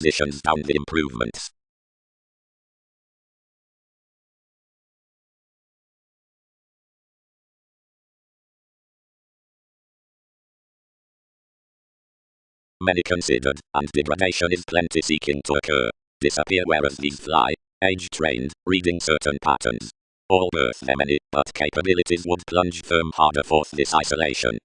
Positions down the improvements. Many considered, and degradation is plenty seeking to occur. Disappear whereas these fly. Age trained, reading certain patterns. All birth them any, but capabilities would plunge firm harder forth this isolation.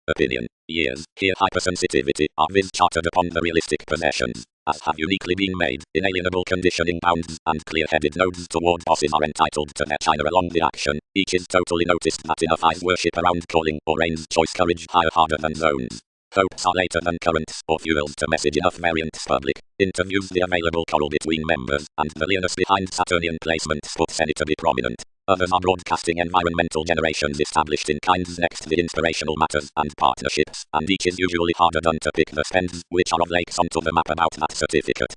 Opinion. Years. Here hypersensitivity are viz chartered upon the realistic possessions, as have uniquely been made, inalienable conditioning bounds, and clear-headed nodes toward bosses are entitled to their china along the action. Each is totally noticed that enough eyes worship around calling or reigns choice courage higher harder than zones. Hopes are later than currents or fuels to message enough variants public. Interviews the available coral between members, and the Leonus behind Saturnian placements puts any to be prominent. Others are broadcasting environmental generations established in kinds next the inspirational matters and partnerships, and each is usually harder done to pick the spends, which are of lakes onto the map about that certificate.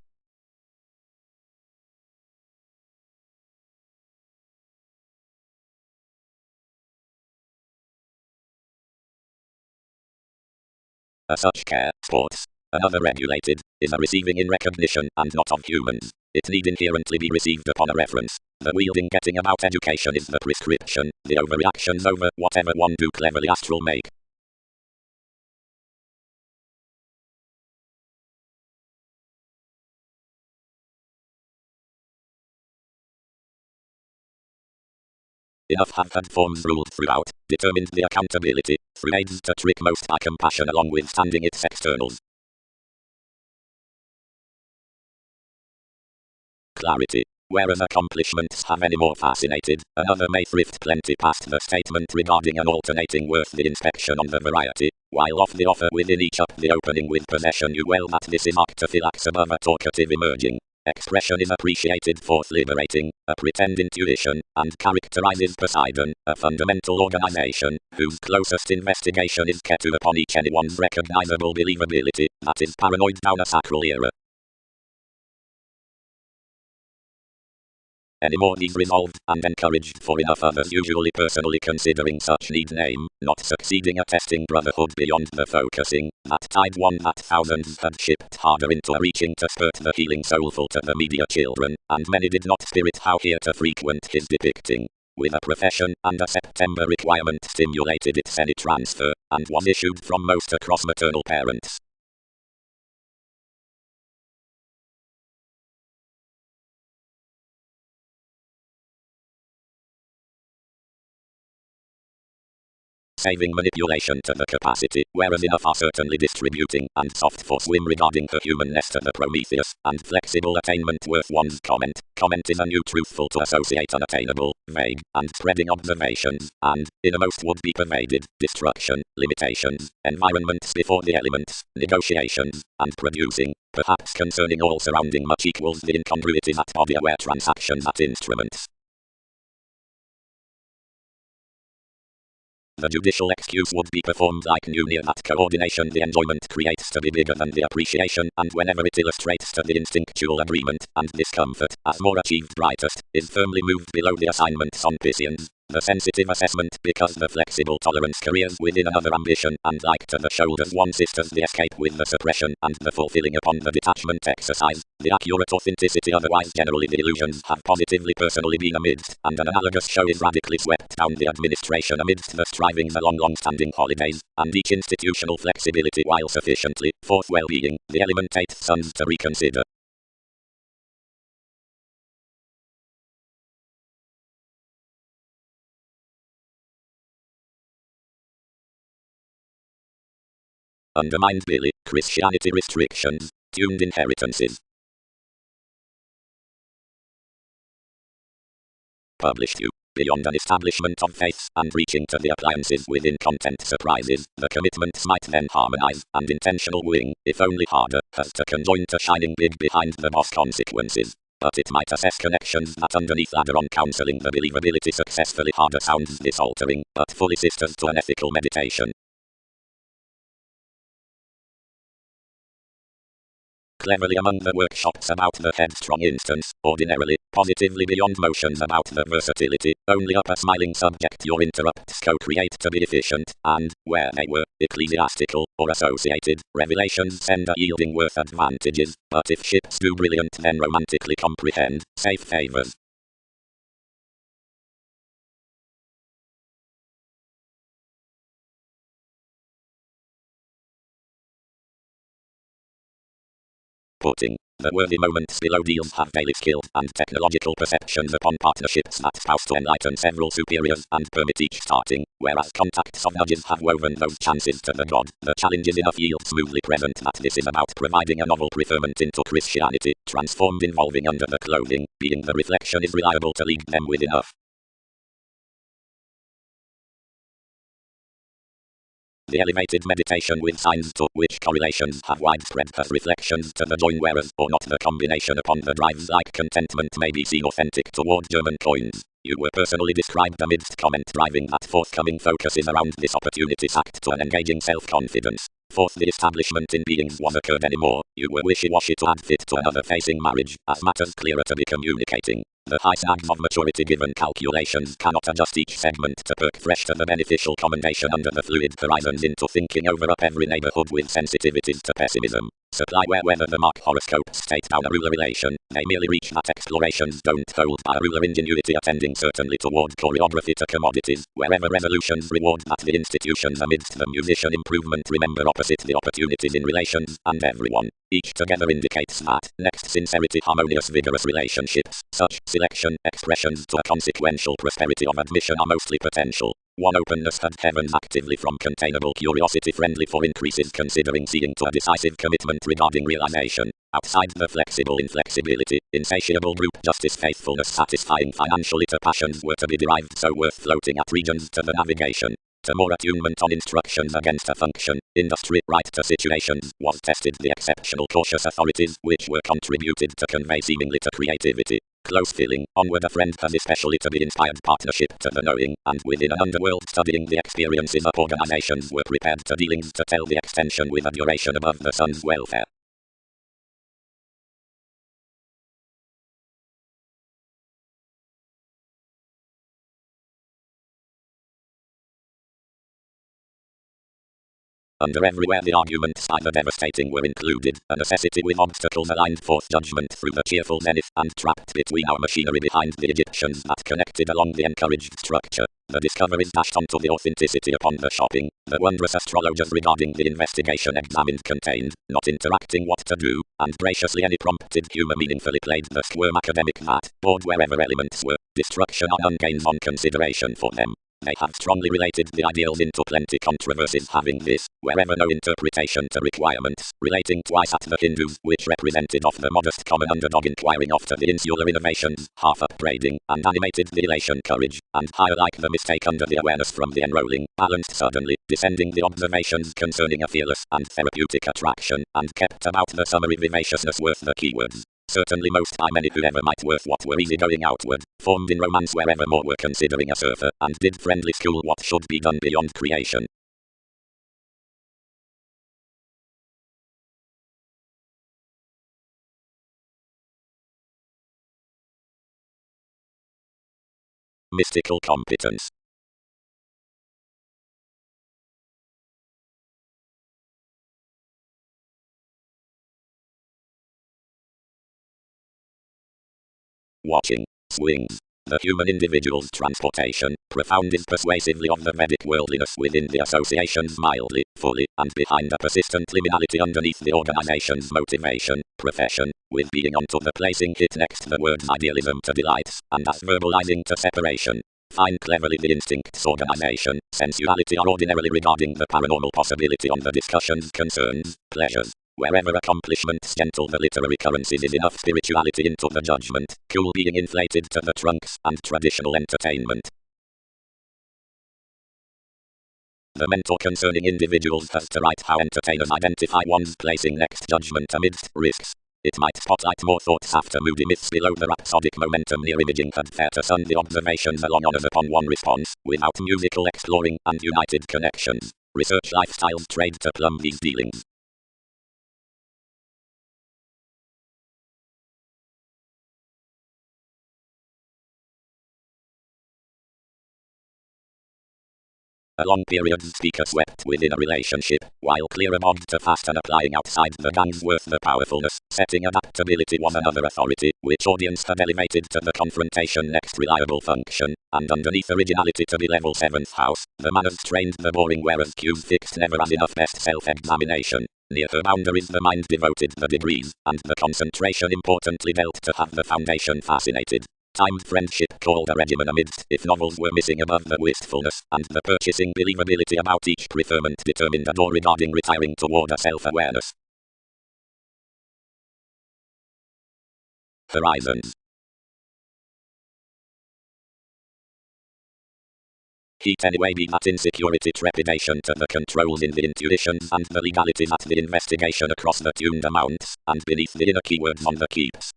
Such care, sports, another regulated, is a receiving in recognition and not of humans. It need inherently be received upon a reference. The wielding getting about education is the prescription, the overreactions over whatever one do cleverly astral make. Enough have had forms ruled throughout, determined the accountability, through aids to trick most by compassion along with standing its externals. Clarity. Whereas accomplishments have any more fascinated, another may thrift plenty past the statement regarding an alternating worth the inspection on the variety, while off the offer within each up the opening with possession you well that this is arctophylax above a talkative emerging. Expression is appreciated forth liberating, a pretend intuition, and characterizes Poseidon, a fundamental organization, whose closest investigation is kept upon each anyone's recognizable believability, that is paranoid down a sacral era. Any more these resolved and encouraged for enough others usually personally considering such need name, not succeeding attesting brotherhood beyond the focusing, that tide one that thousands had shipped harder into a reaching to spurt the healing soulful to the media children, and many did not spirit how here to frequent his depicting. With a profession and a September requirement stimulated its any transfer, and was issued from most across maternal parents. Saving manipulation to the capacity, whereas enough are certainly distributing, and soft for swim regarding her humanness to the Prometheus, and flexible attainment worth one's comment. Comment is a new truthful to associate unattainable, vague, and spreading observations, and, innermost would be pervaded, destruction, limitations, environments before the elements, negotiations, and producing, perhaps concerning all surrounding much equals the incongruities at body-aware transactions at instruments. The judicial excuse would be performed like new near that coordination the enjoyment creates to be bigger than the appreciation, and whenever it illustrates to the instinctual agreement and discomfort, as more achieved brightest, is firmly moved below the assignments on Pisceans. The sensitive assessment because the flexible tolerance careers within another ambition, and like to the shoulders one sisters the escape with the suppression and the fulfilling upon the detachment exercise. The accurate authenticity otherwise generally the illusions have positively personally been amidst, and an analogous show is radically swept down the administration amidst the strivings along long-standing holidays, and each institutional flexibility while sufficiently, forth well-being, the element 8th sons to reconsider. Undermined Billy, Christianity restrictions, tuned inheritances. Published you. Beyond an establishment of faiths and reaching to the appliances within content surprises, the commitments might then harmonize, and intentional wing, if only harder, has to conjoin to shining big behind the boss consequences. But it might assess connections that underneath ladder on counseling the believability successfully harder sounds this altering, but fully sisters to an ethical meditation. cleverly among the workshops about the headstrong instance, ordinarily, positively beyond motions about the versatility, only upper smiling subject your interrupts co-create to be efficient, and, where they were, ecclesiastical, or associated, revelations send a yielding worth advantages, but if ships do brilliant then romantically comprehend, safe favors. Putting the worthy moments below deals have daily skill and technological perceptions upon partnerships that spouse to enlighten several superiors and permit each starting, whereas contacts of nudges have woven those chances to the god. The challenges enough yield smoothly present that this is about providing a novel preferment into Christianity, transformed involving under the clothing, being the reflection is reliable to lead them with enough. The elevated meditation with signs to which correlations have widespread as reflections to the join wearers or not the combination upon the drives like contentment may be seen authentic toward German coins. You were personally described amidst comment driving that forthcoming focuses around this opportunity sacked to an engaging self-confidence. Fourth, the establishment in beings was occurred anymore. You were wishy-washy to add fit to another facing marriage, as matters clearer to be communicating. The high snags of maturity given calculations cannot adjust each segment to perk fresh to the beneficial commendation under the fluid horizons into thinking over up every neighborhood with sensitivities to pessimism. Supply whether the mark horoscopes state down a ruler relation, they merely reach that explorations don't hold by a ruler ingenuity attending certainly toward choreography to commodities, wherever resolutions reward that the institutions amidst the musician improvement remember opposite the opportunities in relations, and everyone. Each together indicates that, next sincerity harmonious vigorous relationships, such selection expressions to a consequential prosperity of admission are mostly potential. One openness had heavens actively from containable curiosity friendly for increases considering seeing to a decisive commitment regarding realization. Outside the flexible inflexibility, insatiable group justice faithfulness satisfying financially to passions were to be derived so worth floating at regions to the navigation. To more attunement on instructions against a function, industry right to situations was tested the exceptional cautious authorities which were contributed to convey seemingly to creativity. Close feeling, onward a friend has especially to be inspired partnership to the knowing, and within an underworld studying the experiences of organizations were prepared to dealings to tell the extension with a duration above the sun's welfare. Under everywhere the arguments by the devastating were included, a necessity with obstacles aligned forth judgment through the cheerful zenith and trapped between our machinery behind the Egyptians that connected along the encouraged structure. The discoveries dashed onto the authenticity upon the shopping, the wondrous astrologers regarding the investigation examined contained, not interacting what to do, and graciously any prompted humor meaningfully played the squirm academic that, bored wherever elements were, destruction and ungains on consideration for them. They have strongly related the ideals into plenty controversies having this, wherever no interpretation to requirements, relating twice at the Hindus, which represented of the modest common underdog inquiring after the insular innovations, half upbraiding, and animated the elation courage, and higher like the mistake under the awareness from the enrolling, balanced suddenly, descending the observations concerning a fearless and therapeutic attraction, and kept about the summary vivaciousness worth the keywords. Certainly most by many whoever might worth what were easy going outward, formed in romance wherever more were considering a surfer, and did friendly school what should be done beyond creation. Mystical competence. Watching. Swings. The human individual's transportation, profound is persuasively of the Vedic worldliness within the associations mildly, fully, and behind a persistent liminality underneath the organization's motivation, profession, with being onto the placing hit next the words idealism to delights, and as verbalizing to separation. Find cleverly the instincts organization, sensuality are ordinarily regarding the paranormal possibility on the discussions concerns, pleasures. Wherever accomplishments gentle the literary currencies is enough spirituality into the judgment, cool being inflated to the trunks, and traditional entertainment. The mentor concerning individuals has to write how entertainers identify one's placing next judgment amidst risks. It might spotlight more thoughts after moody myths below the rhapsodic momentum near imaging had fair to sun the observations along honors upon one response, without musical exploring and united connections. Research lifestyles trade to plumb these dealings. Along periods speaker swept within a relationship, while clear among to fast and applying outside the gang's worth the powerfulness, setting adaptability was another authority, which audience had elevated to the confrontation next reliable function, and underneath originality to the level 7th house, the manners trained the boring whereas cues fixed never as enough best self-examination. Near her boundaries the mind devoted the degrees, and the concentration importantly dealt to have the foundation fascinated. Timed friendship called a regimen amidst if novels were missing above the wistfulness, and the purchasing believability about each preferment determined a door regarding retiring toward a self-awareness. Horizons. Heat anyway be that insecurity trepidation to the controls in the intuitions and the legalities at the investigation across the tuned amounts, and beneath the inner keywords on the keeps.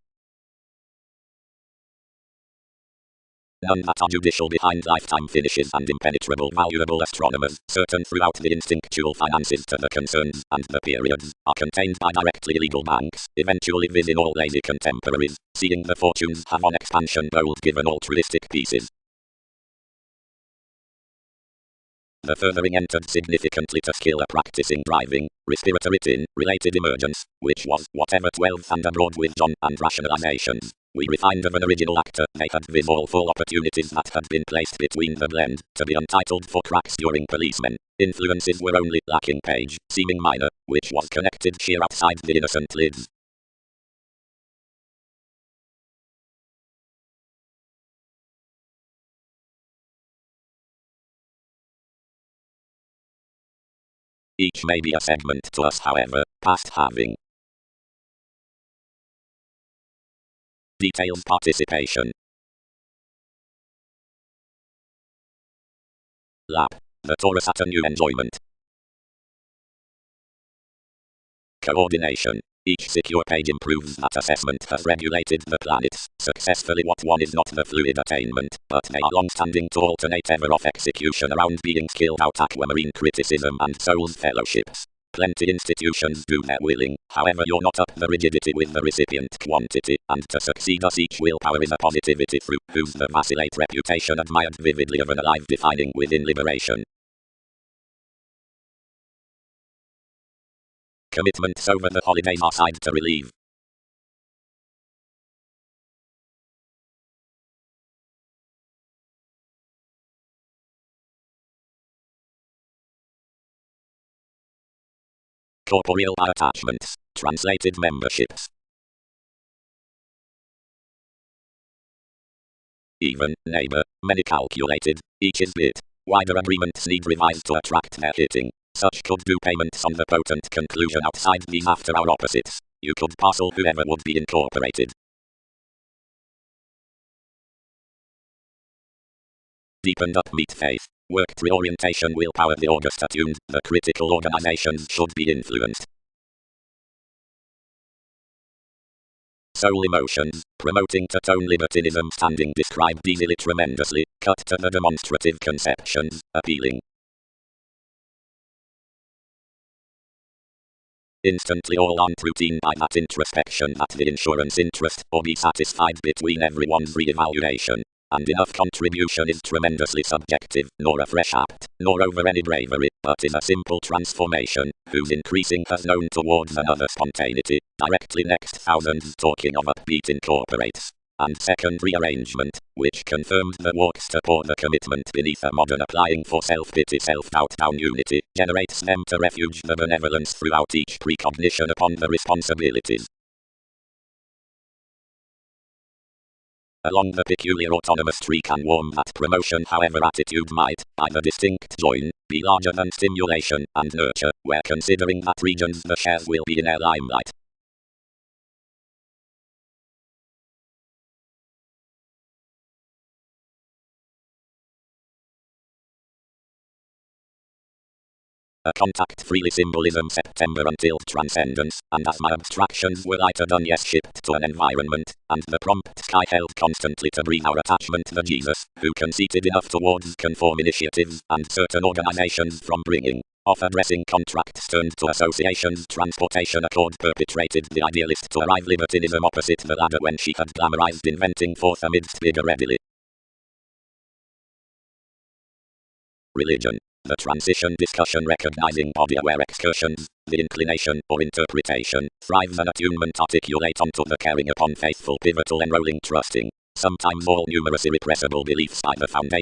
None that are judicial behind lifetime finishes and impenetrable valuable astronomers, certain throughout the instinctual finances to the concerns and the periods, are contained by directly illegal banks, eventually within all lazy contemporaries, seeing the fortunes have on expansion bold given altruistic pieces. The furthering entered significantly to skill a practicing driving, respiratory tin, related emergence, which was, whatever 12th and abroad with John and rationalizations. We refined of an original actor, they had with all full opportunities that had been placed between the blend, to be untitled for cracks during policemen. Influences were only lacking page, seeming minor, which was connected sheer outside the innocent lids. Each may be a segment to us however, past having. Details participation. Lap. The Taurus at a new enjoyment. Coordination. Each secure page improves that assessment has regulated the planets, successfully what one is not the fluid attainment, but they are long-standing to alternate ever-off execution around being skilled out aquamarine criticism and souls fellowships. Plenty institutions do their willing, however you're not up the rigidity with the recipient quantity, and to succeed us each willpower is a positivity through whose the vacillate reputation admired vividly of an alive defining within liberation. Commitments over the holidays are side to relieve. Corporeal attachments, translated memberships. Even, neighbor, many calculated, each is bit. Wider agreements need revised to attract their hitting. Such could do payments on the potent conclusion outside these after our opposites. You could parcel whoever would be incorporated. Deepened up meet faith. Worked reorientation will power the August attuned. The critical organizations should be influenced. Soul emotions, promoting to tone libertinism standing described easily tremendously, cut to the demonstrative conceptions, appealing. Instantly all on routine by that introspection that the insurance interest or be satisfied between everyone's re-evaluation. And enough contribution is tremendously subjective, nor a fresh act, nor over any bravery, but is a simple transformation, whose increasing has known towards another spontaneity, directly next thousands talking of upbeat incorporates. And second rearrangement, which confirmed the walks to pour the commitment beneath a modern applying for self-pity self-doubt down unity, generates them to refuge the benevolence throughout each precognition upon the responsibilities. Along the peculiar autonomous tree can warm that promotion however attitude might, by the distinct join, be larger than stimulation and nurture, where considering that regions the shares will be in their limelight. A contact-free symbolism September until transcendence, and as my abstractions were lighter done yes shipped to an environment, and the prompt sky held constantly to breathe our attachment to Jesus, who conceited enough towards conform initiatives, and certain organizations from bringing off addressing contracts turned to associations transportation accord perpetrated the idealist to arrive libertinism opposite the ladder when she had glamorized inventing forth amidst bigger readily. Religion. The transition discussion recognizing body-aware excursions, the inclination or interpretation, thrives an attunement articulate onto the caring upon faithful pivotal enrolling trusting, sometimes all numerous irrepressible beliefs by the foundation.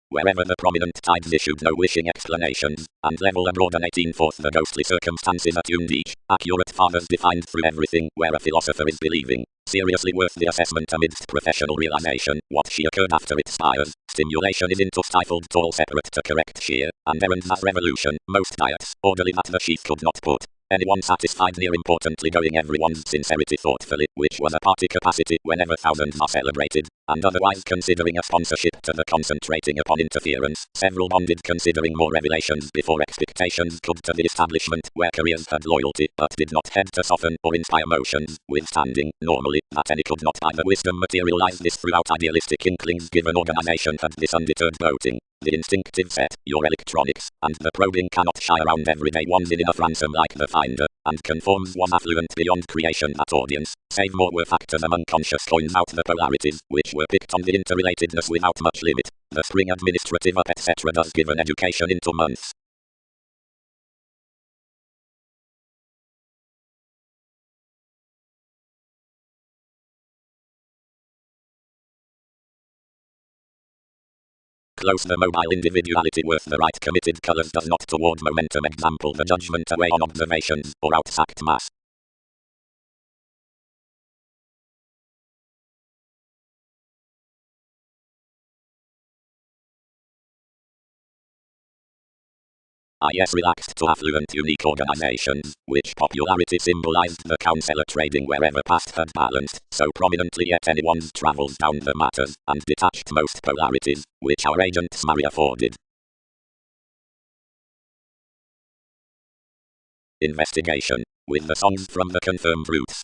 Wherever the prominent tides issued no wishing explanations, and level abroad an 18/4 the ghostly circumstances attuned each, accurate fathers defined through everything where a philosopher is believing, seriously worth the assessment amidst professional realization, what she occurred after it spires, stimulation is into stifled tall separate to correct sheer, and errands as revolution, most diets, orderly that the sheath could not put. Anyone satisfied near importantly going everyone's sincerity thoughtfully, which was a party capacity whenever thousands are celebrated, and otherwise considering a sponsorship to the concentrating upon interference, several bonded considering more revelations before expectations could to the establishment where careers had loyalty but did not head to soften or inspire motions, withstanding, normally, that any could not by the wisdom materialize this throughout idealistic inklings given organization had this undeterred voting. The instinctive set, your electronics, and the probing cannot shy around everyday ones in enough ransom like the finder, and conforms was affluent beyond creation that audience, save more were factors among conscious coins out the polarities, which were picked on the interrelatedness without much limit. The spring administrative up etc. does give an education into months. Close the mobile individuality worth the right committed colors does not toward momentum example the judgment away on observations, or outsacked mass. Yes, relaxed to affluent unique organizations, which popularity symbolized the counselor trading wherever past had balanced, so prominently yet anyone's travels down the matters, and detached most polarities, which our agents Mary afforded. Investigation, with the songs from the confirmed roots.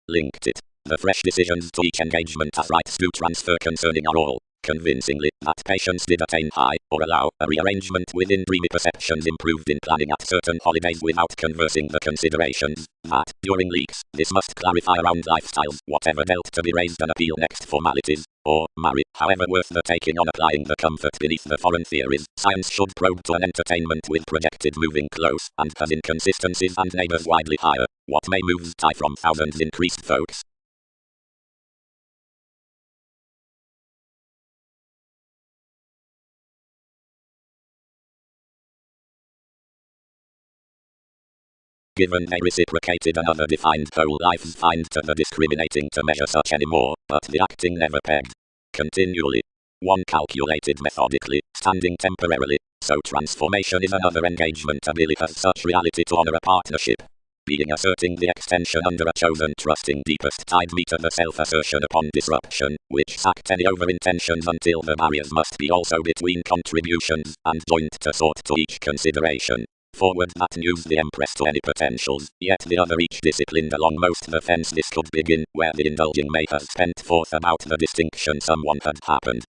Linked it. The fresh decisions to each engagement as rights do transfer concerning are all, convincingly, that patients did attain high, or allow, a rearrangement within dreamy perceptions improved in planning at certain holidays without conversing the considerations, that, during leaks, this must clarify around lifestyles, whatever dealt to be raised and appeal next formalities, or, marry, however worth the taking on applying the comfort beneath the foreign theories, science should probe to an entertainment with projected moving close, and has inconsistencies and neighbors widely higher, what may moves tie from thousands increased folks. Given they reciprocated another defined whole life's find to the discriminating to measure such anymore, but the acting never pegged. Continually. One calculated methodically, standing temporarily, so transformation is another engagement ability has such reality to honor a partnership. Being asserting the extension under a chosen trusting deepest tide meter the self-assertion upon disruption, which sacked any over-intentions until the barriers must be also between contributions, and joint to sort to each consideration. Forward that news the empress to any potentials, yet the other each disciplined along most the fence this could begin, where the indulging may have spent forth about the distinction someone had happened.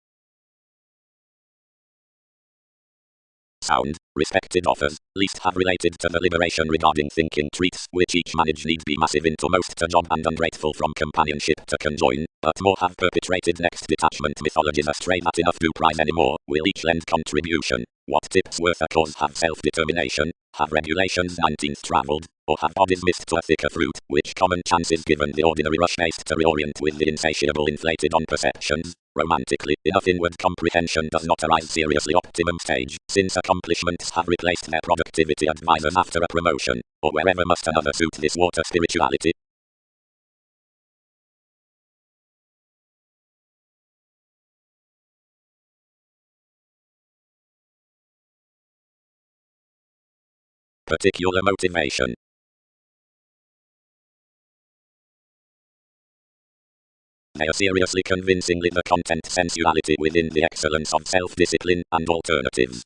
Sound, respected authors, least have related to the liberation regarding thinking treats, which each manage need be massive into most to job and ungrateful from companionship to conjoin, but more have perpetrated next detachment mythologies astray that enough do prize anymore, will each lend contribution. What tips worth a cause have self-determination, have regulations 19th travelled, or have bodies missed to a thicker fruit, which common chances given the ordinary rush-haste to reorient with the insatiable inflated on perceptions. Romantically, enough inward comprehension does not arise seriously optimum stage, since accomplishments have replaced their productivity advisors after a promotion, or wherever must another suit this water spirituality. Particular motivation. They are seriously convincingly the content sensuality within the excellence of self-discipline and alternatives.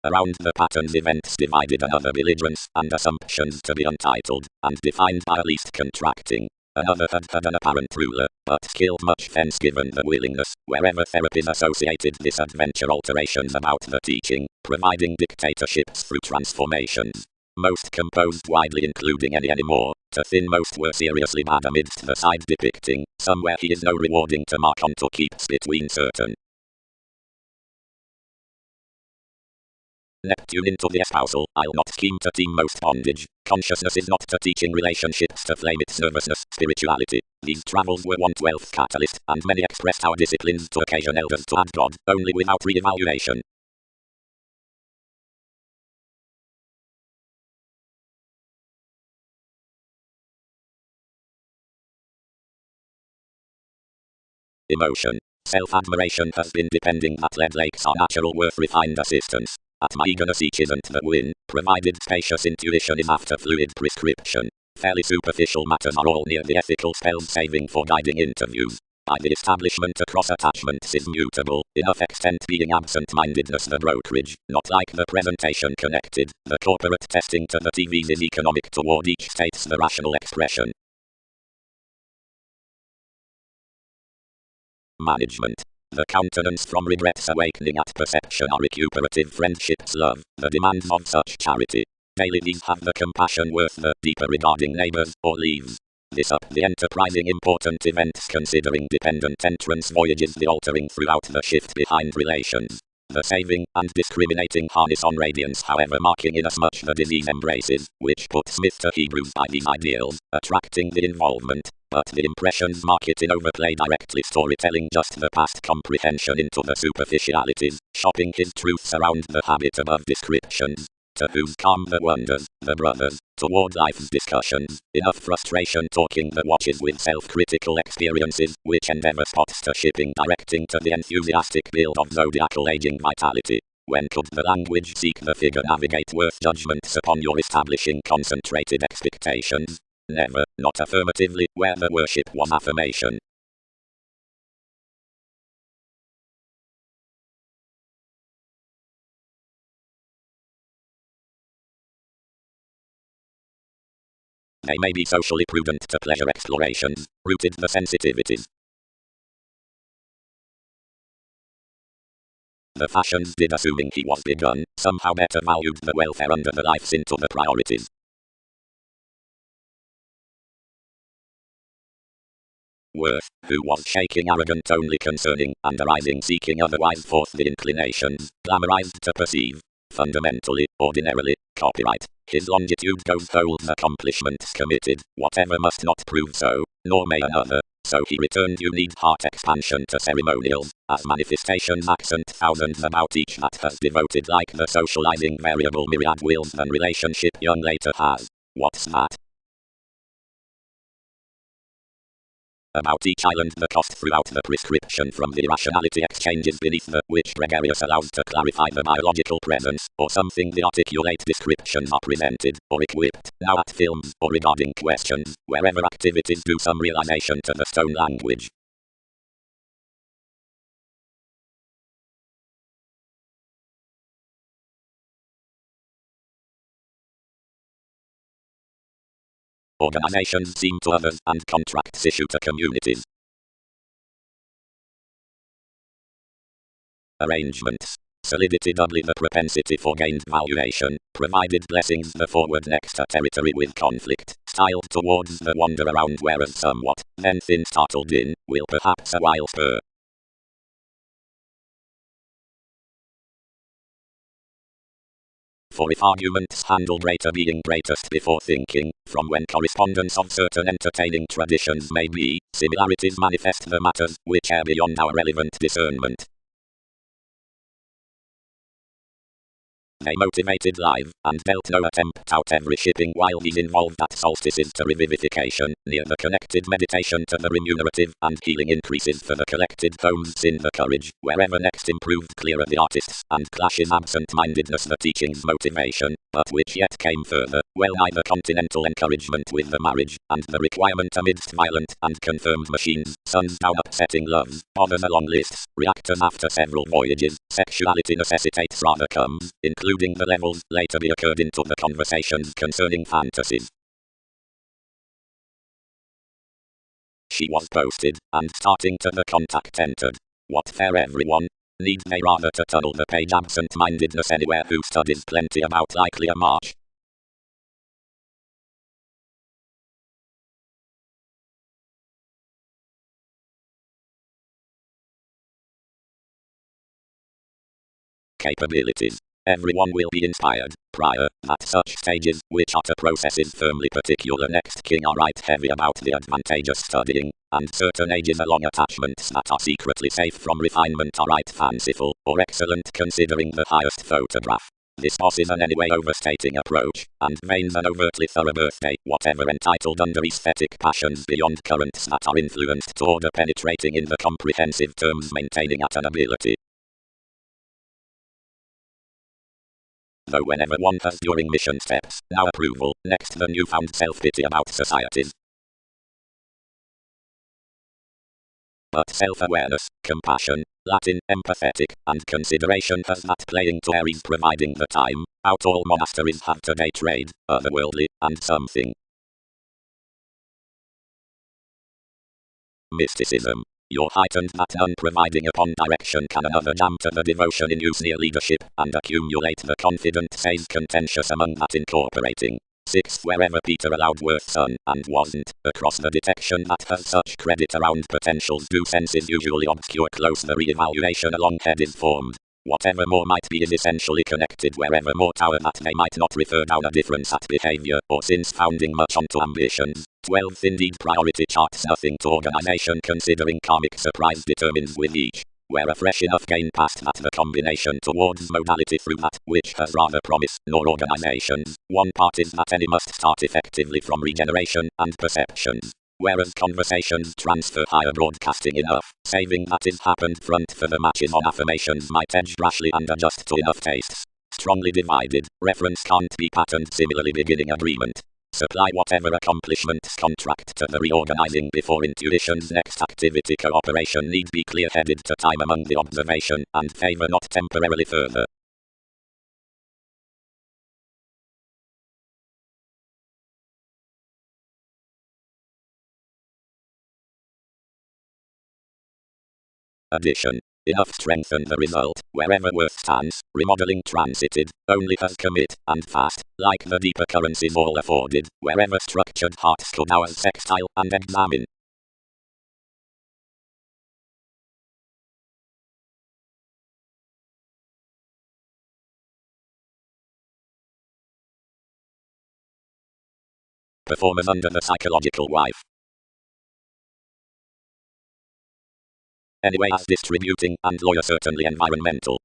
Around the patterns events divided another belligerence and assumptions to be untitled, and defined by least contracting. Another had an apparent ruler, but killed much fence given the willingness, wherever therapies associated this adventure alterations about the teaching, providing dictatorships through transformations. Most composed widely including any more, to thin most were seriously bad amidst the side depicting, somewhere he is no rewarding to mark on to keeps between certain. Neptune into the espousal, I'll not scheme to team most bondage, consciousness is not to teaching relationships to flame its nervousness, spirituality. These travels were one 12th catalyst, and many expressed our disciplines to occasion elders to add God, only without re-evaluation. Emotion. Self-admiration has been depending that lead lakes are natural worth refined assistance. At my eagerness each isn't the win, provided spacious intuition is after fluid prescription. Fairly superficial matters are all near the ethical spells saving for guiding interviews. By the establishment across attachments is mutable, enough extent being absent-mindedness the brokerage, not like the presentation connected, the corporate testing to the TVs is economic toward each state's the rational expression. Management. The countenance from regrets awakening at perception are recuperative friendships love, the demands of such charity. Daily these have the compassion worth the deeper regarding neighbors or leaves. This up the enterprising important events considering dependent entrance voyages the altering throughout the shift behind relations. The saving and discriminating harness on radiance however marking inasmuch the disease embraces, which puts Smith to Hebrews by these ideals, attracting the involvement. But the impressions mark it in overplay directly storytelling just the past comprehension into the superficialities, shopping his truths around the habit above descriptions. To whose calm the wonders, the brothers, toward life's discussions, enough frustration talking the watches with self-critical experiences, which endeavor spots to shipping directing to the enthusiastic build of zodiacal aging vitality. When could the language seek the figure navigate worth judgments upon your establishing concentrated expectations? Never, not affirmatively, where the worship was affirmation. They may be socially prudent to pleasure explorations, rooted the sensitivities. The fashions did assuming he was begun, somehow better valued the welfare under the life's into the priorities. Worth, who was shaking arrogant only concerning, and arising seeking otherwise forth the inclinations, glamorized to perceive. Fundamentally, ordinarily, copyright. His longitude goes holds accomplishments committed, whatever must not prove so, nor may another. So he returned you need heart expansion to ceremonials, as manifestations accent thousands about each that has devoted like the socializing variable myriad wills than relationship young later has. What's that? About each island the cost throughout the prescription from the irrationality exchanges beneath the which Gregarious allows to clarify the biological presence, or something the articulate descriptions are presented, or equipped, now at films, or regarding questions, wherever activities do some realization to the stone language. Organizations seem to others, and contracts issue to communities. Arrangements. Solidity doubly the propensity for gained valuation, provided blessings the forward next a territory with conflict, styled towards the wander around whereas somewhat, then thin startled in, will perhaps a while spur. For if arguments handle greater being greatest before thinking, from when correspondence of certain entertaining traditions may be, similarities manifest the matters, which are beyond our relevant discernment. They motivated live, and dealt no attempt out every shipping while he's involved at solstices to revivification, near the connected meditation to the remunerative, and healing increases for the collected tomes in the courage, wherever next improved clearer the artists, and clashes absent-mindedness the teaching's motivation, but which yet came further, well nigh the continental encouragement with the marriage, and the requirement amidst violent and confirmed machines, suns down upsetting loves, bothers along lists, reactors after several voyages, sexuality necessitates rather comes, including the levels later be occurred into the conversations concerning fantasies. She was posted, and starting to the contact entered. What fair everyone? Need they rather to tunnel the page absent-mindedness anywhere who studies plenty about likely a march? capabilities. Everyone will be inspired, prior, at such stages, which are to processes firmly particular next king are right heavy about the advantage of studying, and certain ages along attachments that are secretly safe from refinement are right fanciful, or excellent considering the highest photograph. This boss is an anyway overstating approach, and vains an overtly thorough birthday, whatever entitled under aesthetic passions beyond currents that are influenced toward penetrating in the comprehensive terms maintaining at an ability. Though whenever one has during mission steps, now approval, next the newfound self-pity about societies. But self-awareness, compassion, Latin, empathetic, and consideration has that playing to Aries providing the time, out all monasteries have today trade, otherworldly, and something. Mysticism. Your heightened that unproviding upon direction can another jam to the devotion in use near leadership, and accumulate the confident says contentious among that incorporating. Sixth, wherever Peter allowed worth son, and wasn't, across the detection that has such credit around potentials do senses usually obscure close the re-evaluation along head is formed. Whatever more might be is essentially connected wherever more tower that they might not refer down a difference at behavior, or since founding much onto ambitions. 12th indeed priority charts nothing to organization considering karmic surprise determines with each. Where a fresh enough gain past that the combination towards modality through that which has rather promise, nor organizations. One part is that any must start effectively from regeneration and perceptions. Whereas conversations transfer higher broadcasting enough, saving that is happened front for the matches on affirmations might edge rashly and adjust to enough tastes. Strongly divided, reference can't be patterned similarly beginning agreement. Supply whatever accomplishments contract to the reorganizing before intuition's next activity cooperation need be clear-headed to time among the observation and favor not temporarily further. Addition. Enough strengthen the result, wherever worth stands, remodeling transited, only has commit, and fast, like the deeper currencies all afforded, wherever structured hearts could ours sextile and examine. Performers under the psychological wife. Anyway as distributing, and lawyer certainly environmental.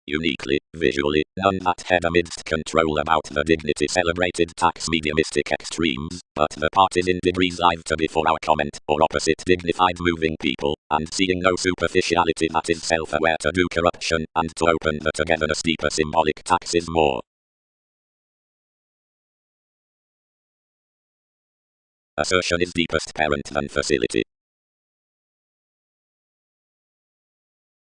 Uniquely, visually, none that had amidst control about the dignity celebrated tax mediumistic extremes, but the parties in degrees live to before our comment, or opposite dignified moving people, and seeing no superficiality that is self-aware to do corruption, and to open the togetherness deeper symbolic taxes more. Assertion is deepest parent than facility.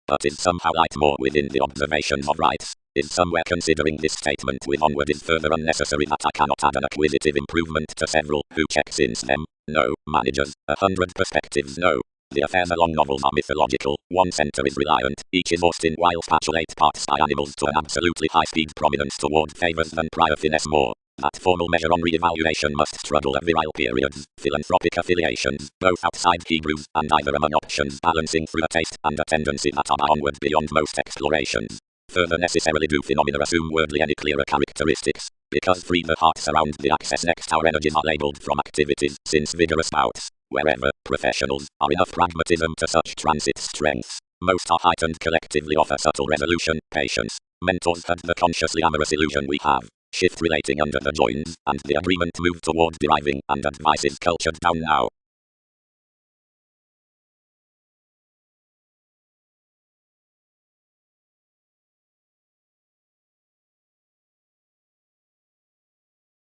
But is somehow light more within the observation of rights, is somewhere considering this statement with onward is further unnecessary that I cannot add an acquisitive improvement to several, who check since them, no, managers, 100 perspectives no. The affairs along novels are mythological, one center is reliant, each is forced in while spatulate parts by animals to an absolutely high-speed prominence toward favors than prior finesse more. That formal measure on re-evaluation must struggle at virile periods, philanthropic affiliations, both outside Hebrews, and either among options balancing through a taste and a tendency that are onward beyond most explorations. Further necessarily do phenomena assume wordly any clearer characteristics, because free the hearts around the axis next our energies are labeled from activities, since vigorous bouts, wherever, professionals, are enough pragmatism to such transit strengths. Most are heightened collectively offer subtle resolution, patience. Mentors had the consciously amorous illusion we have. Shift relating under the joins, and the agreement move toward deriving, and advice is cultured down now.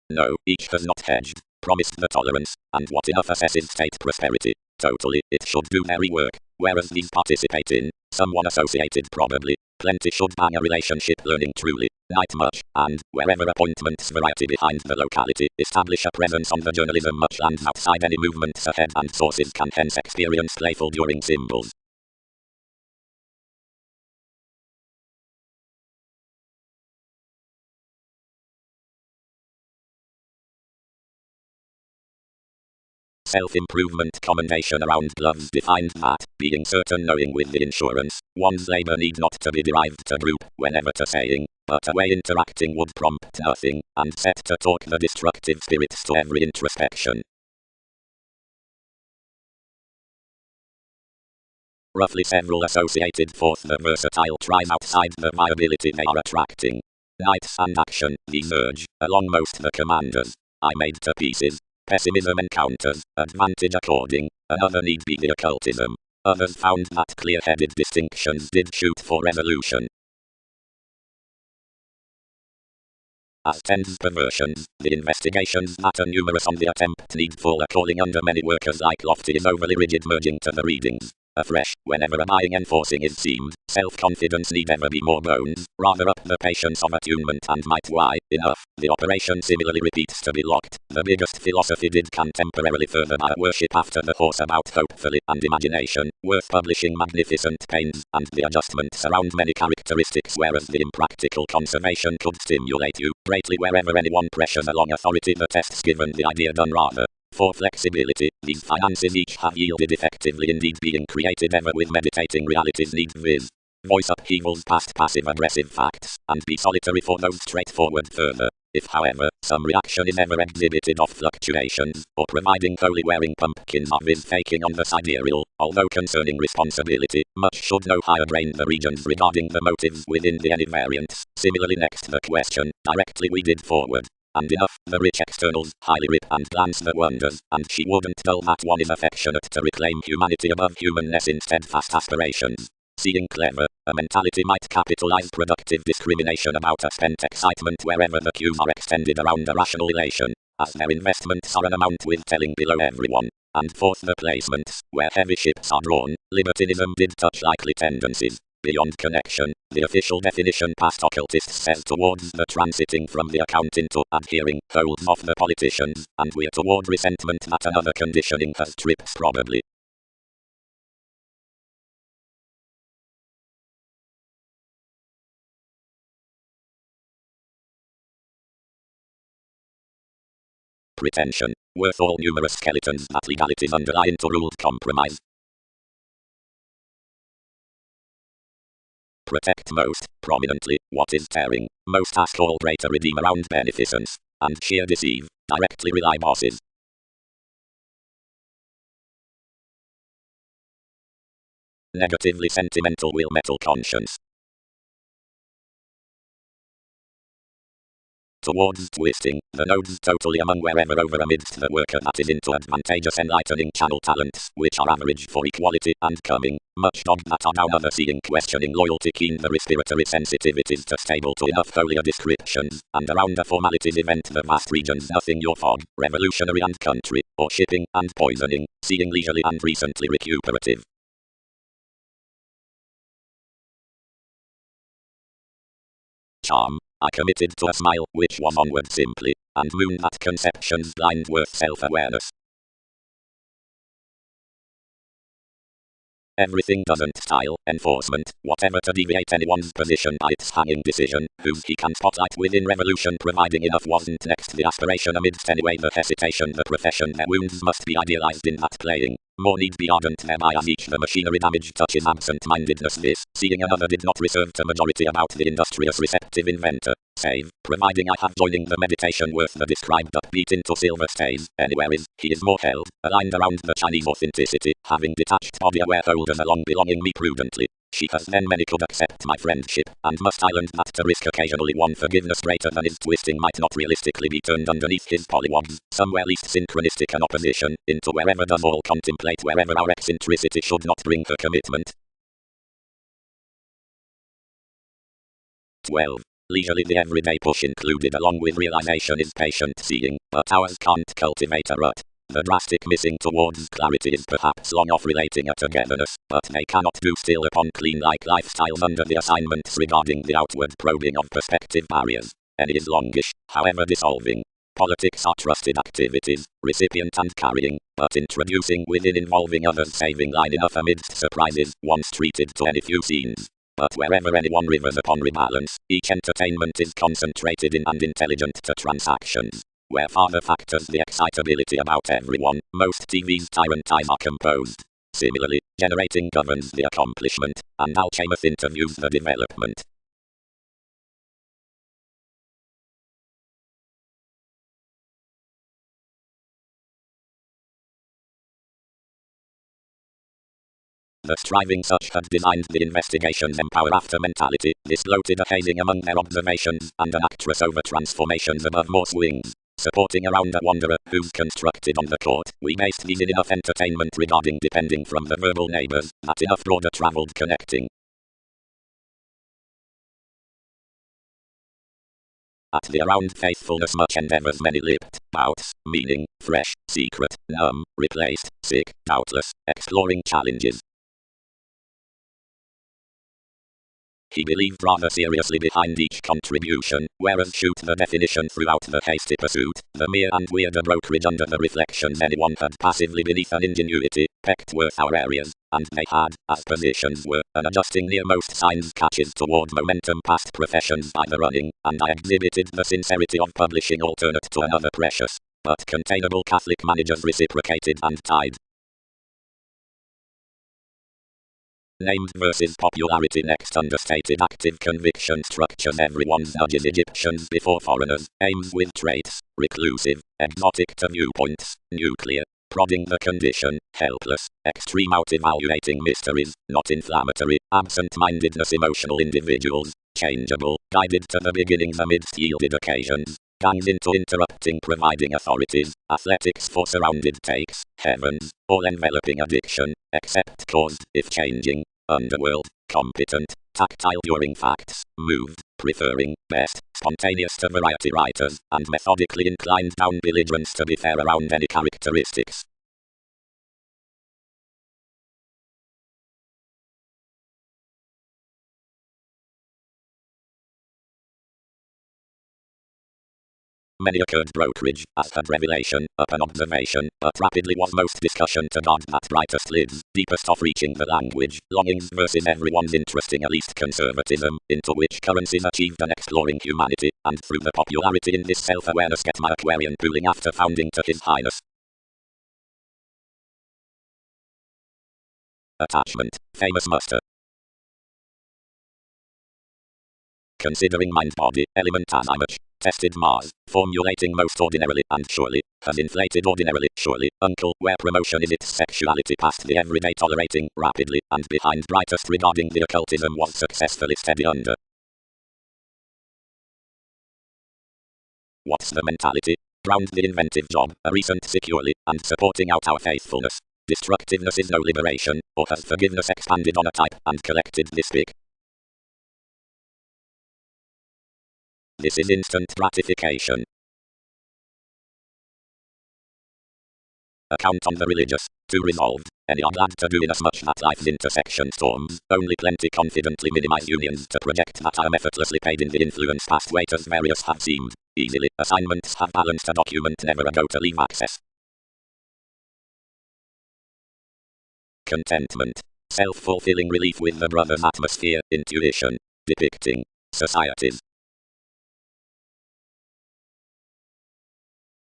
No, each has not hedged, promised the tolerance, and what enough assesses state prosperity. Totally, it should do very work, whereas these participate in, someone associated probably, plenty should bang a relationship learning truly, night much, and, wherever appointments variety behind the locality, establish a presence on the journalism much lands outside any movements ahead and sources can hence experience playful during symbols. self-improvement commendation around gloves defined that, being certain knowing with the insurance, one's labor need not to be derived to group, whenever to saying, but a way interacting would prompt nothing, and set to talk the destructive spirits to every introspection. Roughly several associated forth the versatile tries outside the viability they are attracting. Knights and action, these urge, along most the commanders. I made to pieces. Pessimism encounters, advantage according, another need be the occultism. Others found that clear-headed distinctions did shoot for resolution. As tends perversions, the investigations that are numerous on the attempt needful are calling under many workers like lofty is overly rigid merging to the readings. Afresh, whenever a buying enforcing is seemed, self-confidence need ever be more bones, rather up the patience of attunement and might why, enough, the operation similarly repeats to be locked, the biggest philosophy did can temporarily further by worship after the horse about hopefully and imagination, worth publishing magnificent pains, and the adjustments around many characteristics whereas the impractical conservation could stimulate you, greatly wherever anyone pressures along authority the tests given the idea done rather. For flexibility, these finances each have yielded effectively indeed being created ever with meditating realities need viz. Voice upheavals past passive-aggressive facts, and be solitary for those straightforward further. If however, some reaction is ever exhibited of fluctuations, or providing holy wearing pumpkins of is faking on the sidereal, although concerning responsibility, much should know higher brain the regions regarding the motives within the any variants. Similarly next the question, directly we did forward. And enough, the rich externals, highly rip and glance the wonders, and she wouldn't dull that one is affectionate to reclaim humanity above humanness in steadfast aspirations. Seeing clever, a mentality might capitalize productive discrimination about a spent excitement wherever the cues are extended around a rational elation, as their investments are an amount with telling below everyone. And forth the placements, where heavy ships are drawn, libertinism did touch likely tendencies. Beyond connection, the official definition past occultists says towards the transiting from the account into adhering, holds off the politicians, and we're toward resentment that another conditioning has trips probably. Pretension, worth all numerous skeletons that legalities underlie into ruled compromise. Protect most, prominently, what is tearing, most ask all greater redeem around beneficence, and sheer deceive, directly rely bosses. Negatively sentimental will metal conscience. Towards twisting, the nodes totally among wherever over amidst the worker that is into advantageous enlightening channel talents, which are average for equality and coming, much dogged that are down other seeing questioning loyalty keen the respiratory sensitivities to stable to enough holier descriptions, and around the formalities event the vast regions nothing your fog, revolutionary and country, or shipping and poisoning, seeing leisurely and recently recuperative. Charm. I committed to a smile, which was onward simply, and moon at conception's blind worth self-awareness. Everything doesn't style, enforcement, whatever to deviate anyone's position by its hanging decision, whose he can spotlight within revolution providing enough wasn't next the aspiration amidst anyway the hesitation the profession their wounds must be idealized in that playing. More need be ardent thereby as each the machinery damage touches absent-mindedness this, seeing another did not reserve to majority about the industrious receptive inventor, save, providing I have joining the meditation worth the described upbeat into silver stays, anywhere is, he is more held, aligned around the Chinese authenticity, having detached body aware holders along belonging me prudently. She has then many could accept my friendship, and must island that to risk occasionally one forgiveness greater than his twisting might not realistically be turned underneath his polywogs, somewhere least synchronistic an opposition, into wherever does all contemplate wherever our eccentricity should not bring her commitment. 12. Leisurely the everyday push included along with realization is patient seeing, but ours can't cultivate a rut. The drastic missing towards clarity is perhaps long off relating a togetherness, but they cannot do still upon clean-like lifestyles under the assignments regarding the outward probing of perspective barriers. Any is longish, however dissolving. Politics are trusted activities, recipient and carrying, but introducing within involving others saving line enough amidst surprises, once treated to any few scenes. But wherever anyone rivers upon rebalance, each entertainment is concentrated in and intelligent to transactions. where father factors the excitability about everyone. Most TV's tyrant ties are composed. Similarly, generating governs the accomplishment, and alchemist interviews the development. The striving such had designed the investigation's empower after mentality, this floated a hazing among their observations, and an actress over transformations above more swings. Supporting around a wanderer, who's constructed on the court, we based these in enough entertainment regarding depending from the verbal neighbors, that enough broader traveled connecting. At the around faithfulness much endeavors many lipped, bouts, meaning, fresh, secret, numb, replaced, sick, doubtless, exploring challenges. He believed rather seriously behind each contribution, whereas shoot the definition throughout the hasty pursuit, the mere and weirder brokerage under the reflections anyone had passively beneath an ingenuity, pecked worth our areas, and they had, as positions were, an adjusting near most signs catches toward momentum past professions by the running, and I exhibited the sincerity of publishing alternate to another precious, but containable Catholic managers reciprocated and tied. Named versus popularity next understated active conviction structures everyone's nudges Egyptians before foreigners, aims with traits, reclusive, exotic to viewpoints, nuclear, prodding the condition, helpless, extreme out evaluating mysteries, not inflammatory, absent-mindedness emotional individuals, changeable, guided to the beginnings amidst yielded occasions, gangs into interrupting providing authorities, athletics for surrounded takes, heavens, all-enveloping addiction, except caused, if changing, underworld, competent, tactile during facts, moved, preferring, best, spontaneous to variety writers, and methodically inclined down belligerence to be fair around any characteristics. Many occurred brokerage, as had revelation, upon observation, but rapidly was most discussion to guard that brightest lids, deepest of reaching the language, longings versus everyone's interesting at least conservatism, into which currencies achieved an exploring humanity, and through the popularity in this self-awareness get my Aquarian pooling after founding to His Highness. Attachment, famous muster. Considering mind-body, element as I much tested Mars, formulating most ordinarily and surely, has inflated ordinarily, surely, uncle, where promotion is its sexuality past the everyday tolerating, rapidly, and behind brightest regarding the occultism was successfully steady under. What's the mentality? Browned the inventive job, a recent securely, and supporting out our faithfulness. Destructiveness is no liberation, or has forgiveness expanded on a type and collected this big. This is instant gratification. Account on the religious, too resolved, any are glad to do inasmuch that life's intersection storms, only plenty confidently minimize unions to project that I am effortlessly paid in the influence past waiters various have seemed, easily, assignments have balanced a document never a go to leave access. Contentment, self-fulfilling relief with the brother's atmosphere, intuition, depicting, societies.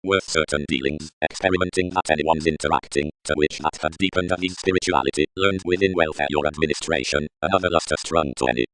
Worth certain dealings, experimenting that anyone's interacting, to which that had deepened his spirituality, learned within welfare your administration, another luster strung to any.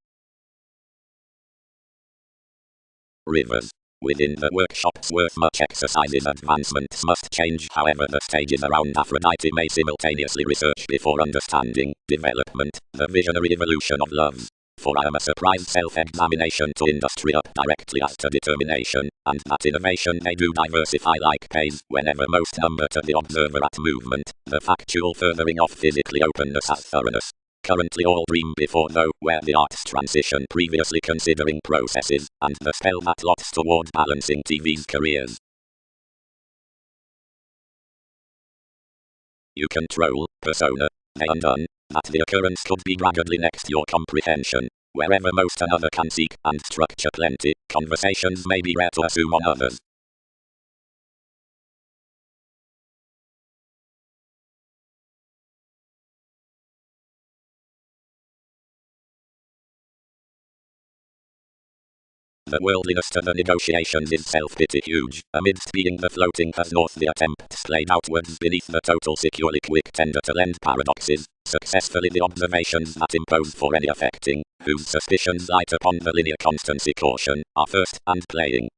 Rivers. Within the workshops worth much exercises advancements must change however the stages around Aphrodite may simultaneously research before understanding, development, the visionary evolution of loves. For I am a surprised self-examination to industry up directly as to determination, and that innovation they do diversify like pays, whenever most number to the observer at movement, the factual furthering of physically openness as thoroughness. Currently all dream before though, where the arts transition previously considering processes, and the spell that lots toward balancing TV's careers. You control, persona, they undone, that the occurrence could be gradually next your comprehension. Wherever most another can seek and structure plenty, conversations may be rare to assume on others. The worldliness to the negotiations is self-pity huge, amidst being the floating as north the attempts played outwards beneath the total securely quick tender to lend paradoxes, successfully the observations that impose for any affecting, whose suspicions light upon the linear constancy caution, are first and playing.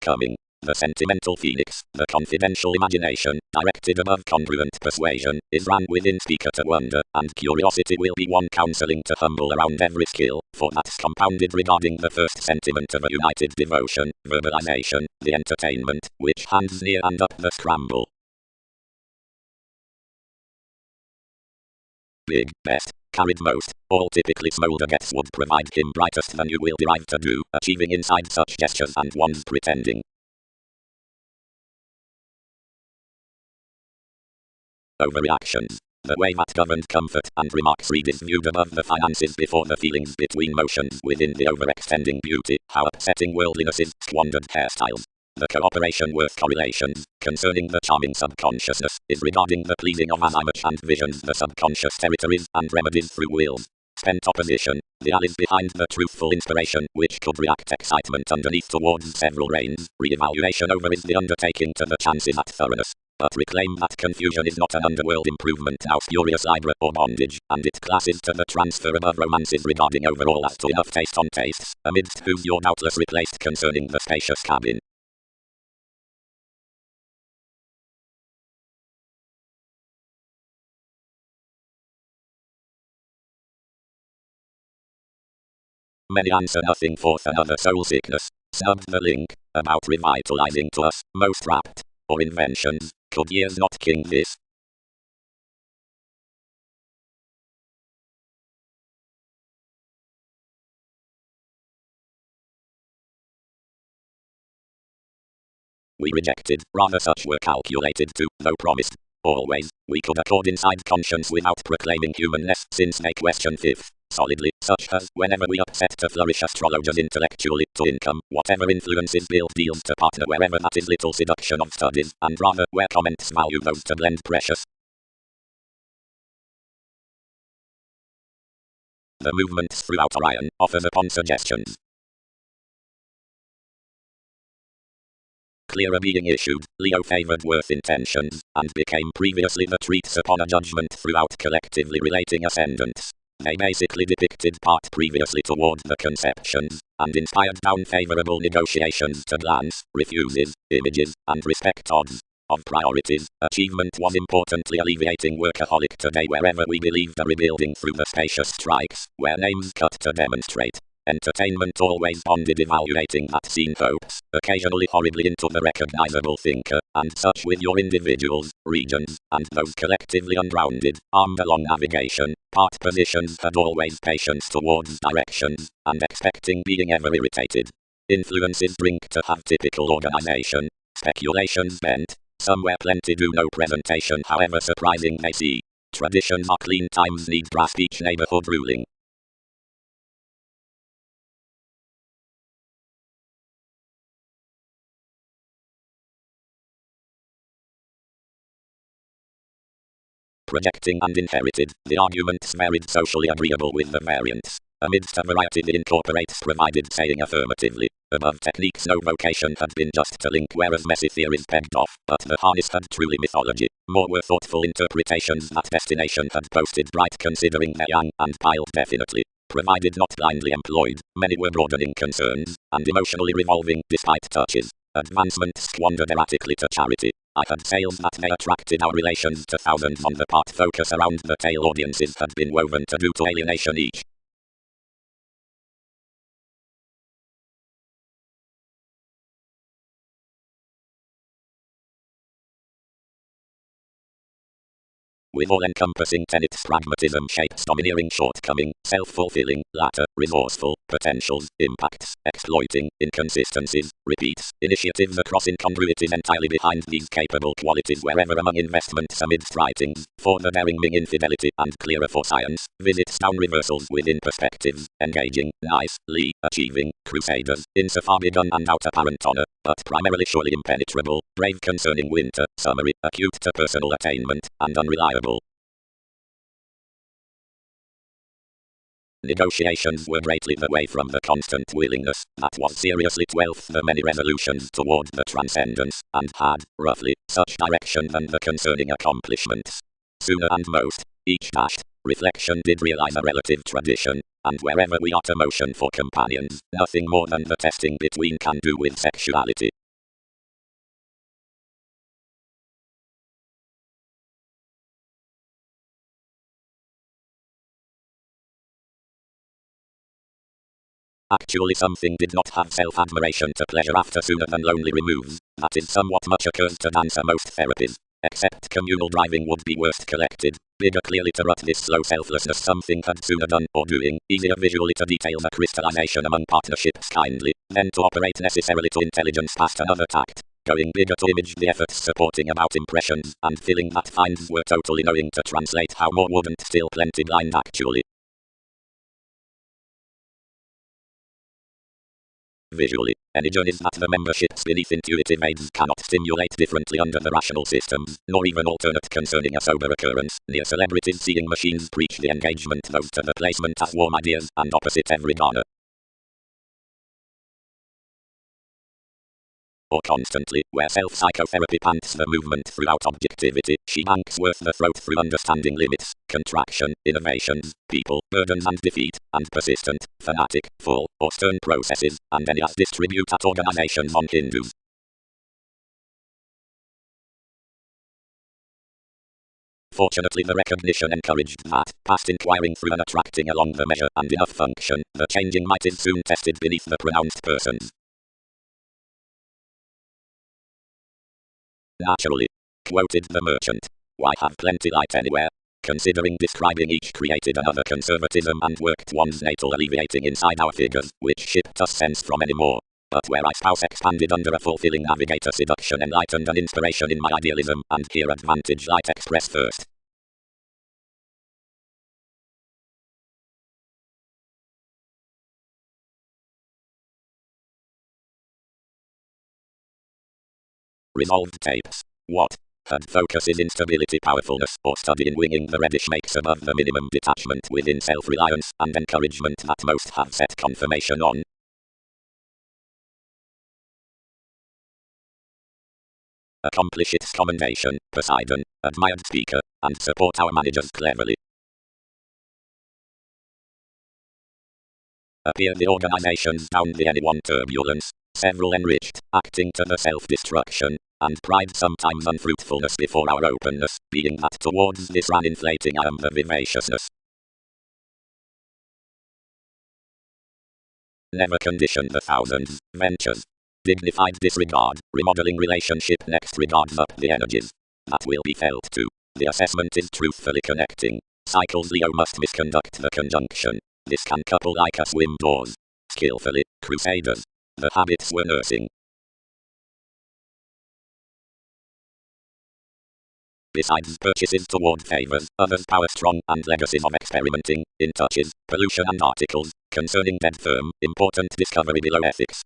Coming. The sentimental phoenix, the confidential imagination, directed above congruent persuasion, is ran within speaker to wonder, and curiosity will be one counselling to humble around every skill, for that's compounded regarding the first sentiment of a united devotion, verbalization, the entertainment, which hands near and up the scramble. Big, best, carried most, all typically smolder gets would provide him brightest than you will derive to do, achieving inside such gestures and one's pretending. Overreactions. The way that governed comfort and remarks read is viewed above the finances before the feelings between motions within the overextending beauty, how upsetting worldliness is, squandered hairstyles. The cooperation worth correlations, concerning the charming subconsciousness, is regarding the pleasing of as image and visions the subconscious territories and remedies through wills. Spent opposition, the allies behind the truthful inspiration, which could react excitement underneath towards several reigns, re-evaluation over is the undertaking to the chances at thoroughness. But reclaim that confusion is not an underworld improvement now spurious libra or bondage, and it classes to the transfer above romances regarding overall as to enough taste on tastes, amidst whose you're doubtless replaced concerning the spacious cabin. Many answer nothing forth another soul sickness, snubbed the link, about revitalizing to us, most rapt, or inventions, could years not king this? We rejected, rather such were calculated to, though promised. Always, we could accord inside conscience without proclaiming humanness, since they question fifth, solidly, such as, whenever we upset to flourish astrologers intellectually, to income, whatever influences build deals to partner wherever that is little seduction of studies, and rather, where comments value those to blend precious. The movements throughout Orion, offers upon suggestions. Clearer being issued, Leo favored worth intentions, and became previously the treats upon a judgment throughout collectively relating ascendants. They basically depicted part previously toward the conceptions, and inspired down favorable negotiations to glance, refuses, images, and respect odds. Of priorities, achievement was importantly alleviating workaholic today wherever we believed a rebuilding through the spacious strikes, where names cut to demonstrate. Entertainment always bonded evaluating that scene hopes, occasionally horribly into the recognizable thinker, and such with your individuals, regions, and those collectively ungrounded, armed along navigation, part positions had always patience towards directions, and expecting being ever irritated. Influences drink to have typical organization, speculations bent, somewhere plenty do no presentation however surprising they see. Traditions are clean times need grasp each neighborhood ruling. Projecting and inherited, the arguments varied socially agreeable with the variants. Amidst a variety the incorporates provided saying affirmatively. Above techniques no vocation had been just to link whereas messy theories pegged off, but the harness had truly mythology. More were thoughtful interpretations that destination had posted bright considering their yang and piled definitely. Provided not blindly employed, many were broadening concerns, and emotionally revolving despite touches. Advancement squandered erratically to charity. I had sales that they attracted our relations to thousands on the part focus around the tail audiences had been woven to do to alienation each. With all-encompassing tenets pragmatism shapes domineering shortcoming, self-fulfilling, latter, resourceful, potentials, impacts, exploiting, inconsistencies, repeats, initiatives across incongruities entirely behind these capable qualities wherever among investments amidst writings, for the daring Ming infidelity and clearer for science, visits down reversals within perspectives, engaging, nicely, achieving, crusaders, insofar begun and out apparent honor, but primarily surely impenetrable, brave concerning winter, summary, acute to personal attainment, and unreliable. Negotiations were greatly the way from the constant willingness that was seriously 12th the many resolutions toward the transcendence, and had, roughly, such direction than the concerning accomplishments. Sooner and most, each dashed reflection did realize a relative tradition, and wherever we are to motion for companions, nothing more than the testing between can do with sexuality. Actually something did not have self-admiration to pleasure after sooner than lonely removes. That is somewhat much occurs to dancer most therapies. Except communal driving would be worst collected. Bigger clearly to rut this slow selflessness something had sooner done or doing. Easier visually to detail the crystallization among partnerships kindly. Then to operate necessarily to intelligence past another tact. Going bigger to image the efforts supporting about impressions. And feeling that finds were totally knowing to translate how more wouldn't still plenty blind actually. Visually, any journeys that the memberships beneath intuitive aids cannot stimulate differently under the rational systems, nor even alternate concerning a sober occurrence. Near celebrities seeing machines preach the engagement those to the placement as warm ideas and opposite every garner. Or constantly, where self-psychotherapy pants the movement throughout objectivity, she banks worth the throat through understanding limits, contraction, innovations, people, burdens and defeat, and persistent, fanatic, full, or stern processes, and any as distribute at organizations on Hindus. Fortunately the recognition encouraged that, past inquiring through and attracting along the measure and enough function, the changing might is soon tested beneath the pronounced persons. Naturally, quoted the merchant. Why have plenty light anywhere? Considering describing each created another conservatism and worked one's natal alleviating inside our figures, which shipped us sense from anymore. But where I spouse expanded under a fulfilling navigator seduction enlightened an inspiration in my idealism, and here advantage light express first. Resolved tapes. What? Had focus is instability powerfulness or study in winging the reddish makes above the minimum detachment within self-reliance and encouragement that most have set confirmation on. Accomplish its commendation, Poseidon, admired speaker, and support our managers cleverly. Appear the organizations down the anyone turbulence, several enriched, acting to the self-destruction, and pride sometimes unfruitfulness before our openness, being that towards this ran inflating I am the vivaciousness. Never condition the thousands, ventures. Dignified disregard, remodeling relationship next regards up the energies. That will be felt too. The assessment is truthfully connecting. Cycles Leo must misconduct the conjunction. This can couple like a swim doors. Skillfully, crusaders. The habits were nursing. Besides purchases toward favors, others power strong and legacies of experimenting, in touches, pollution and articles, concerning dead firm, important discovery below ethics.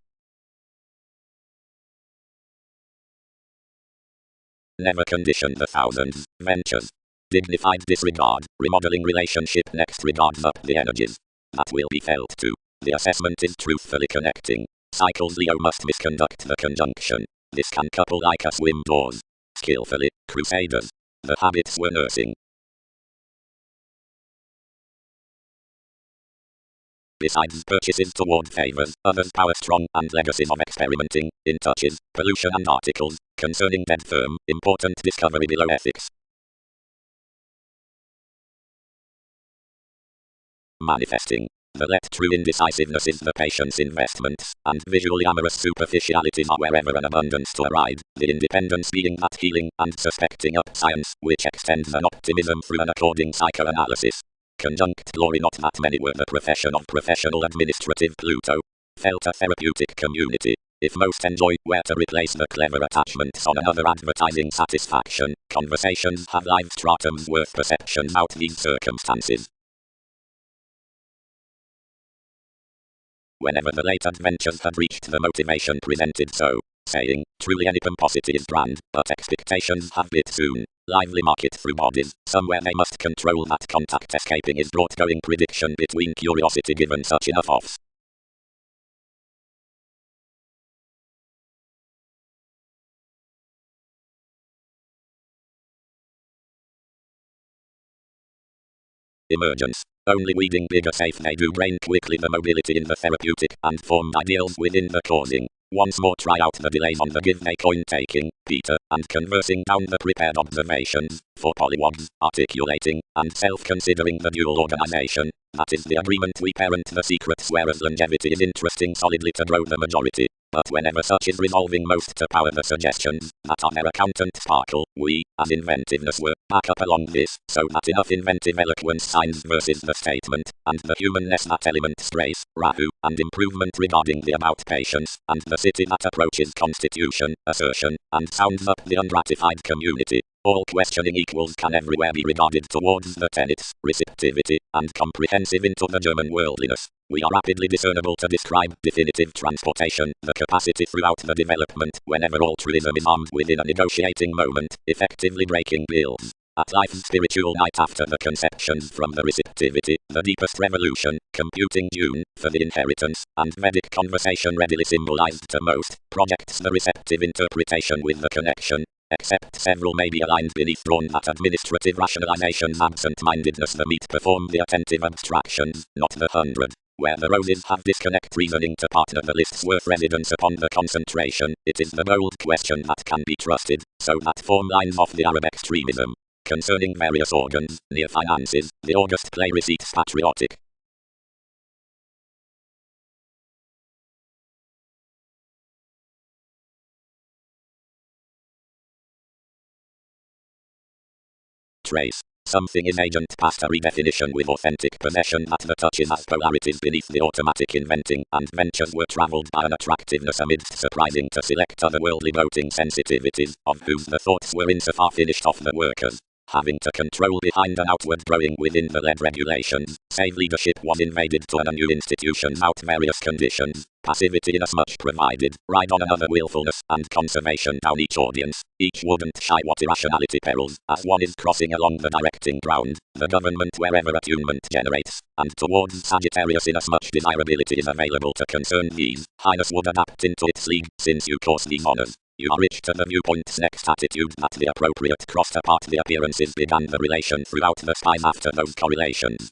Never condition the thousands, ventures. Dignified disregard, remodeling relationship next regards up the energies. That will be felt too. The assessment is truthfully connecting. Cycles Leo must misconduct the conjunction. This can couple like a swim doors. Skillfully, crusaders. The habits were nursing. Besides purchases toward favors, others power strong and legacies of experimenting, in touches, pollution and articles, concerning dead firm, important discovery below ethics. Manifesting. The let true indecisiveness is the patient's investments, and visually amorous superficialities are wherever an abundance to ride, the independence being that healing, and suspecting up science, which extends an optimism through an according psychoanalysis. Conjunct glory not that many were the profession of professional administrative Pluto. Felt a therapeutic community. If most enjoy where to replace the clever attachments on another advertising satisfaction, conversations have live stratums worth perceptions out these circumstances. Whenever the late adventures had reached the motivation presented so, saying, truly any pomposity is grand, but expectations have bit soon. Lively market through bodies, somewhere they must control that contact escaping is brought going prediction between curiosity given such enough offs. Emergence. Only weeding bigger safe they do brain quickly the mobility in the therapeutic and formed ideals within the causing. Once more try out the delays on the give they coin taking, Peter, and conversing down the prepared observations, for polywogs, articulating, and self-considering the dual organization. That is the agreement we parent the secrets whereas longevity is interesting solidly to grow the majority. But whenever such is resolving most to power the suggestions, that are their accountant sparkle, we, as inventiveness were, back up along this, so that enough inventive eloquence signs versus the statement, and the humanness that element strays, Rahu, and improvement regarding the about patience, and the city that approaches constitution, assertion, and sounds up the ungratified community. All questioning equals can everywhere be regarded towards the tenets, receptivity, and comprehensive into the German worldliness. We are rapidly discernible to describe definitive transportation, the capacity throughout the development, whenever altruism is armed within a negotiating moment, effectively breaking bills. At life's spiritual night after the conceptions from the receptivity, the deepest revolution, computing June, for the inheritance, and Vedic conversation readily symbolized to most, projects the receptive interpretation with the connection. Except several may be aligned beneath drawn that administrative rationalization's absent-mindedness the meet perform the attentive abstractions, not the 100. Where the roses have disconnect reasoning to partner the list's worth residence upon the concentration, it is the bold question that can be trusted, so that form lines off the Arab extremism. Concerning various organs, near finances, the august play receipts patriotic. Trace. Something is agent past a redefinition with authentic possession that the touches as polarities beneath the automatic inventing, and ventures were travelled by an attractiveness amidst surprising to select otherworldly doting sensitivities, of whose the thoughts were insofar finished off the workers. Having to control behind an outward growing within the lead regulations, save leadership was invaded to a new institutions out various conditions, passivity inasmuch provided, ride on another willfulness, and conservation down each audience, each wouldn't shy what irrationality perils, as one is crossing along the directing ground, the government wherever attunement generates, and towards Sagittarius inasmuch desirability is available to concern these, Highness would adapt into its league, since you cause these honors. You are rich to the viewpoint's next attitude that the appropriate crossed apart the appearances began the relation throughout the spies after those correlations.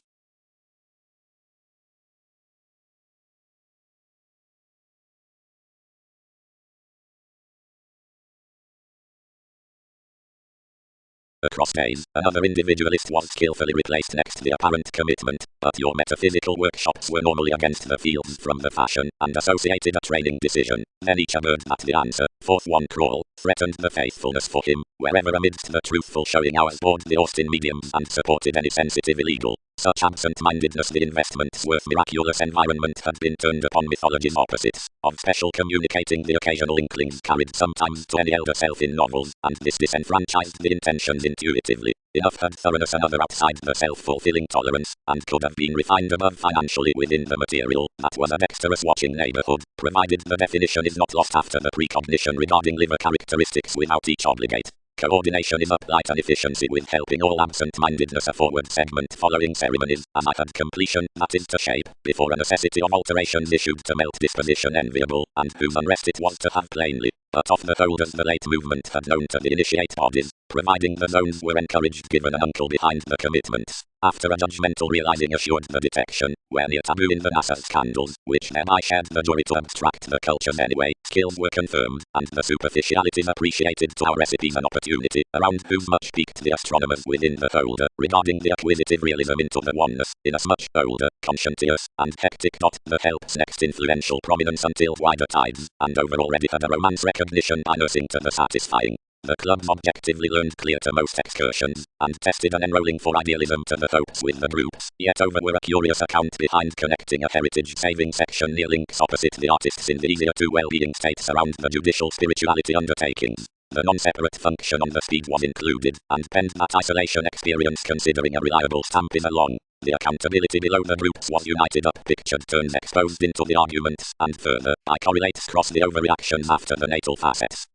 Across days, another individualist was skillfully replaced next the apparent commitment, but your metaphysical workshops were normally against the fields from the fashion, and associated a training decision. Then each averred that the answer, forth one crawl, threatened the faithfulness for him, wherever amidst the truthful showing hours bored the Austin mediums and supported any sensitive illegal. Such absent-mindedness the investment's worth miraculous environment had been turned upon mythology's opposites, of special communicating the occasional inklings carried sometimes to any elder self in novels, and this disenfranchised the intentions intuitively. Enough had thoroughness another outside the self-fulfilling tolerance, and could have been refined above financially within the material, that was a dexterous watching neighborhood, provided the definition is not lost after the precognition regarding liver characteristics without each obligate. Coordination is upright and efficiency with helping all absent-mindedness a forward segment following ceremonies, as I had completion, that is to shape, before a necessity of alterations issued to melt disposition enviable, and whose unrest it was to have plainly, but off the whole as the late movement had known to the initiate bodies, providing the zones were encouraged given an uncle behind the commitments. After a judgmental realizing assured the detection, where near taboo in the NASA scandals, which thereby shared the jury to abstract the cultures anyway, skills were confirmed, and the superficialities appreciated to our recipes an opportunity, around whose much piqued the astronomers within the folder, regarding the acquisitive realism into the oneness, inasmuch older, conscientious, and hectic. The help's next influential prominence until wider tides, and over already had a romance recognition by nursing to the satisfying. The clubs objectively learned clear to most excursions, and tested an enrolling for idealism to the hopes with the groups, yet over were a curious account behind connecting a heritage-saving section near links opposite the artists in the easier to well-being states around the judicial spirituality undertakings. The non-separate function on the speed was included, and penned that isolation experience considering a reliable stamp is a long, The accountability below the groups was united up pictured turns exposed into the arguments, and further, by correlates cross the overreactions after the natal facets.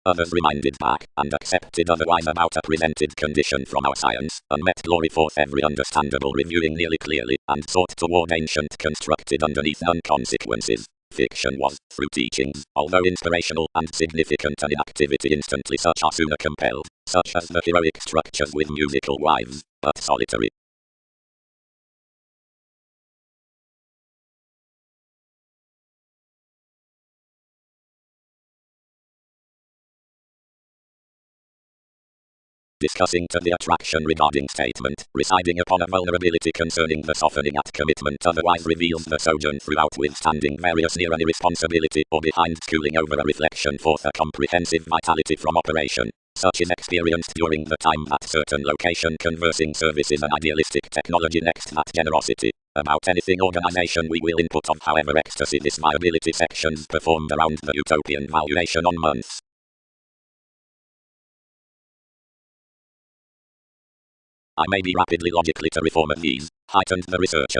Others reminded back, and accepted otherwise about a presented condition from our science, unmet glory forth every understandable reviewing nearly clearly, and sought toward ancient constructed underneath none consequences. Fiction was, through teachings, although inspirational and significant an inactivity instantly such are sooner compelled, such as the heroic structures with musical wives, but solitary. Discussing to the attraction regarding statement, residing upon a vulnerability concerning the softening at commitment otherwise reveals the sojourn throughout withstanding various near an irresponsibility or behind schooling over a reflection forth a comprehensive vitality from operation. Such is experienced during the time that certain location conversing services an idealistic technology next that generosity. About anything organization we will input of however ecstasy this viability sections performed around the utopian valuation on months. I may be rapidly logically to reform of these, heightened the researcher.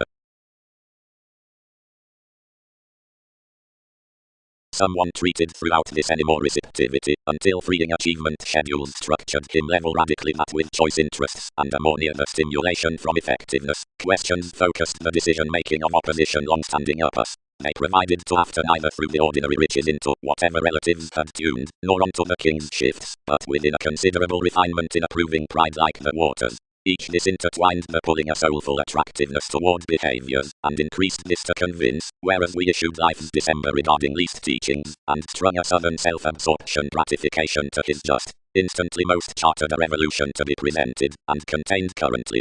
Someone treated throughout this any more receptivity, until freeing achievement schedules structured him level radically that with choice interests and a more near the stimulation from effectiveness, questions focused the decision making of opposition long-standing uppers. They provided to after neither through the ordinary riches into whatever relatives had tuned, nor onto the king's shifts, but within a considerable refinement in approving pride like the waters. Each this intertwined the pulling a soulful attractiveness toward behaviors, and increased this to convince, whereas we issued life's December regarding least teachings, and strung a southern self-absorption gratification to his just, instantly most chartered a revolution to be presented, and contained currently.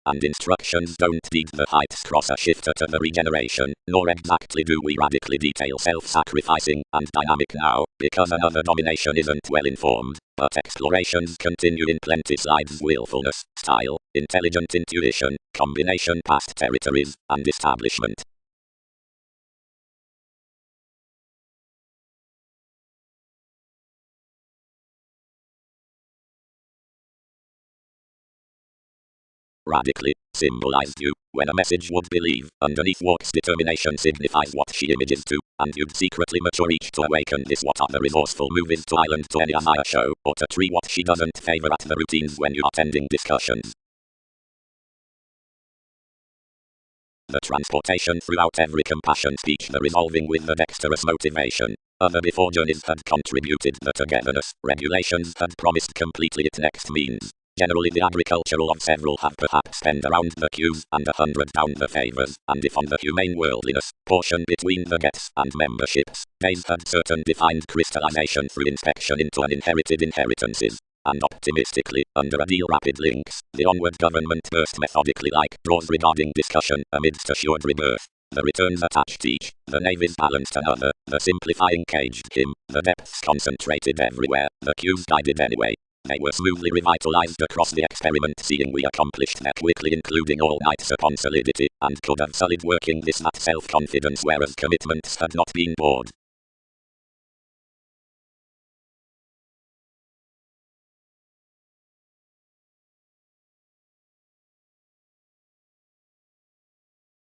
And instructions don't deed the heights cross a shifter to the regeneration, nor exactly do we radically detail self-sacrificing and dynamic now, because another domination isn't well informed, but explorations continue in plenty slides willfulness, style, intelligent intuition, combination past territories, and establishment. Radically, symbolized you, when a message would believe, underneath walks determination signifies what she images to, and you'd secretly mature each to awaken this what other resourceful movies to island to any higher show, or to tree what she doesn't favor at the routines when you are attending discussions. The transportation throughout every compassion speech the resolving with the dexterous motivation. Other before journeys had contributed the togetherness, regulations had promised completely it next means. Generally the agricultural of several have perhaps spent around the cues and 100 down the favors, and if on the humane worldliness, portion between the gets and memberships, they've had certain defined crystallization through inspection into an inherited inheritances. And optimistically, under a deal rapid links, the onward government burst methodically like draws regarding discussion amidst assured rebirth. The returns attached each, the navies balanced another, the simplifying caged him, the depths concentrated everywhere, the cues guided anyway. They were smoothly revitalized across the experiment seeing we accomplished that quickly including all nights upon solidity, and could have solid working this that self-confidence whereas commitments had not been bored.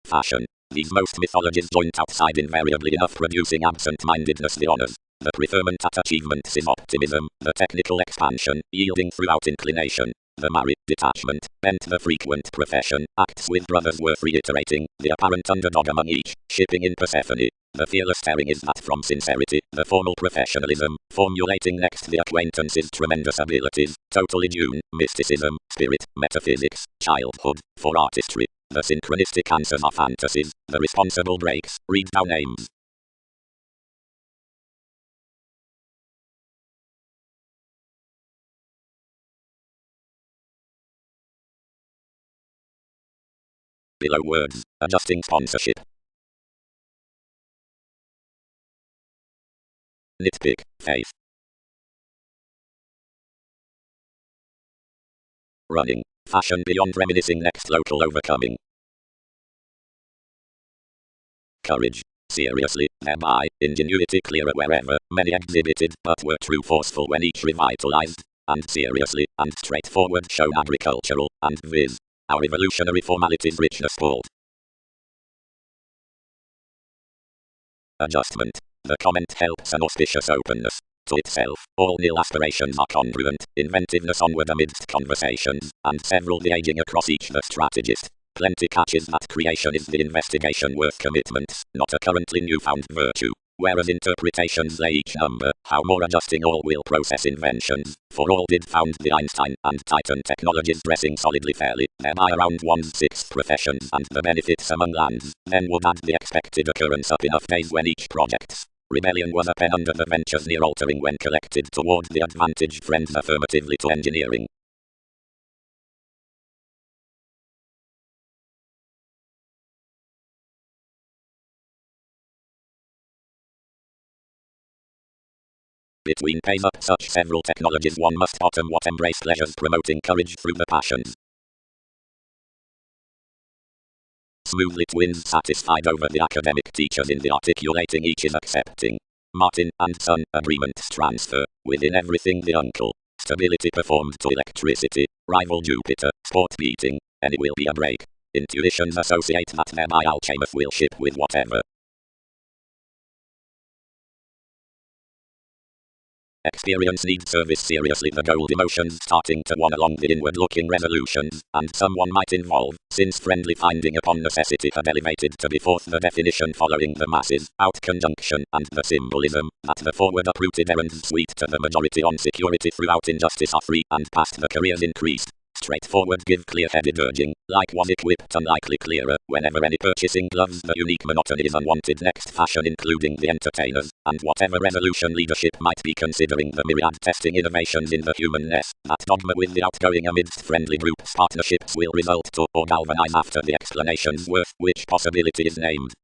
Fashion. These most mythologies joint outside invariably enough producing absent-mindedness the honors. The preferment at achievements is optimism, the technical expansion, yielding throughout inclination. The married detachment, bent the frequent profession, acts with brothers worth reiterating, the apparent underdog among each, shipping in Persephone. The fearless tearing is that from sincerity, the formal professionalism, formulating next the acquaintance's tremendous abilities, totally June, mysticism, spirit, metaphysics, childhood, for artistry. The synchronistic answers are fantasies, the responsible breaks, read down names. Below words, adjusting sponsorship. Nitpick, faith. Running, fashion beyond reminiscing next local overcoming. courage seriously, thereby ingenuity clearer wherever many exhibited but were true forceful when each revitalized, and seriously and straightforward shown agricultural and viz. Our evolutionary formalities richness pulled. Adjustment. The comment helps an auspicious openness to itself. All nil aspirations are congruent, inventiveness onward amidst conversations, and several the aging across each the strategist. Plenty catches that creation is the investigation worth commitments, not a currently newfound virtue. Whereas interpretations lay each number, how more adjusting all will process inventions, for all did found the Einstein and Titan technologies dressing solidly fairly, thereby around one's 6 professions and the benefits among lands, then would add the expected occurrence up enough days when each project's rebellion was a pen under the ventures near altering when collected toward the advantaged friends affirmatively to engineering. Between pays up such several technologies one must bottom what embrace pleasures promoting courage through the passions. Smoothly twins satisfied over the academic teachers in the articulating each is accepting. Martin and Son agreements transfer, within everything the uncle. Stability performed to electricity, rival Jupiter, sport beating, any will be a break. Intuitions associate that thereby Alchemist will ship with whatever. Experience needs service seriously the gold emotions starting to one along the inward-looking resolutions, and someone might involve, since friendly finding upon necessity had elevated to be forth the definition following the masses, out conjunction, and the symbolism, that the forward-uprooted errands sweet to the majority on security throughout injustice are free, and past the careers increased. Straightforward give clear-headed urging, like was equipped unlikely clearer, whenever any purchasing gloves the unique monotony is unwanted next fashion including the entertainers, and whatever resolution leadership might be considering the myriad testing innovations in the human nest, that dogma with the outgoing amidst friendly groups partnerships will result to or galvanize after the explanation's worth, which possibility is named.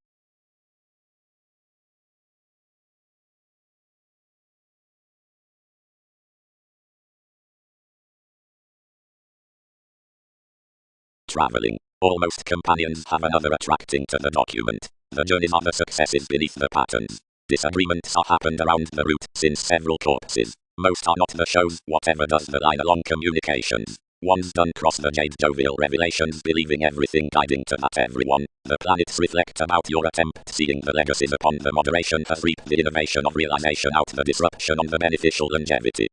Traveling. Almost companions have another attracting to the document. The journeys are the successes beneath the patterns. Disagreements are happened around the route, since several corpses. Most are not the shows, whatever does the line along communications. One's done cross the jade jovial revelations, believing everything guiding to that everyone. The planets reflect about your attempt, seeing the legacies upon the moderation has reaped the innovation of realization out the disruption on the beneficial longevity.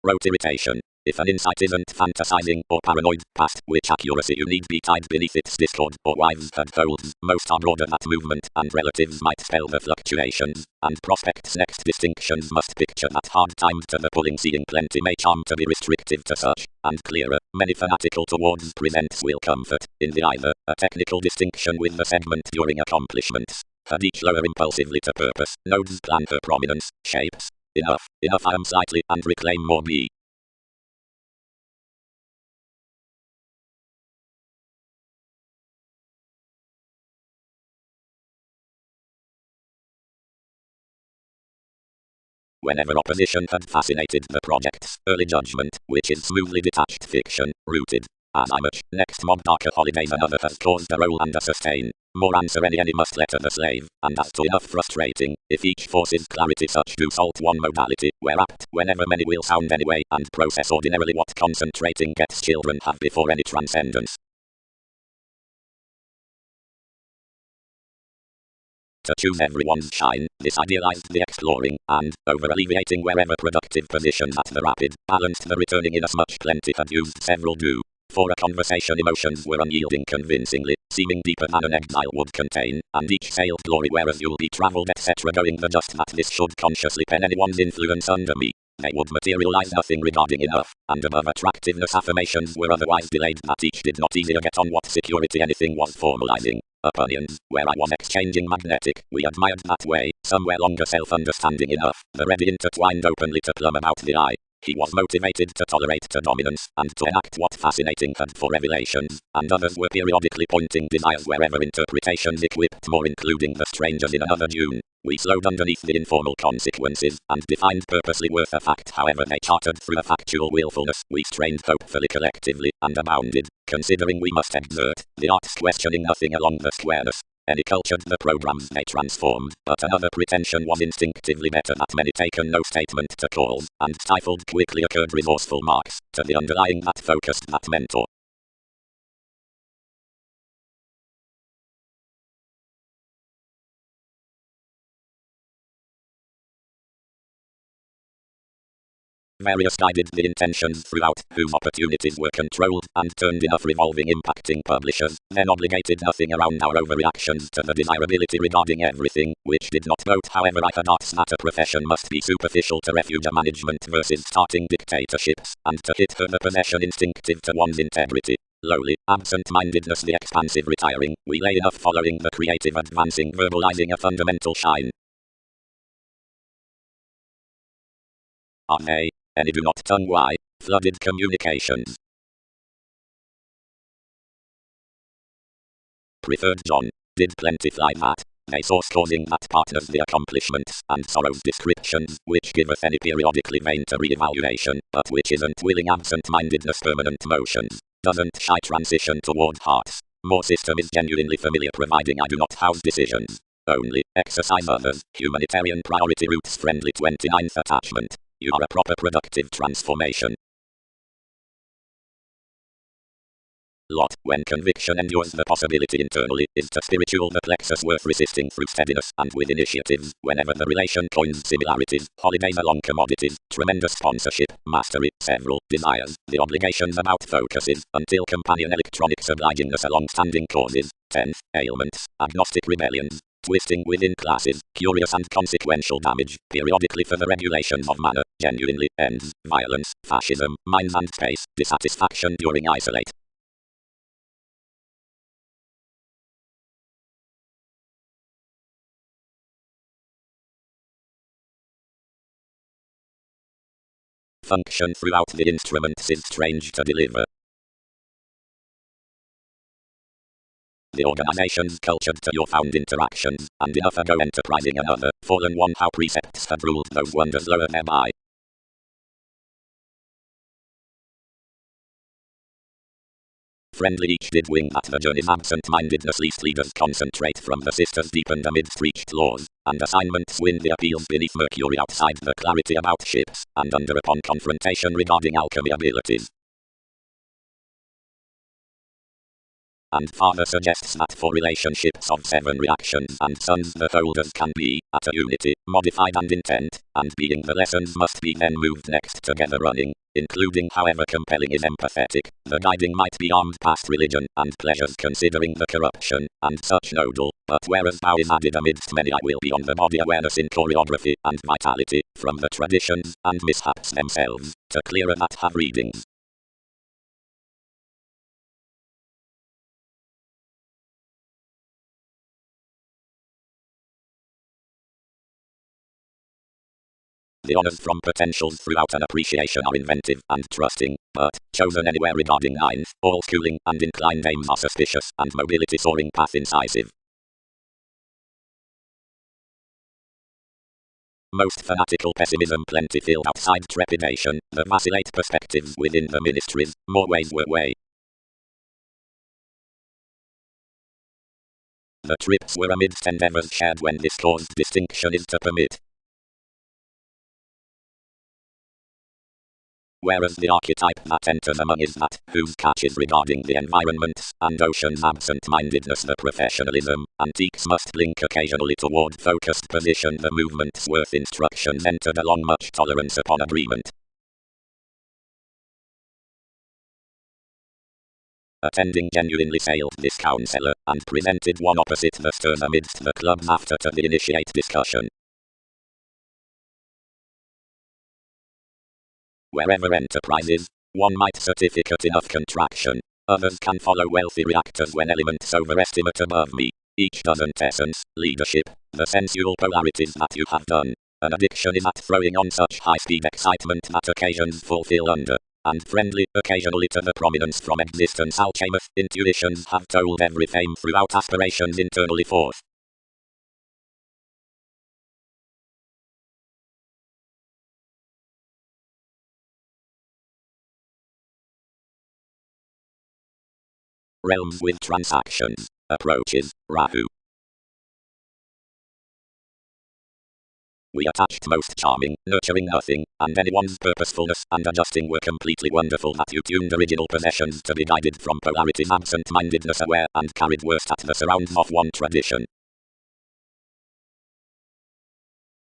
Rote irritation. If an insight isn't fantasizing or paranoid, past which accuracy you need be tied beneath its discord or wives and holds, most are broader that movement and relatives might spell the fluctuations, and prospects next distinctions must picture that hard timed to the pulling seeing plenty may charm to be restrictive to such, and clearer, many fanatical towards presents will comfort, in the either, a technical distinction with the segment during accomplishments, had each lower impulsively to purpose, nodes plan her prominence, shapes, enough I am slightly, and reclaim more be. Whenever opposition had fascinated the project's early judgment, which is smoothly detached fiction, rooted, as I much, next mob darker holidays another has caused a roll and a sustain, more answer any must letter the slave, and as to enough frustrating, if each forces clarity such do salt one modality, where apt, whenever many will sound anyway, and process ordinarily what concentrating gets children have before any transcendence. To choose everyone's shine, this idealized the exploring, and, over-alleviating wherever productive positions at the rapid, balanced the returning inasmuch plenty had used several do. For a conversation emotions were unyielding convincingly, seeming deeper than an exile would contain, and each sailed glory whereas you'll be travelled etc. going the just that this should consciously pen anyone's influence under me. They would materialize nothing regarding enough, and above attractiveness affirmations were otherwise delayed that each did not easier get on what security anything was formalizing. Opinions, where I was exchanging magnetic, we admired that way, somewhere longer self-understanding enough, the ready intertwined openly to plumb about the eye. He was motivated to tolerate to dominance, and to enact what fascinating had for revelations, and others were periodically pointing desires wherever interpretations equipped more including the strangers in another June. We flowed underneath the informal consequences, and defined purposely worth a fact however they chartered through a factual willfulness. We strained hopefully collectively, and abounded, considering we must exert, the arts questioning nothing along the squareness. Any cultured the programs they transformed, but another pretension was instinctively better that many taken no statement to calls, and stifled quickly occurred resourceful marks, to the underlying that focused that mentor. Various guided the intentions throughout, whose opportunities were controlled and turned enough revolving impacting publishers, then obligated nothing around our overreactions to the desirability regarding everything, which did not vote however I had arts that a profession must be superficial to refuge a management versus starting dictatorships, and to hit her the possession instinctive to one's integrity. Lowly, absent-mindedness the expansive retiring, we lay enough following the creative advancing verbalizing a fundamental shine. Are they? Any do not tongue why, flooded communications. Preferred John. Did plenty fly that. They source causing that partners the accomplishments and sorrows descriptions, which giveth any periodically vain to re-evaluation, but which isn't willing absent-mindedness permanent motions. Doesn't shy transition toward hearts. More system is genuinely familiar providing I do not house decisions. Only, exercise others. Humanitarian priority roots friendly 29th attachment. You are a proper productive transformation. Lot, when conviction endures the possibility internally, is to spiritual the plexus worth resisting through steadiness and with initiatives, whenever the relation coins similarities, holidays along commodities, tremendous sponsorship, mastery, several, desires, the obligations about focuses, until companion electronics obligingness along standing causes, 10th, ailments, agnostic rebellions, twisting within classes, curious and consequential damage, periodically for the regulations of manner, genuinely, ends, violence, fascism, minds and space, dissatisfaction during isolate. Function throughout the instruments is strange to deliver. The organization's cultured to your found interactions, and enough ago enterprising another, fallen one how precepts had ruled those wonders lower thereby. Friendly each did wing at the journey's absent-mindedness least leaders concentrate from the sisters deepened amidst reached laws, and assignments win the appeals beneath Mercury outside the clarity about ships, and under upon confrontation regarding alchemy abilities. And father suggests that for relationships of 7 reactions and sons the holders can be, at a unity, modified and intent, and being the lessons must be then moved next together running, including however compelling is empathetic, the guiding might be armed past religion and pleasures considering the corruption, and such nodal, but whereas thou is added amidst many I will be on the body awareness in choreography and vitality, from the traditions and mishaps themselves, to clearer that have readings. The honors from potentials throughout an appreciation are inventive and trusting, but, chosen anywhere regarding 9th, all schooling and inclined aims are suspicious and mobility soaring path incisive. Most fanatical pessimism plenty filled outside trepidation, the vacillate perspectives within the ministries, more ways were way. The trips were amidst endeavors shared when this caused distinction is to permit. Whereas the archetype that enters among is that, whose catch is regarding the environments and ocean's absent-mindedness the professionalism, antiques must blink occasionally toward focused position the movement's worth instructions entered along much tolerance upon agreement. Attending genuinely sailed this counselor, and presented one opposite the stern amidst the club's after to the initiate discussion. Wherever enterprises, one might certificate enough contraction. Others can follow wealthy reactors when elements overestimate above me. Each doesn't essence, leadership, the sensual polarities that you have done. An addiction is at throwing on such high-speed excitement that occasions fulfill under. And friendly, occasionally to the prominence from existence alchemeth, intuitions have told every fame throughout aspirations internally forth. Realms with transactions. Approaches. Rahu. We attached most charming, nurturing nothing, and anyone's purposefulness and adjusting were completely wonderful that you tuned original possessions to be guided from polarity's absent-mindedness aware and carried worst at the surrounds of one tradition.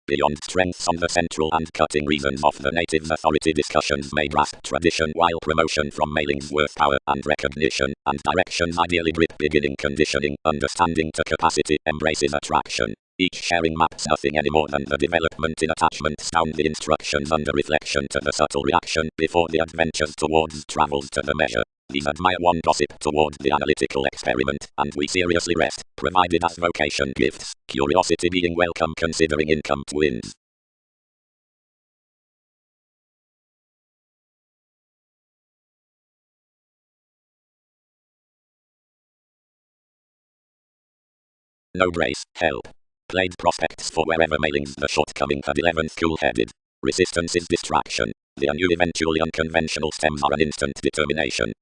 Beyond strengths on the central and cutting reasons of the natives' authority discussions may grasp tradition while promotion from mailings worth power and recognition, and directions ideally grip beginning conditioning, understanding to capacity, embraces attraction. Each sharing maps nothing any more than the development in attachments down the instructions under reflection to the subtle reaction before the adventures towards travels to the measure. These admire one gossip toward the analytical experiment, and we seriously rest, provided as vocation gifts, curiosity being welcome considering income twins. No grace, help. Played prospects for wherever mailings the shortcoming had 11th cool-headed. Resistance is distraction. The new eventually unconventional stems are an instant determination.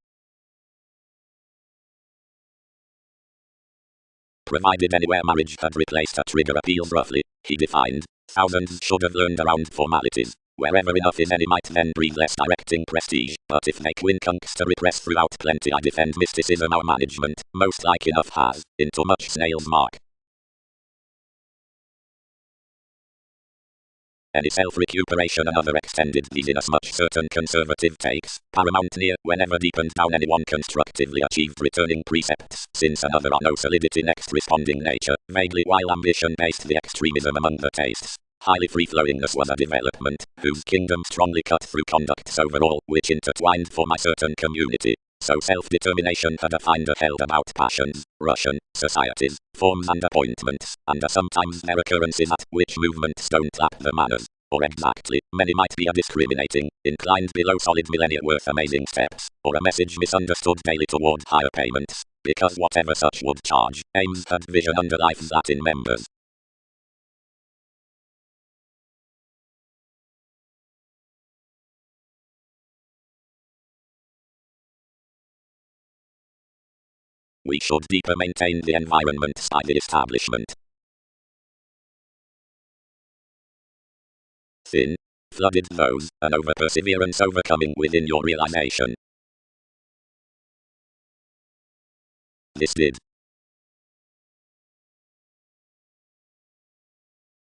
Provided anywhere marriage had replaced a trigger appeals roughly, he defined, thousands should have learned around formalities. Wherever enough is any might then breathe less directing prestige, but if they quincunx to repress throughout plenty I defend mysticism our management, most like enough has, into much snail's mark. Any self-recuperation another extended these inasmuch certain conservative takes, paramount near, whenever deepened down anyone constructively achieved returning precepts, since another are no solidity next responding nature, vaguely while ambition based the extremism among the tastes. Highly free-flowingness was a development, whose kingdom strongly cut through conducts overall, which intertwined for my certain community. So self-determination had a finder held about passions, Russian, societies, forms and appointments, and sometimes their occurrences at which movements don't lap the manners. Or exactly, many might be a discriminating, inclined below solid millennia worth amazing steps, or a message misunderstood daily toward higher payments, because whatever such would charge, aims had vision under life's Latin members. We should deeper maintain the environment by the establishment. Thin, flooded those, an over perseverance overcoming within your realization. This did.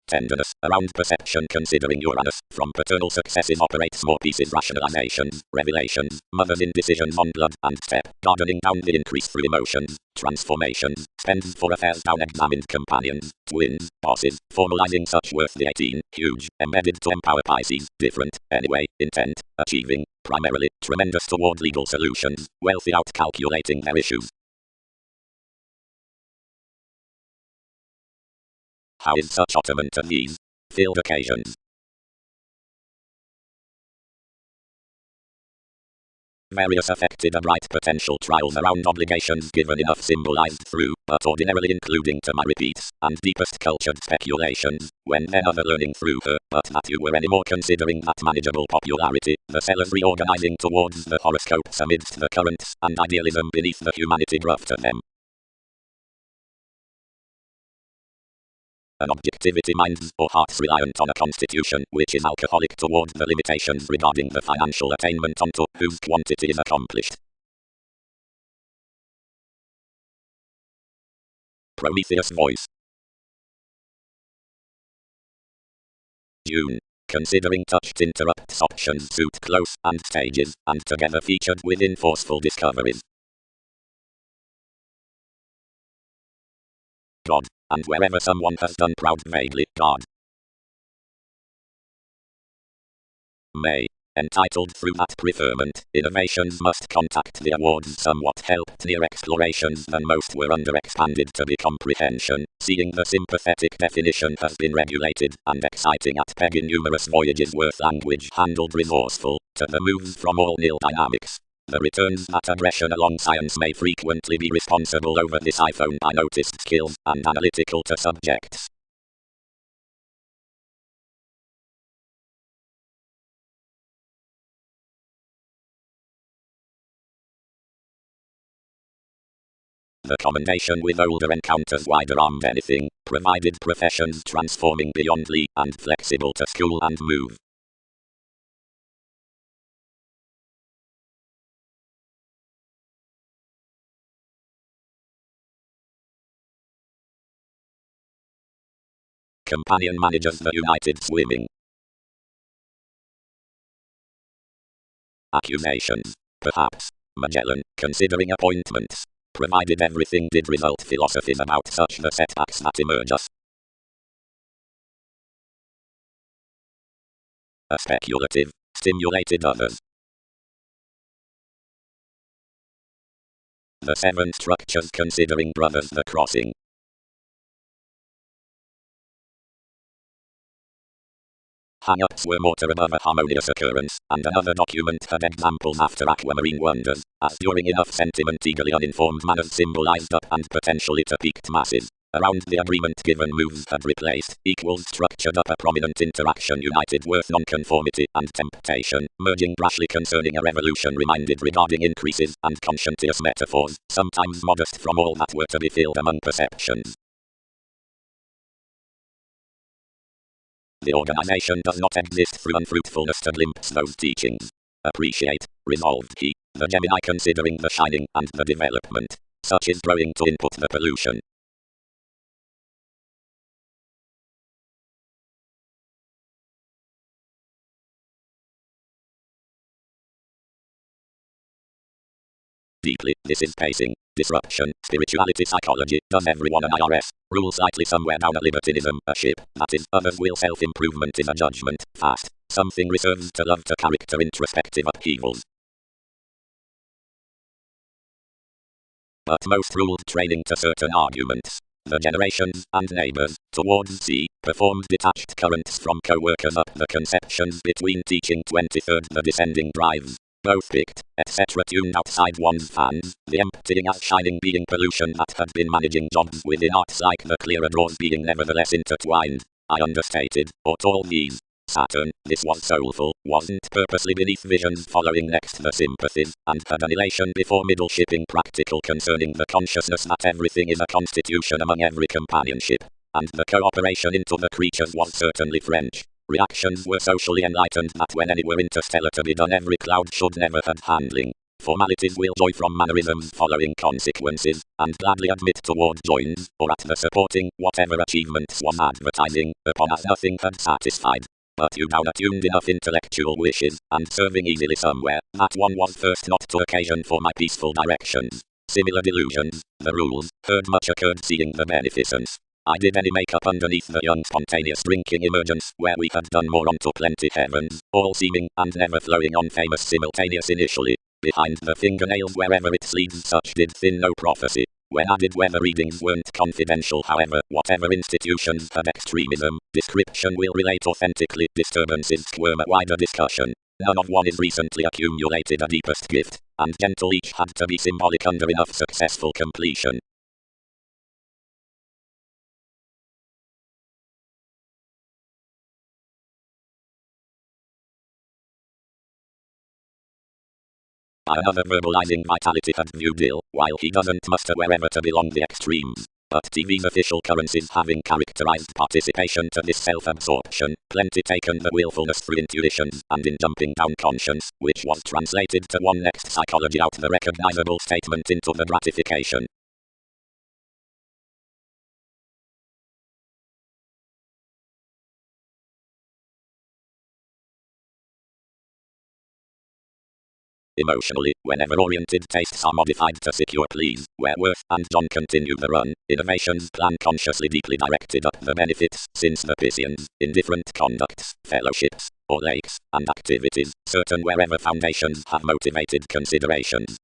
Tenderness, around perception considering Uranus, from paternal successes operates more pieces rationalizations, revelations, mothers indecisions on blood and step, gardening down the increase through emotions, transformations, spends for affairs down examined companions, twins, bosses, formalizing such worth the 18, huge, embedded to empower Pisces, different, anyway, intent, achieving, primarily, tremendous toward legal solutions, wealthy out calculating their issues. How is such ottoman to these field occasions? Various affected a bright potential trials around obligations given enough symbolized through, but ordinarily including to my repeats, and deepest cultured speculations, when then other learning through her, but that you were any more considering that manageable popularity, the sellers reorganizing towards the horoscopes amidst the currents, and idealism beneath the humanity gruff to them. An objectivity minds or hearts reliant on a constitution which is alcoholic toward the limitations regarding the financial attainment onto whose quantity is accomplished. Prometheus voice. June. Considering touched interrupts options suit close and stages, and together featured within forceful discoveries. God. And wherever someone has done proud vaguely, God. May. Entitled Through That Preferment, Innovations Must Contact the Awards somewhat helped near explorations than most were underexpanded to be comprehension, seeing the sympathetic definition has been regulated, and exciting at pegging numerous voyages worth language handled resourceful, to the moves from all nil dynamics. The returns that aggression along science may frequently be responsible over this iPhone by noticed skills, and analytical to subjects. The commendation with older encounters wider armed anything, provided professions transforming beyond Lee and flexible to school and move. Companion manages the United Swimming. Accusations. Perhaps. Magellan, considering appointments. Provided everything did result philosophies about such the setbacks that emerge us. A speculative. Stimulated others. The seven structures considering brothers the crossing. Hang-ups were more above a harmonious occurrence, and another document had examples after aquamarine wonders, as during enough sentiment eagerly uninformed manners symbolized up and potentially to peaked masses. Around the agreement given moves had replaced, equals structured up a prominent interaction united worth nonconformity and temptation, merging brashly concerning a revolution reminded regarding increases and conscientious metaphors, sometimes modest from all that were to be filled among perceptions. The organization does not exist through unfruitfulness to glimpse those teachings. Appreciate, resolved he, the Gemini considering the shining and the development. Such is growing to input the pollution. Deeply, this is pacing, disruption, spirituality, psychology, does everyone an IRS, rule slightly somewhere down a libertinism, a ship, that is, others will self-improvement is a judgment, fast, something reserves to love to character introspective upheavals. But most ruled training to certain arguments. The generations and neighbors, towards C, performed detached currents from co-workers up the conceptions between teaching 23rd the descending drives. Both picked, etc. tuned outside one's fans, the emptying as shining being pollution that had been managing jobs within arts like the clearer draws being nevertheless intertwined. I understated, or all these. Saturn, this was soulful, wasn't purposely beneath visions following next the sympathies, and had an elation before middle shipping practical concerning the consciousness that everything is a constitution among every companionship. And the cooperation into the creatures was certainly French. Reactions were socially enlightened that when any were interstellar to be done every cloud should never have handling. Formalities will joy from mannerisms following consequences, and gladly admit toward joins, or at the supporting, whatever achievements was advertising, upon as nothing had satisfied. But you down attuned enough intellectual wishes, and serving easily somewhere, that one was first not to occasion for my peaceful directions. Similar delusions, the rules, heard much occurred seeing the beneficence. I did any make-up underneath the young spontaneous drinking emergence, where we had done more onto plenty heavens, all seeming and never flowing on famous simultaneous initially. Behind the fingernails wherever it leads such did thin no prophecy. When added where the readings weren't confidential however, whatever institutions had extremism, description will relate authentically, disturbances squirm a wider discussion. None of one is recently accumulated a deepest gift, and gentle each had to be symbolic under enough successful completion. By another verbalizing vitality had viewed ill, while he doesn't muster wherever to belong the extremes. But TV's official currencies having characterized participation to this self-absorption, plenty taken the willfulness through intuitions, and in jumping down conscience, which was translated to one next psychology out the recognizable statement into the gratification. Emotionally, whenever oriented tastes are modified to secure please, where Worth and John continue the run, innovations plan consciously deeply directed up the benefits, since the Piscians, in different conducts, fellowships, or lakes, and activities, certain wherever foundations have motivated considerations.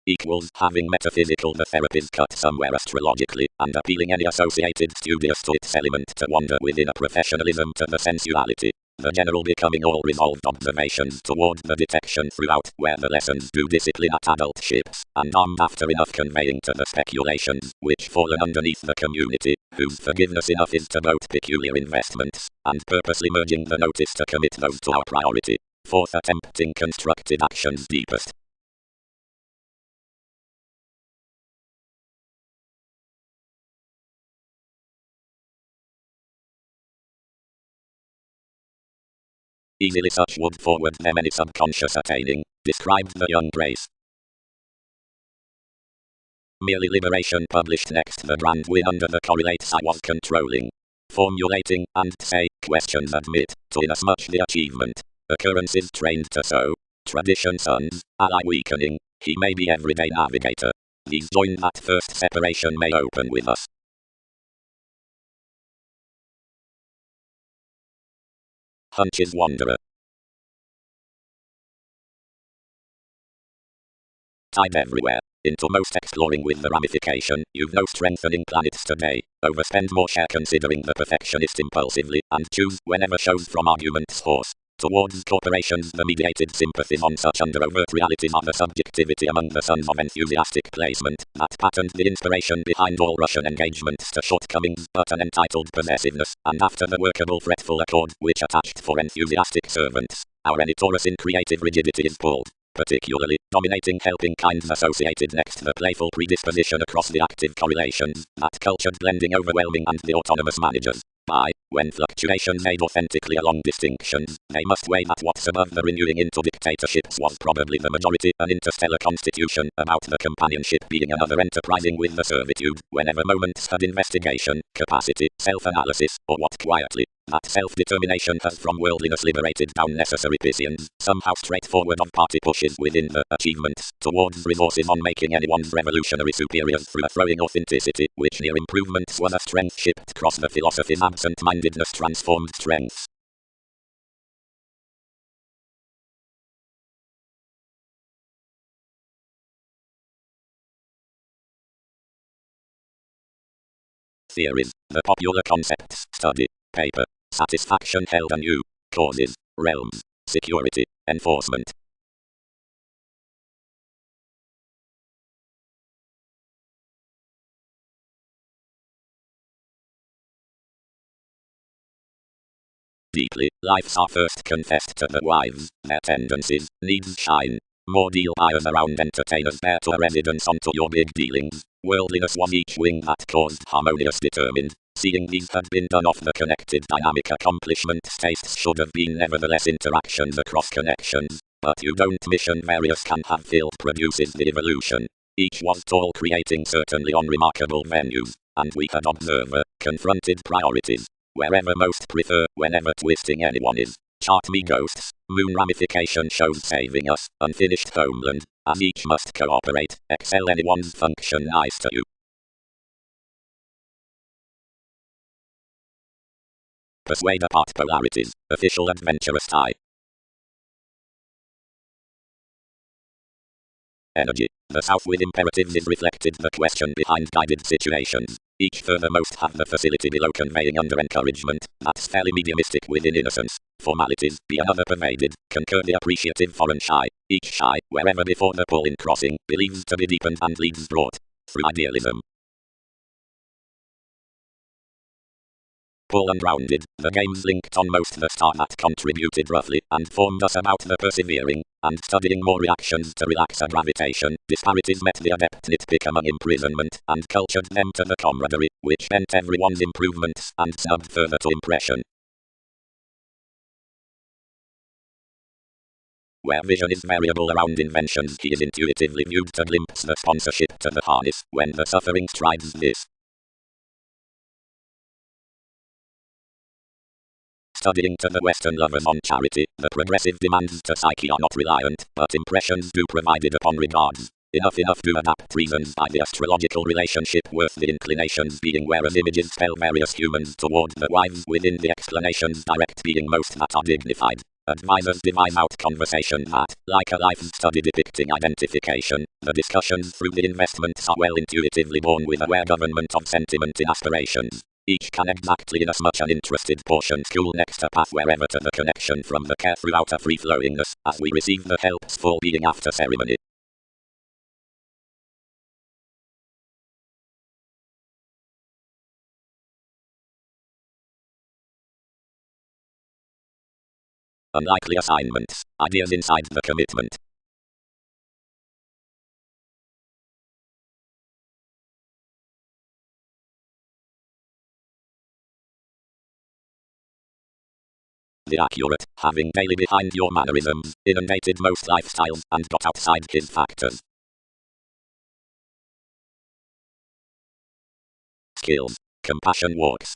Equals having metaphysical the therapies cut somewhere astrologically, and appealing any associated studious to its element to wander within a professionalism to the sensuality. The general becoming all resolved observations toward the detection throughout where the lessons do discipline at adult ships, and armed after enough conveying to the speculations, which fallen underneath the community, whose forgiveness enough is to both peculiar investments, and purposely merging the notice to commit those to our priority. Fourth attempting constructive actions deepest. Easily such would forward them any subconscious attaining, described the young grace. Merely liberation published next the grand win under the correlates I was controlling. Formulating, and say, questions admit, to inasmuch the achievement. Occurrences trained to sow. Tradition sons, ally weakening, he may be everyday navigator. These join that first separation may open with us. Hunches wanderer. Tied everywhere. Into most exploring with the ramification, you've no strengthening planets today. Overspend more share considering the perfectionist impulsively, and choose whenever shows from arguments horse. Towards corporations the mediated sympathies on such under overt realities are the subjectivity among the sons of enthusiastic placement, that patterned the inspiration behind all Russian engagements to shortcomings but an entitled possessiveness, and after the workable fretful accord which attached for enthusiastic servants. Our any Taurus in creative rigidity is pulled. Particularly, dominating helping kinds associated next the playful predisposition across the active correlations, that cultured blending overwhelming and the autonomous managers. When fluctuations aid authentically along distinctions, they must weigh that what's above the renewing into dictatorships was probably the majority, an interstellar constitution, about the companionship being another enterprising with the servitude, whenever moments had investigation, capacity, self-analysis, or what quietly, that self-determination has from worldliness liberated down necessary pissions, somehow straightforward of party pushes within the achievements, towards resources on making anyone's revolutionary superiors through a throwing authenticity, which near improvements was a strength shipped cross the philosophy's absent-mindedness transformed strengths. Theories, the popular concepts, study, paper, satisfaction held anew, causes, realms, security, enforcement. Deeply, life's are first confessed to the wives, their tendencies, needs shine. More deal buyers around entertainers bear to a residence onto your big dealings. Worldliness was each wing that caused harmonious determined. Seeing these had been done off the connected dynamic accomplishments tastes should have been nevertheless interactions across connections. But you don't mission various can have filled produces the evolution. Each was tall creating certainly on remarkable venues. And we had observer, confronted priorities. Wherever most prefer, whenever twisting anyone is. Chart me ghosts, moon ramification shows saving us, unfinished homeland, as each must cooperate, excel anyone's function nice to you. Persuade apart polarities, official adventurous tie. Energy. The South with imperatives is reflected the question behind guided situations. Each furthermost have the facility below conveying under encouragement, that's fairly mediumistic within innocence. Formalities, be another pervaded, concur the appreciative foreign shy. Each shy, wherever before the pull in crossing, believes to be deepened and leads brought. Through idealism. Pull unrounded, the games linked on most the star that contributed roughly, and formed us about the persevering, and studying more reactions to relax a gravitation, disparities met the adept nitpick among imprisonment, and cultured them to the camaraderie, which bent everyone's improvements, and snubbed further to impression. Where vision is variable around inventions, he is intuitively viewed to glimpse the sponsorship to the harness, when the suffering strides this. Studying to the Western lovers on charity, the progressive demands to psyche are not reliant, but impressions do provided upon regards. Enough do adapt reasons by the astrological relationship worth the inclinations being whereas images spell various humans toward the wives within the explanations direct being most that are dignified. Advisors devise out conversation that, like a life study depicting identification, the discussions through the investments are well intuitively born with aware government of sentiment in aspirations. Each can exactly inasmuch an interested portion school next a path wherever to the connection from the care throughout a free-flowingness, as we receive the helps full being after ceremony. Unlikely assignments, ideas inside the commitment. the accurate, having daily behind your mannerisms, inundated most lifestyles, and got outside his factors. Skills. Compassion walks.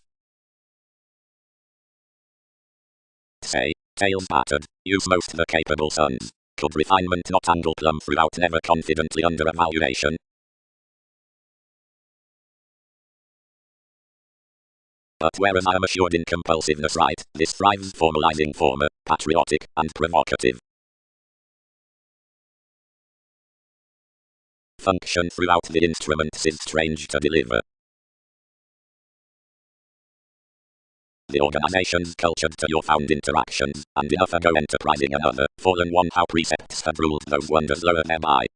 Say, tails battered, use most the capable sons. Could refinement not angle plumb throughout, never confidently under evaluation? But whereas I am assured in compulsiveness right, this thrives formalizing former, patriotic, and provocative. Function throughout the instruments is strange to deliver. The organization's cultured to your found interactions, and enough ago enterprising another, fallen one how precepts had ruled those wonders lower thereby.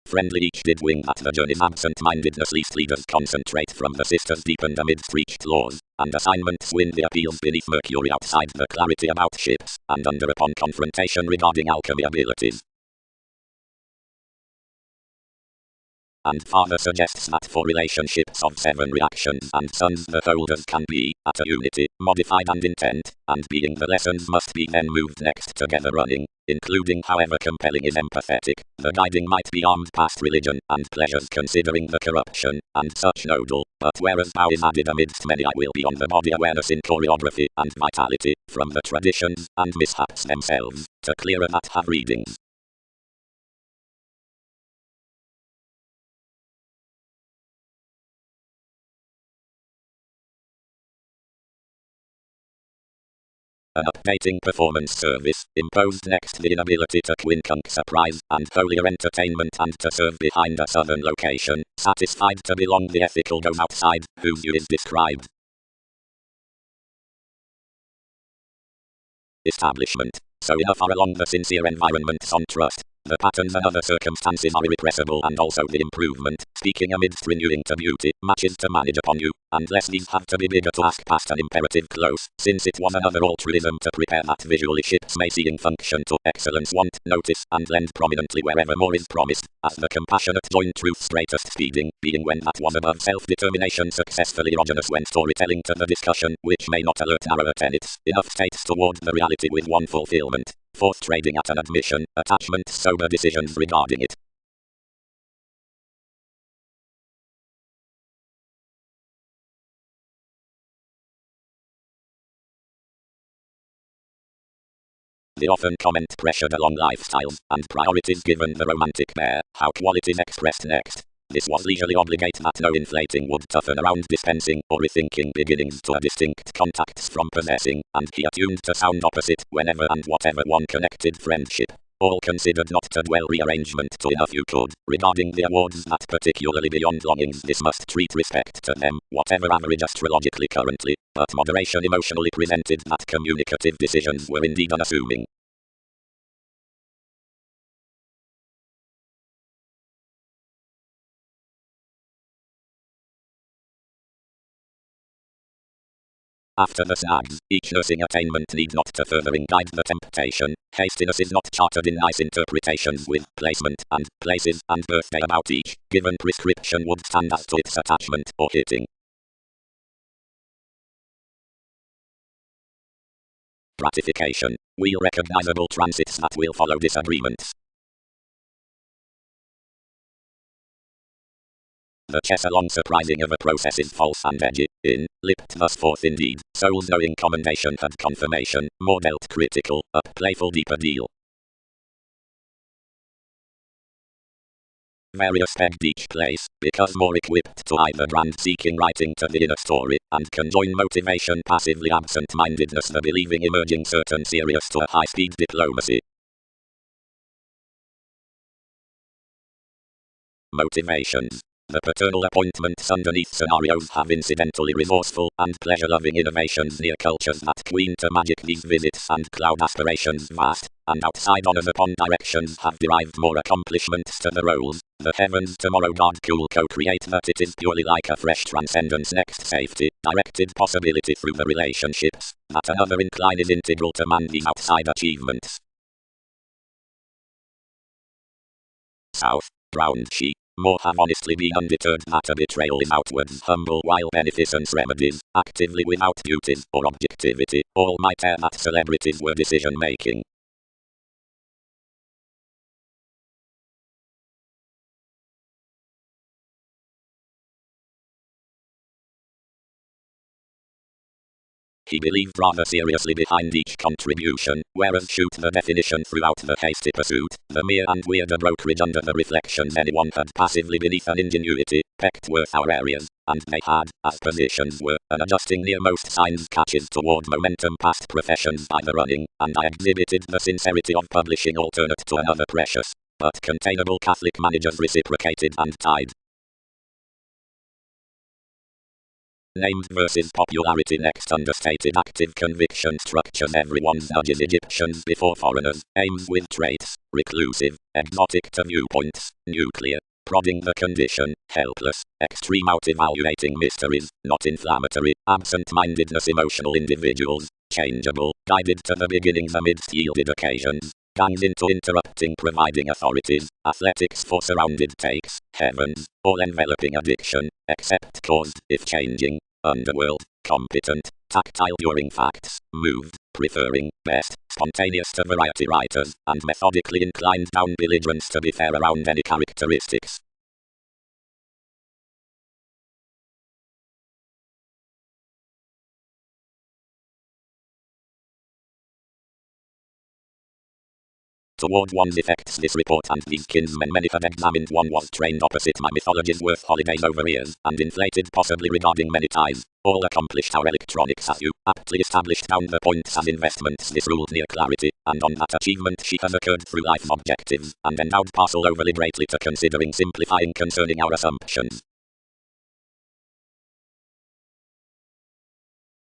Friendly each did wing at the journey's absent-mindedness, least leaders concentrate from the sisters deepened amidst reached laws, and assignments win the appeals beneath Mercury outside the clarity about ships, and under upon confrontation regarding alchemy abilities. And Father suggests that for relationships of 7 reactions and sons the holders can be, at a unity, modified and intent, and being the lessons must be then moved next together running, including however compelling is empathetic, the guiding might be armed past religion, and pleasures considering the corruption, and such nodal, but whereas power is added amidst many I will be on the body awareness in choreography, and vitality, from the traditions, and mishaps themselves, to clearer that have readings. An updating performance service, imposed next the inability to quincunx surprise, and holier entertainment and to serve behind a southern location, satisfied to belong the ethical goes outside, whose view is described. Establishment. So enough are along the sincere environments on trust. The patterns and other circumstances are irrepressible, and also the improvement, speaking amidst renewing to beauty, matches to manage upon you, and less these have to be bigger to ask past an imperative close, since it was another altruism to prepare that visually ships may see in function to excellence want, notice, and lend prominently wherever more is promised, as the compassionate join truth's greatest speeding, being when that was above self-determination successfully erogenous when storytelling to the discussion, which may not alert narrower tenets, enough states toward the reality with one fulfillment. Fourth, trading at an admission, attachment, sober decisions regarding it. The often comment pressured along lifestyles, and priorities given the romantic pair, how qualities expressed next. This was leisurely obligate that no inflating would toughen around dispensing, or rethinking beginnings to a distinct contacts from possessing, and he attuned to sound opposite, whenever and whatever one connected friendship. All considered not to dwell rearrangement to enough you could, regarding the awards that particularly beyond longings this must treat respect to them, whatever average astrologically currently, but moderation emotionally presented that communicative decisions were indeed unassuming. After the snags, each nursing attainment need not to furthering guide the temptation. Hastiness is not chartered in nice interpretations with placement, and places, and birthday about each given prescription would stand as to its attachment, or hitting. Ratification. Wheel recognizable transits that will follow disagreements. The chess along surprising of a process is false and edgy, lipped thus forth indeed, souls knowing commendation had confirmation, more dealt critical, up playful deeper deal. Various pegged each place, because more equipped to either brand seeking writing to the inner story, and conjoin motivation passively absent-mindedness the believing emerging certain serious to a high-speed diplomacy. Motivations. The paternal appointments underneath scenarios have incidentally resourceful and pleasure-loving innovations near cultures that queen to magic these visits and cloud aspirations vast, and outside honors upon directions have derived more accomplishments to the roles. The heavens tomorrow God cool co-create that it is purely like a fresh transcendence next safety, directed possibility through the relationships, that another incline is integral to man these outside achievements. South, brown sheep. more have honestly been undeterred that a betrayal is outwards humble while beneficence remedies, actively without duties or objectivity. All might err that celebrities were decision-making. He believed rather seriously behind each contribution, whereas shoot the definition throughout the hasty pursuit, the mere and weirder brokerage under the reflections anyone had passively beneath an ingenuity, pecked worth our areas, and they had, as positions were, an adjusting near most signs catches toward momentum past professions by the running, and I exhibited the sincerity of publishing alternate to another precious, but containable Catholic managers reciprocated and tied. Names versus popularity next understated active conviction structures everyone's nudges Egyptians before foreigners, aims with traits, reclusive, exotic to viewpoints, nuclear, prodding the condition, helpless, extreme out evaluating mysteries, not inflammatory, absent-mindedness emotional individuals, changeable, guided to the beginnings amidst yielded occasions, gangs into interrupting providing authorities, athletics for surrounded takes, heavens, all-enveloping addiction, except caused, if changing, underworld, competent, tactile during facts, moved, preferring, best, spontaneous to variety writers, and methodically inclined down belligerents to be fair around any characteristics. Toward one's effects this report and these kinsmen many had examined one was trained opposite my mythologies worth holidays over years, and inflated possibly regarding many ties. All accomplished our electronics as you, aptly established down the points as investments this ruled near clarity, and on that achievement she has occurred through life's objectives, and endowed parcel overly greatly to considering simplifying concerning our assumptions.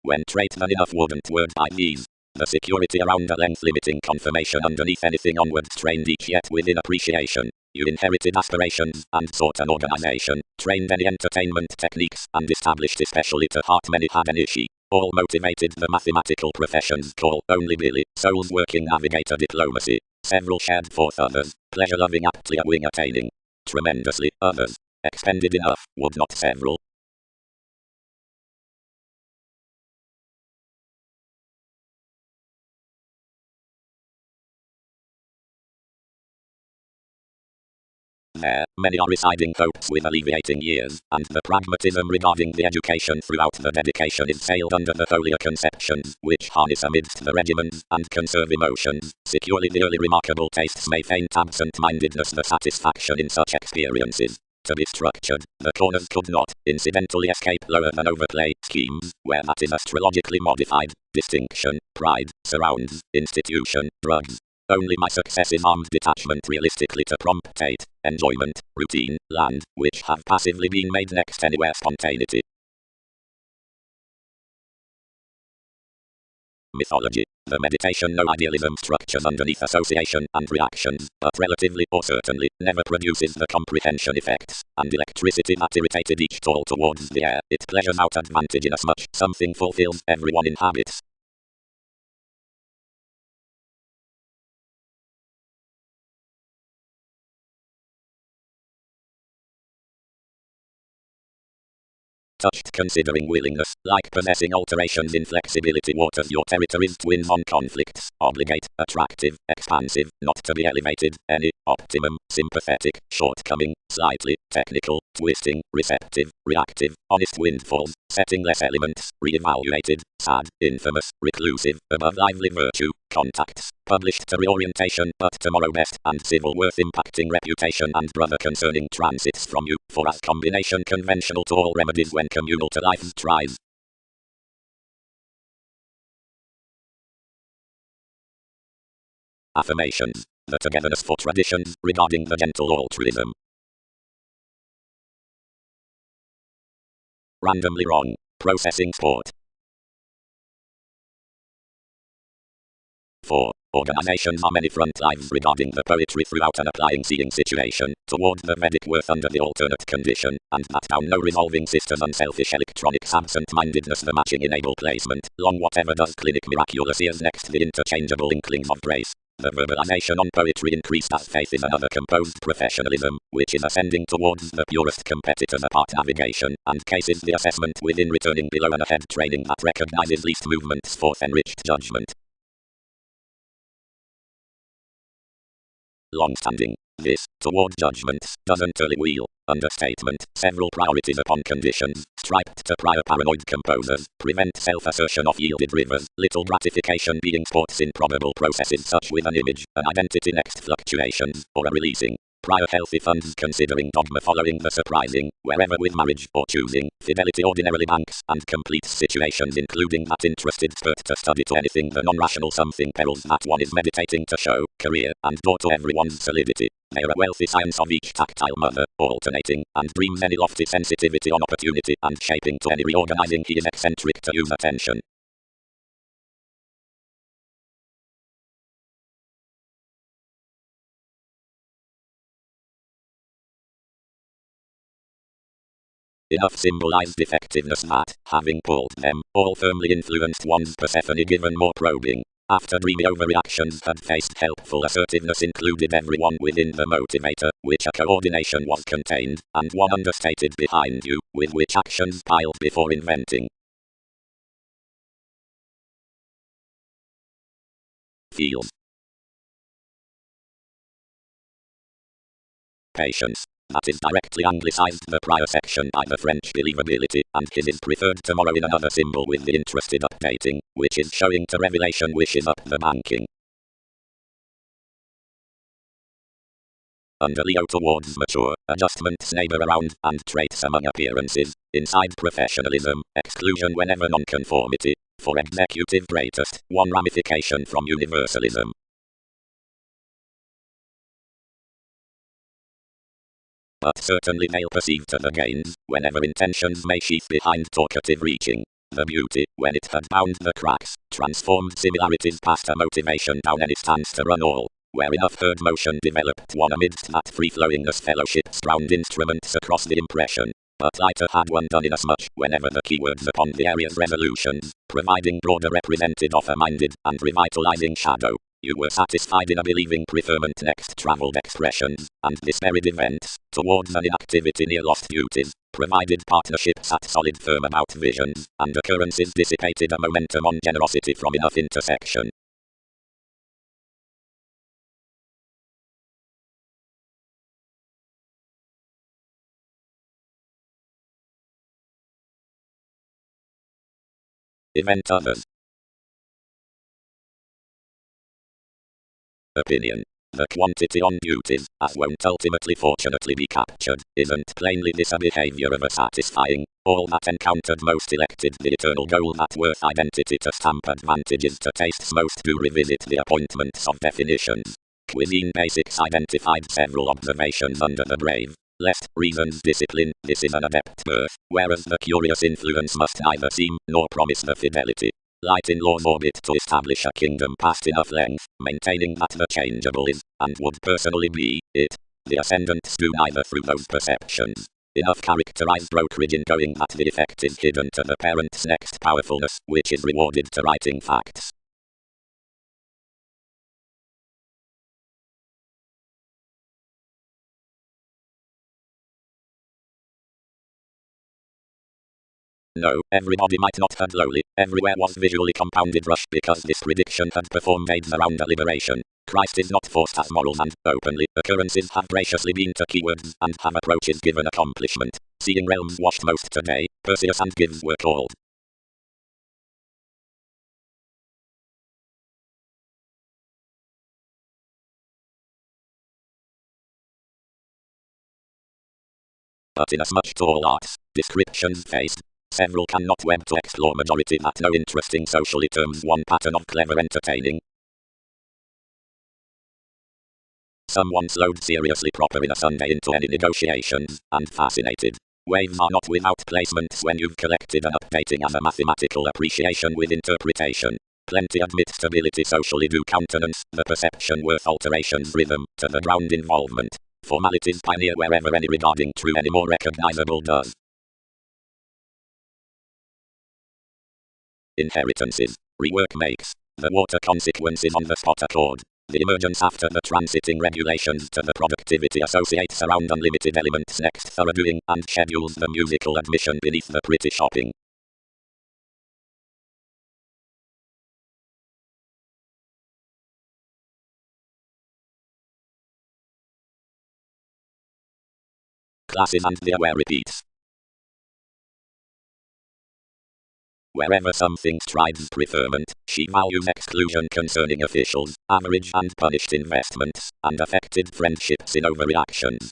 When trait than enough wouldn't word by these. The security around a length limiting confirmation underneath anything onward strained each yet within appreciation. You inherited aspirations and sought an organization, trained any entertainment techniques and established especially to heart many had an issue. All motivated the mathematical professions call only Billy, souls working navigator diplomacy. Several shared forth others, pleasure loving aptly a wing attaining. Tremendously others. Expended enough, would not several. There, many are residing hopes with alleviating years, and the pragmatism regarding the education throughout the dedication is sailed under the holier conceptions, which harness amidst the regimens, and conserve emotions. Securely the early remarkable tastes may faint absent-mindedness the satisfaction in such experiences. To be structured, the corners could not, incidentally escape lower than overplay schemes, where that is astrologically modified, distinction, pride, surrounds, institution, drugs. Only my successive armed detachment realistically to promptate, enjoyment, routine, land, which have passively been made next anywhere spontaneity. Mythology. The meditation no idealism structures underneath association and reactions, but relatively or certainly, never produces the comprehension effects, and electricity that irritated each toll towards the air, it pleasures out advantage inasmuch something fulfills everyone inhabits. Touched considering willingness, like possessing alterations in flexibility waters your territories twins on conflicts, obligate, attractive, expansive, not to be elevated, any, optimum, sympathetic, shortcoming, slightly, technical, twisting, receptive, reactive, honest windfalls, setting less elements, re-evaluated, sad, infamous, reclusive, above lively virtue, contacts, published to reorientation but tomorrow best, and civil worth impacting reputation and brother concerning transits from you, for as combination conventional to all remedies when communal to life's tries. Affirmations. The togetherness for traditions, regarding the gentle altruism. Randomly wrong. Processing sport. 4. Organizations are many front lives regarding the poetry throughout an applying seeing situation, toward the Vedic worth under the alternate condition, and that down no resolving sisters unselfish electronics absent-mindedness the matching enable placement, long whatever does clinic miraculous ears next the interchangeable inklings of grace. The verbalization on poetry increased as faith in another composed professionalism, which is ascending towards the purest competitors apart navigation, and cases the assessment within returning below an ahead training that recognizes least movements forth enriched judgment. Long-standing. This, toward judgments, doesn't early wheel. Understatement. Several priorities upon conditions, striped to prior paranoid composers, prevent self-assertion of yielded rivers, little gratification being sports in probable processes such with an image, an identity next fluctuations, or a releasing. Prior healthy funds considering dogma following the surprising, wherever with marriage or choosing, fidelity ordinarily banks, and complete situations including that interested spurt to study to anything the non-rational something perils that one is meditating to show, career, and door to everyone's solidity. They're a wealthy science of each tactile mother, alternating, and dreams any lofty sensitivity on opportunity and shaping to any reorganizing he is eccentric to use attention. Enough symbolized effectiveness that, having pulled them, all firmly influenced one's Persephone given more probing. After dreamy overreactions had faced helpful assertiveness included everyone within the motivator, which a coordination was contained, and one understated behind you, with which actions piled before inventing. Feels. Patience. That is directly anglicized the prior section by the French believability, and his is preferred tomorrow in another symbol with the interested updating, which is showing to revelation wishes up the banking. Under Leo towards mature, adjustments neighbor around, and traits among appearances, inside professionalism, exclusion whenever nonconformity, for executive greatest, one ramification from universalism. But certainly they'll perceive to the gains, whenever intentions may sheath behind talkative reaching. The beauty, when it had bound the cracks, transformed similarities past a motivation down any stance to run all, where enough herd motion developed one amidst that free-flowingness fellowships round instruments across the impression. But lighter had one done inasmuch, whenever the keywords upon the area's resolutions, providing broader represented offer-minded, and revitalizing shadow. You were satisfied in a believing preferment next travelled expressions, and disparate events, towards an inactivity near lost beauties, provided partnership sat solid firm about visions, and occurrences dissipated a momentum on generosity from enough intersection. Event others. Opinion. The quantity on duties, as won't ultimately fortunately be captured, isn't plainly this a behavior of a satisfying, all that encountered most elected the eternal goal that worth identity to stamp advantages to tastes most do revisit the appointments of definitions. Cuisine basics identified several observations under the brave. Lest reason's discipline, this is an adept birth, whereas the curious influence must neither seem, nor promise the fidelity. Light in law's orbit to establish a kingdom past enough length, maintaining that the changeable is, and would personally be, it. The ascendants do neither through those perceptions. Enough characterized brokerage in going that the effect is hidden to the parent's next powerfulness, which is rewarded to writing facts. No, everybody might not had lowly, everywhere was visually compounded rush because this prediction had performed aids around a liberation. Christ is not forced as morals and, openly, occurrences have graciously been to keywords and have approaches given accomplishment. Seeing realms washed most today, Perseus and Gives were called. But inasmuch to all arts, descriptions faced, several cannot web to explore majority that no interesting socially terms one pattern of clever entertaining. Someone slowed seriously proper in a Sunday into any negotiations, and fascinated. Waves are not without placements when you've collected an updating as a mathematical appreciation with interpretation. Plenty admit stability socially do countenance, the perception worth alterations rhythm, to the ground involvement. Formalities pioneer wherever any regarding true any more recognizable does. Inheritances. Rework makes. The water consequences on the spot accord. The emergence after the transiting regulations to the productivity associates around unlimited elements next thoroughdoing and schedules the musical admission beneath the pretty shopping. Classes and the aware repeats. Wherever something strives preferment, she values exclusion concerning officials, average and punished investments, and affected friendships in overreactions.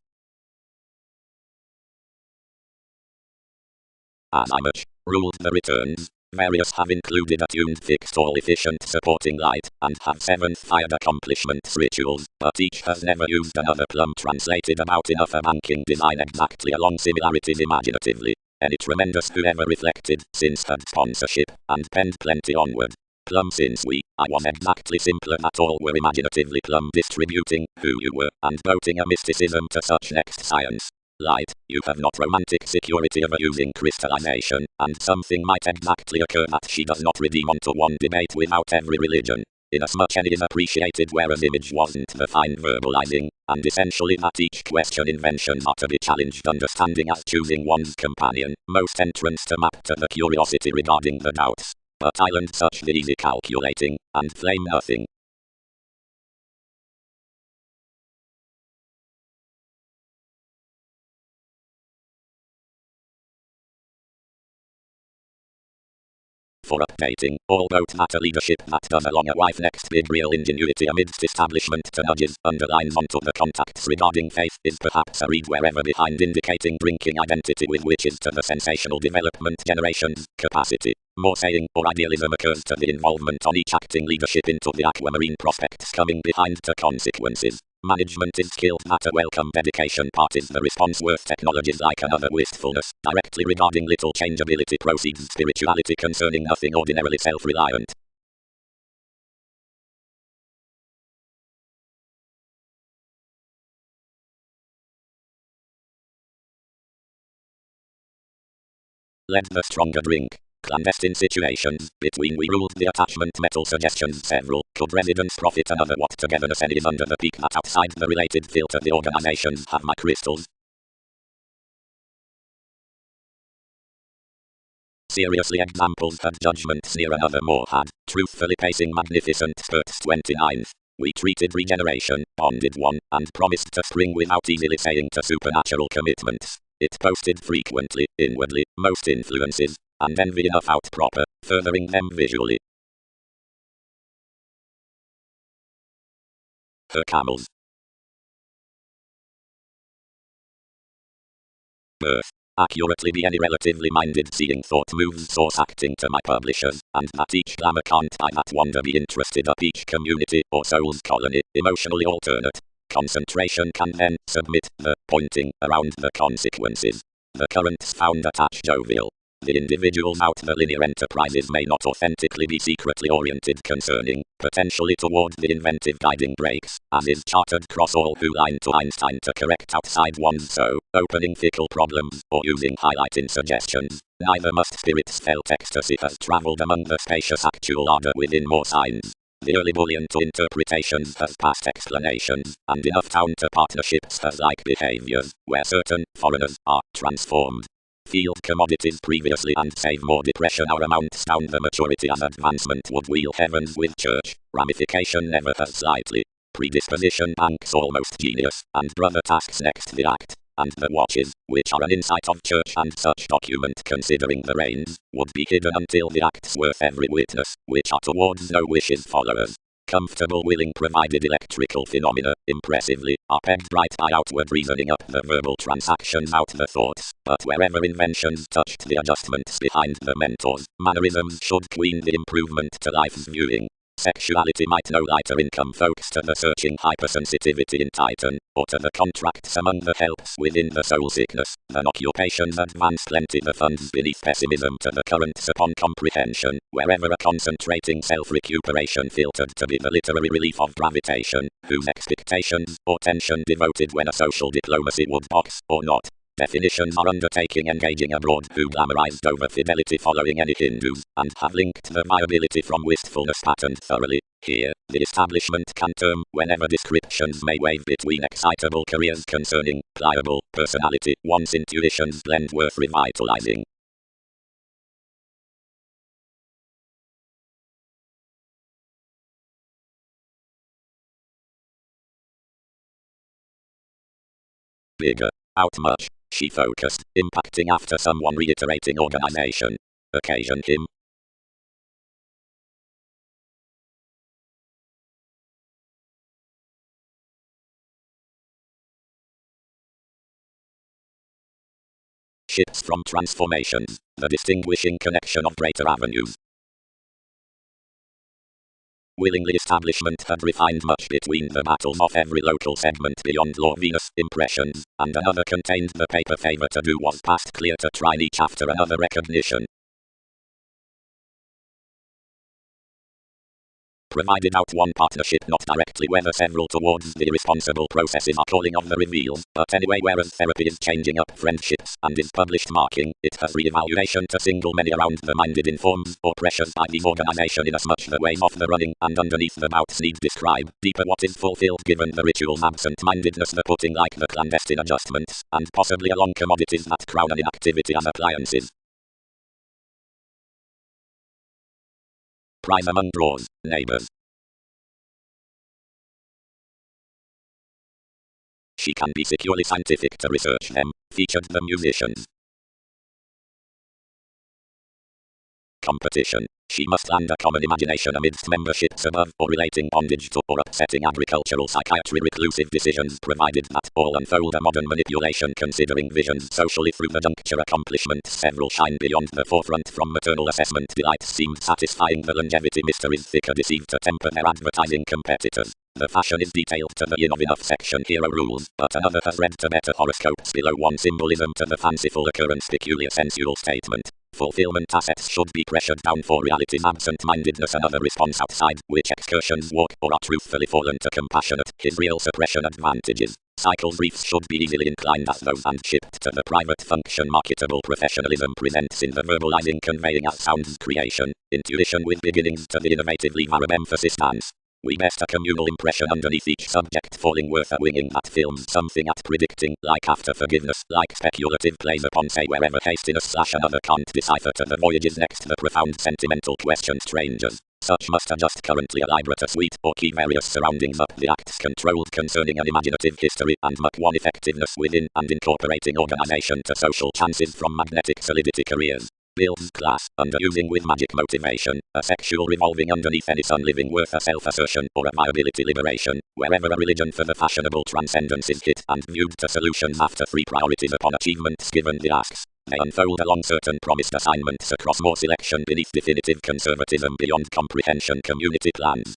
As I much ruled the returns, various have included a tuned fixed all-efficient supporting light, and have seventh fired accomplishments rituals, but each has never used another plum translated about enough a banking design exactly along similarities imaginatively. Any tremendous whoever reflected, since had sponsorship, and penned plenty onward. Plum since I was exactly simpler that all were imaginatively plum distributing who you were, and voting a mysticism to such next science. Light, you have not romantic security of a using crystallization, and something might exactly occur that she does not redeem onto one debate without every religion. Inasmuch any is appreciated whereas image wasn't the fine verbalizing, and essentially that each question inventions are to be challenged understanding as choosing one's companion, most entrance to map to the curiosity regarding the doubts. But island such the easy calculating, and flame nothing. For updating, all note that a leadership that does along a wife next big real ingenuity amidst establishment to nudges underlines onto the contacts regarding faith is perhaps a read wherever behind indicating drinking identity with which is to the sensational development generations capacity. More saying or idealism occurs to the involvement on each acting leadership into the aquamarine prospects coming behind to consequences. Management is skilled that a welcome dedication part is the response worth technologies like another wistfulness, directly regarding little changeability proceeds spirituality concerning nothing ordinarily self-reliant. Let the stronger drink. Clandestine situations, between we ruled the attachment metal suggestions several, could residents profit another what togetherness any is under the peak that outside the related filter the organizations have my crystals. Seriously examples had judgments near another more had, truthfully pacing magnificent spurts 29th. We treated regeneration, bonded one, and promised to spring without easily saying to supernatural commitments. It posted frequently, inwardly, most influences, and envy enough out proper, furthering them visually. Her camels. Birth. Accurately be any relatively minded seeing thought moves source acting to my publishers, and that each glamour can't I that wonder be interested up each community or soul's colony, emotionally alternate. Concentration can then submit the pointing around the consequences. The currents found attached jovial. The individuals out the linear enterprises may not authentically be secretly oriented concerning, potentially toward the inventive guiding breaks, as is charted cross all who line to Einstein to correct outside one's so, opening fickle problems, or using highlighting suggestions. Neither must spirits felt ecstasy has traveled among the spacious actual order within more signs. The early bullion to interpretations has past explanations, and enough town to partnerships has like behaviors, where certain foreigners are transformed. Field commodities previously and save more depression our amounts down the maturity as advancement would wheel heavens with church, ramification never has slightly. Predisposition banks almost genius, and brother tasks next the act, and the watches, which are an insight of church and such document considering the reins, would be hidden until the act's worth every witness, which are towards no wishes followers. Comfortable willing provided electrical phenomena, impressively, are pegged right by outward reasoning up the verbal transactions out the thoughts, but wherever inventions touched the adjustments behind the mentors, mannerisms should queen the improvement to life's viewing. Sexuality might no lighter income folks to the searching hypersensitivity in Titan, or to the contracts among the helps within the soul sickness, than occupations advance plenty the funds beneath pessimism to the currents upon comprehension, wherever a concentrating self-recuperation filtered to be the literary relief of gravitation, whose expectations, or tension devoted when a social diplomacy would box, or not. Definitions are undertaking engaging abroad who glamorized over fidelity following any Hindus, and have linked the viability from wistfulness patterned thoroughly. Here, the establishment can term whenever descriptions may wave between excitable careers concerning pliable personality, one's intuitions blend worth revitalizing. Bigger. Out much. She focused, impacting after someone reiterating organization. Occasion him. Shifts from transformations, the distinguishing connection of greater avenues. Willingly establishment had refined much between the battles of every local segment beyond law Venus impressions, and another contained the paper favor to do was past clear to try each after another recognition. Provided out one partnership not directly whether several towards the responsible processes are calling of the reveals, but anyway whereas therapy is changing up friendships and is published marking, it has re-evaluation to single many around the minded informs or pressures by these organization inasmuch the ways of the running and underneath the bouts need describe deeper what is fulfilled given the ritual's absent-mindedness the putting like the clandestine adjustments, and possibly along commodities that crown an inactivity as appliances. Prize among drawers, neighbors. She can be securely scientific to research them, featured the musicians. Competition. She must land a common imagination amidst memberships above or relating bondage to or upsetting agricultural psychiatry reclusive decisions provided that all unfold a modern manipulation considering visions socially through the juncture accomplishments several shine beyond the forefront from maternal assessment delights seemed satisfying the longevity mysteries thicker deceived to temper their advertising competitors. The fashion is detailed to the yin of enough section hero rules, but another has read to better horoscopes below one symbolism to the fanciful occurrence peculiar sensual statement. Fulfillment assets should be pressured down for reality's absent-mindedness another response outside, which excursions walk or are truthfully fallen to compassionate, his real suppression advantages. Cycles briefs should be easily inclined as those and shipped to the private function marketable professionalism presents in the verbalizing conveying as sounds creation, intuition with beginnings to the innovatively varied emphasis dance. We best a communal impression underneath each subject falling worth a winging that films something at predicting, like after forgiveness, like speculative plays upon say wherever hastiness slash another can't decipher to the voyages next the profound sentimental question strangers. Such must adjust currently a libretter suite or key various surroundings up the acts controlled concerning an imaginative history and muck one effectiveness within and incorporating organization to social chances from magnetic solidity careers. Builds class, underusing with magic motivation, a sexual revolving underneath any sun living worth a self-assertion or a viability liberation, wherever a religion for the fashionable transcendence is hit and viewed to solutions after three priorities upon achievements given the asks. They unfold along certain promised assignments across more selection beneath definitive conservatism beyond comprehension community plans.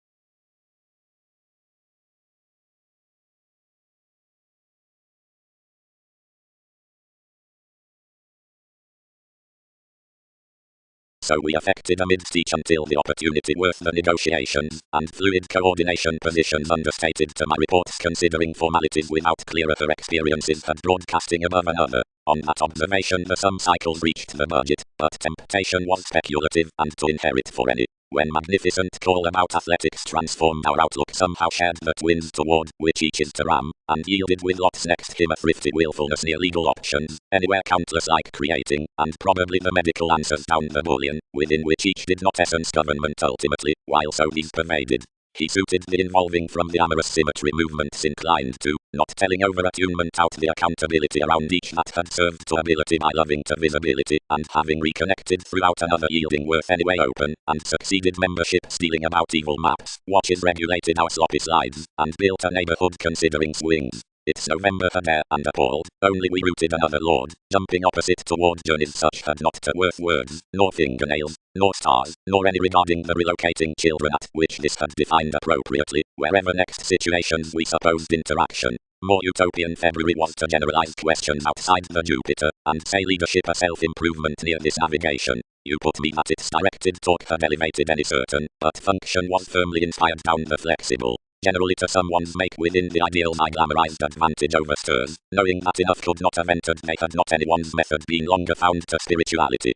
So we affected amidst each until the opportunity worth the negotiations, and fluid coordination positions understated to my reports considering formalities without clearer her experiences had broadcasting above another. On that observation the some cycles reached the budget, but temptation was speculative and to inherit for any. When magnificent call about athletics transformed our outlook somehow shared the twins toward which each is to ram, and yielded with lots next him a thrifty willfulness near legal options, anywhere countless like creating, and probably the medical answers down the bullion, within which each did not essence government ultimately, while so these pervaded. He suited the involving from the amorous symmetry movements inclined to, not telling over attunement out the accountability around each that had served to ability by loving to visibility, and having reconnected throughout another yielding worth anyway open, and succeeded membership stealing about evil maps, watches regulated our sloppy slides, and built a neighborhood considering swings. It's November had air and appalled, only we rooted another lord, jumping opposite toward journeys such had not to worth words, nor fingernails, nor stars, nor any regarding the relocating children at which this had defined appropriately, wherever next situations we supposed interaction. More utopian February was to generalize questions outside the Jupiter, and say leadership a self-improvement near this navigation. You put me that its directed talk had elevated any certain, but function was firmly inspired down the flexible. Generally to someone's make within the ideals I glamorized advantage overstirs, knowing that enough could not have entered they had not anyone's method been longer found to spirituality.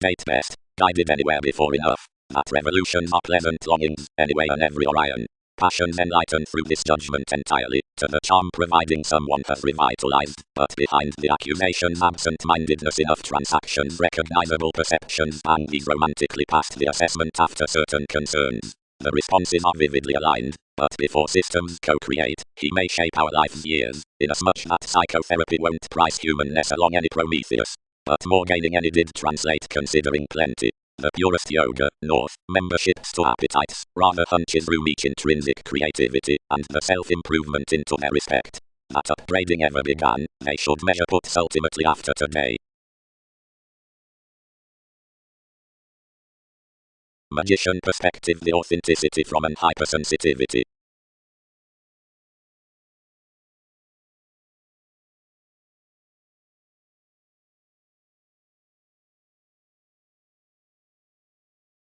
date best, guided anywhere before enough. That revolutions are pleasant longings, anyway and every Orion. Passions enlightened through this judgment entirely, to the charm providing someone has revitalized, but behind the accusations absent-mindedness enough transactions recognizable perceptions and he's romantically past the assessment after certain concerns. The responses are vividly aligned, but before systems co-create, he may shape our life's years, inasmuch that psychotherapy won't price humanness along any Prometheus, but more gaining any did translate considering plenty. The purest yoga, north, memberships to appetites, rather hunches room each intrinsic creativity, and the self-improvement into their respect. That upgrading ever began, they should measure puts ultimately after today. Magician perspective, the authenticity from an hypersensitivity.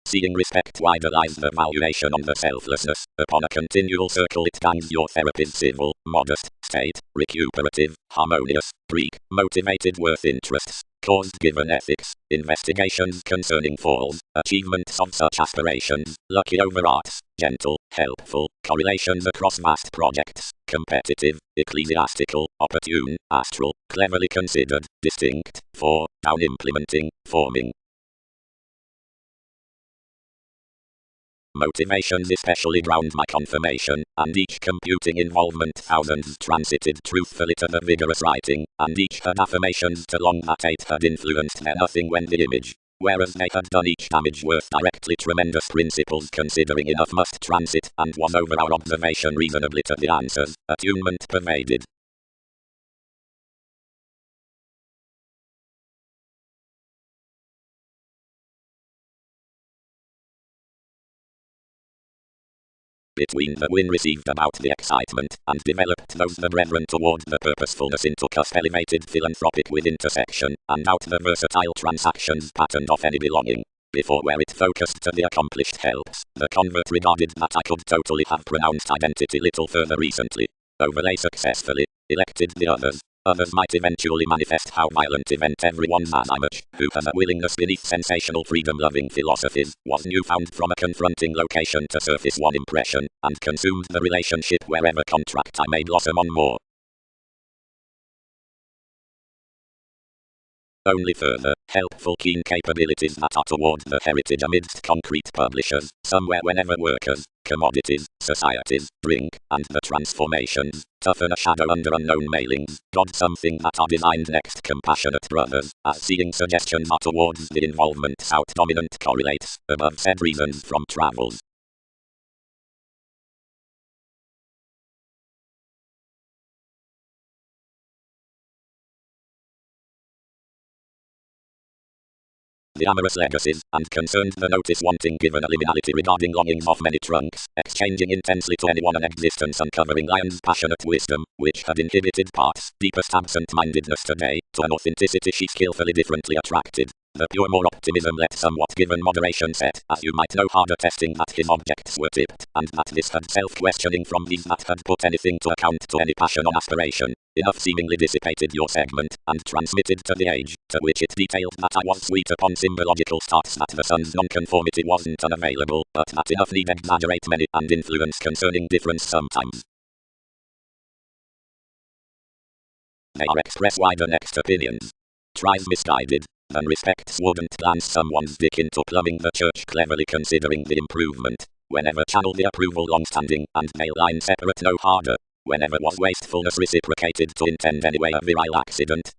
Seeing respect wider lies the valuation on the selflessness, upon a continual circle it gangs your therapist civil, modest, state, recuperative, harmonious, Greek, motivated worth interests, caused given ethics, investigations concerning falls, achievements of such aspirations, lucky over arts, gentle, helpful, correlations across vast projects, competitive, ecclesiastical, opportune, astral, cleverly considered, distinct, for, down implementing, forming. Motivations especially ground my confirmation, and each computing involvement thousands transited truthfully to the vigorous writing, and each had affirmations to long that eight had influenced their nothing when the image, whereas they had done each damage worth directly tremendous principles considering enough must transit, and was over our observation reasonably to the answers, attunement pervaded. Between the win received about the excitement, and developed those the brethren toward the purposefulness into cusp elevated philanthropic with intersection, and out the versatile transactions patterned of any belonging. Before where it focused to the accomplished helps, the convert regarded that I could totally have pronounced identity little further recently. Overlay successfully, elected the others. Others might eventually manifest how violent event everyone's as much, who has a willingness beneath sensational freedom-loving philosophies, was newfound from a confronting location to surface one impression, and consumed the relationship wherever contract I made blossom on more. Only further, helpful keen capabilities that are toward the heritage amidst concrete publishers, somewhere whenever workers, commodities, societies, drink, and the transformations, toughen a shadow under unknown mailings, God something that are designed next compassionate brothers, as seeing suggestions are towards the involvement south dominant correlates, above said reasons from travels. The amorous legacies, and concerned the notice wanting given a liminality regarding longings of many trunks, exchanging intensely to anyone an existence uncovering lion's passionate wisdom, which had inhibited parts, deepest absent-mindedness today, to an authenticity she skillfully differently attracted. The pure more optimism let somewhat given moderation set, as you might know harder testing that his objects were tipped, and that this had self-questioning from these that had put anything to account to any passion on aspiration. Enough seemingly dissipated your segment, and transmitted to the age, to which it detailed that I was sweet upon symbological starts that the sun's nonconformity wasn't unavailable, but that enough need exaggerate many and influence concerning difference sometimes. They are express wider next opinions. Tries misguided, than respects wouldn't glance someone's dick into plumbing the church cleverly considering the improvement. Whenever channel the approval long-standing, and male line separate no harder. Whenever was wastefulness reciprocated to intend anyway a virile accident.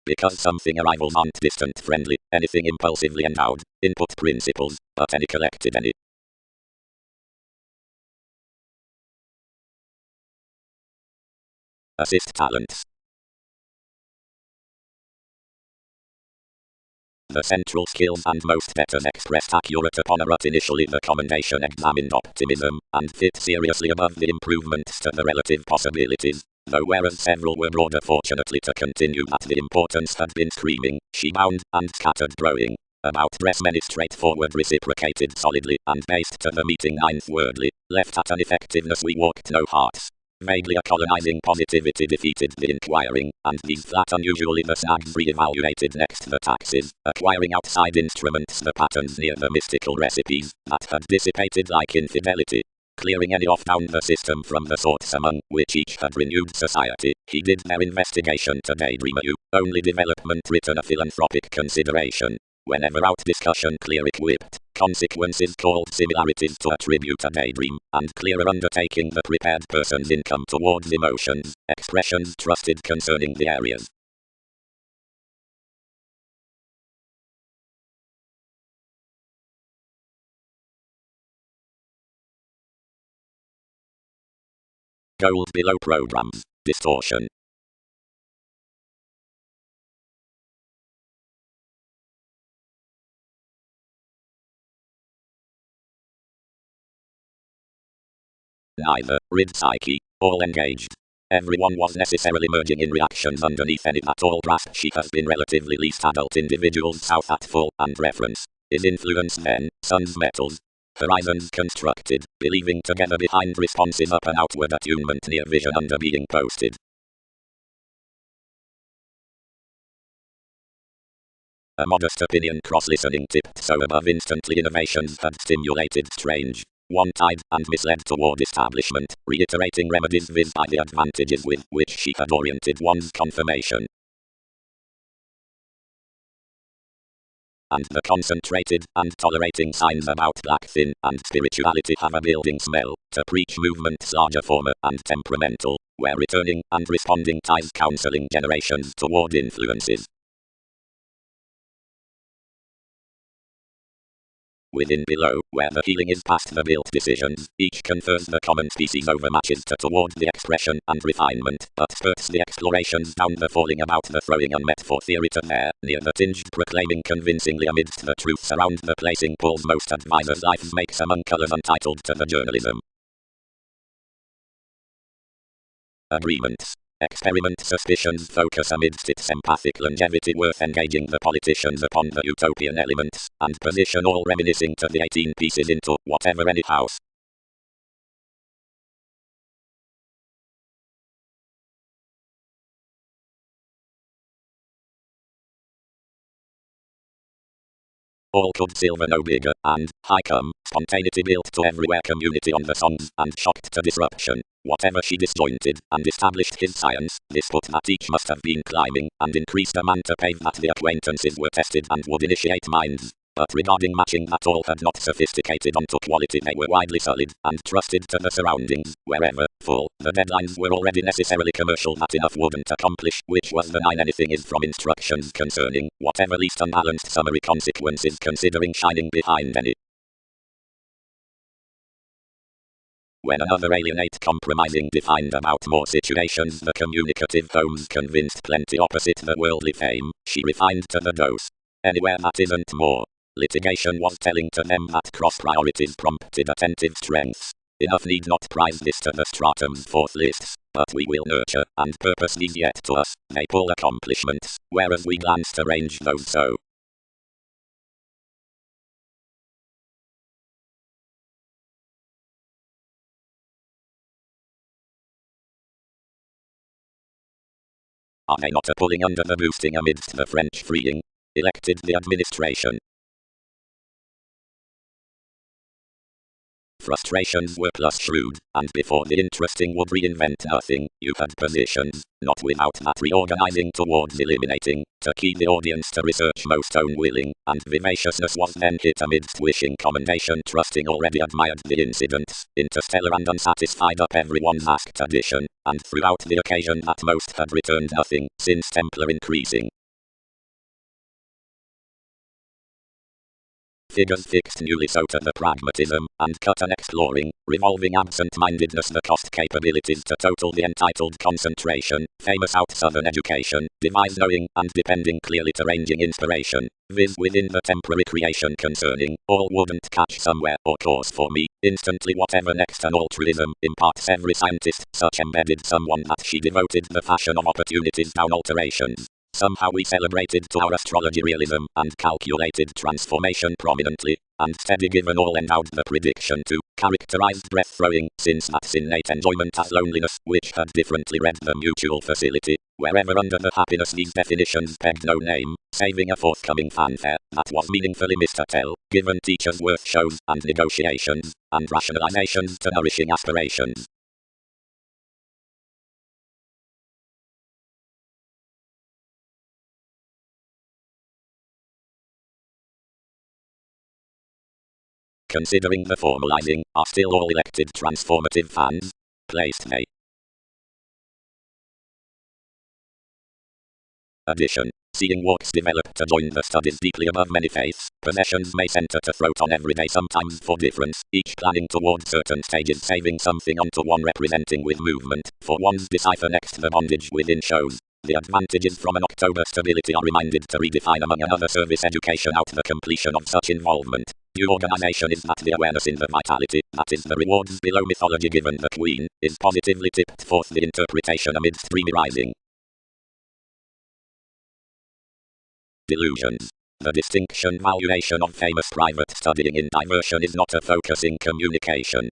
Because something arrivals aren't distant friendly, anything impulsively endowed, input principles, but any collected any. Assist talents. The central skills and most better expressed accurate upon a rut initially the commendation examined optimism, and fit seriously above the improvements to the relative possibilities, though whereas several were broader fortunately to continue that the importance had been screaming, she bound, and scattered growing. About dress many straightforward reciprocated solidly, and based to the meeting ninth wordly, left at an effectiveness we walked no hearts. Vaguely a colonizing positivity defeated the inquiring, and these that unusually the snags re-evaluated next the taxes, acquiring outside instruments the patterns near the mystical recipes, that had dissipated like infidelity. Clearing any off down the system from the sorts among which each had renewed society, he did their investigation to daydreamer you, only development written a philanthropic consideration. Whenever out discussion clear equipped, consequences called similarities to attribute a daydream, and clearer undertaking the prepared person's income towards emotions, expressions trusted concerning the areas. Goals below programs, distortion. Neither, rid psyche, all engaged. Everyone was necessarily merging in reactions underneath any at all grasp. She has been relatively least adult individuals south at full and reference. Is influence then, suns metals. Horizons constructed, believing together behind responses up and outward attunement near vision under being posted. A modest opinion cross-listening tipped so above instantly innovations had stimulated strange, one-tide and misled toward establishment, reiterating remedies viz by the advantages with which she had oriented one's confirmation. And the concentrated and tolerating signs about black thin and spirituality have a building smell, to preach movements larger former and temperamental, where returning and responding ties counseling generations toward influences. Within below, where the healing is past the built decisions, each confers the common species overmatches to toward the expression and refinement, but spurts the explorations down the falling about the throwing unmet for theory to there, near the tinged proclaiming convincingly amidst the truths around the placing Paul's most advisors' lives makes among colors untitled to the journalism. Agreements. Experiment suspicions focus amidst its empathic longevity worth engaging the politicians upon the utopian elements, and position all reminiscing to the 18 pieces into whatever any house. All could silver no bigger, and, high come, spontaneity built to everywhere community on the songs, and shocked to disruption. Whatever she disjointed, and established his science, this put that each must have been climbing, and increased a man to pave that the acquaintances were tested and would initiate minds. But regarding matching that all had not sophisticated onto quality they were widely solid, and trusted to the surroundings, wherever, full, the deadlines were already necessarily commercial that enough wouldn't accomplish, which was the 9 anything is from instructions concerning, whatever least unbalanced summary consequences considering shining behind any. When another alienate compromising defined about more situations the communicative Holmes convinced plenty opposite the worldly fame, she refined to the dose. Anywhere that isn't more. Litigation was telling to them that cross priorities prompted attentive strengths. Enough need not prize this to the stratum's fourth lists, but we will nurture and purpose these yet to us, they pull accomplishments, whereas we glance to range those so. Are they not a pulling under the boosting amidst the French freeing? Elected the administration. Frustrations were plus shrewd, and before the interesting would reinvent nothing, you had positions, not without that reorganizing towards eliminating, to key the audience to research most unwilling, and vivaciousness was then hit amidst wishing commendation trusting already admired the incidents, interstellar and unsatisfied up everyone's asked addition, and throughout the occasion that most had returned nothing, since Templar increasing. Figures fixed newly so to the pragmatism, and cut an exploring, revolving absent-mindedness the cost capabilities to total the entitled concentration, famous out southern education, devise knowing, and depending clearly to ranging inspiration, viz within the temporary creation concerning, all wouldn't catch somewhere, or course for me, instantly whatever next an altruism, imparts every scientist, such embedded someone that she devoted the fashion of opportunities down alterations. Somehow we celebrated to our astrology realism and calculated transformation prominently, and steady given all endowed the prediction to, characterized breath-throwing, since that's innate enjoyment as loneliness, which had differently read the mutual facility, wherever under the happiness these definitions pegged no name, saving a forthcoming fanfare, that was meaningfully Mr. Tell, given teachers' work shows and negotiations, and rationalizations to nourishing aspirations. Considering the formalizing, are still all elected transformative fans? Placed May. Addition. Seeing walks develop to join the studies deeply above many faiths, possessions may center to throat on every day sometimes for difference, each planning toward certain stages saving something onto one representing with movement, for one's decipher next the bondage within shows. The advantages from an October stability are reminded to redefine among another service education out the completion of such involvement. New organization is that the awareness in the vitality, that is the rewards below mythology given the queen, is positively tipped forth the interpretation amidst dreamy rising. Delusions. The distinction valuation of famous private studying in diversion is not a focus in communication.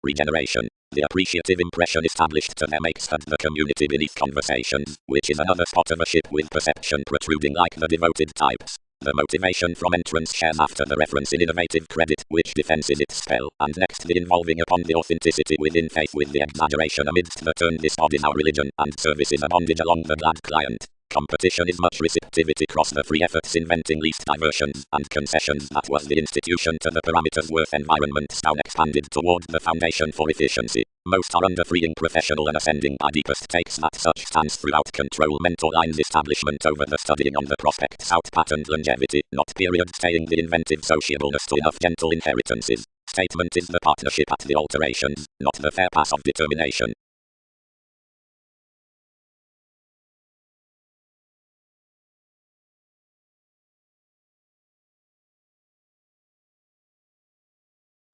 Regeneration. The appreciative impression established to them makes had the community beneath conversations, which is another spot of a ship with perception protruding like the devoted types. The motivation from entrance shares after the reference in innovative credit, which defenses its spell, and next the involving upon the authenticity within faith with the exaggeration amidst the turn this bodies our religion, and service is a bondage along the glad client. Competition is much receptivity cross the free efforts inventing least diversions and concessions that was the institution to the parameters worth environments down expanded toward the foundation for efficiency. Most are under freeing professional and ascending by deepest takes that such stands throughout control mental lines establishment over the studying on the prospects out patterned longevity, not period staying the inventive sociableness to enough gentle inheritances. Statement is the partnership at the alterations, not the fair pass of determination.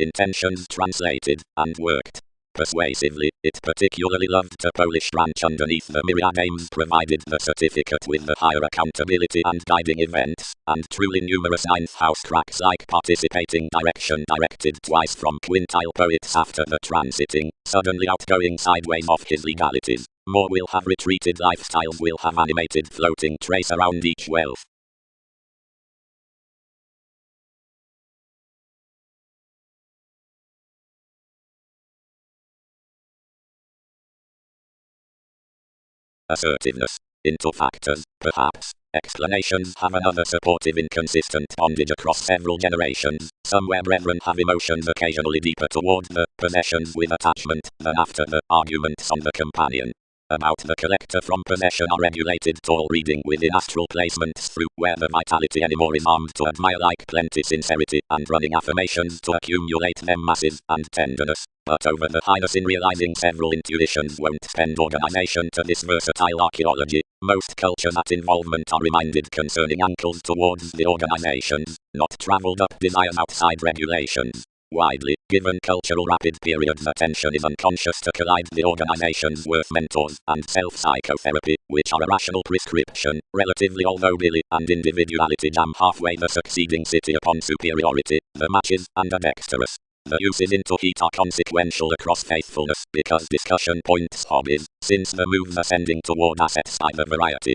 Intentions translated, and worked persuasively. It particularly loved the Polish branch underneath the myriad aims provided the certificate with the higher accountability and guiding events, and truly numerous ninth house cracks like participating direction directed twice from quintile poets after the transiting, suddenly outgoing sideways of his legalities. More will have retreated lifestyles will have animated floating trace around each wealth. Assertiveness. Into factors, perhaps. Explanations have another supportive inconsistent bondage across several generations. Somewhere brethren have emotions occasionally deeper toward the possessions with attachment than after the arguments on the companion. About the collector from possession are regulated tall reading within astral placements through where the vitality anymore is armed to admire like plenty sincerity and running affirmations to accumulate them masses and tenderness. But over the highness in realizing several intuitions won't spend organization to this versatile archaeology. Most cultures at involvement are reminded concerning ankles towards the organizations, not traveled up desires outside regulations. Widely, given cultural rapid periods attention is unconscious to collide the organization's worth mentors and self-psychotherapy, which are a rational prescription, relatively although Billy and individuality jam halfway the succeeding city upon superiority, the matches and are dexterous. The uses into heat are consequential across faithfulness because discussion points hobbies, since the moves ascending toward assets by the variety.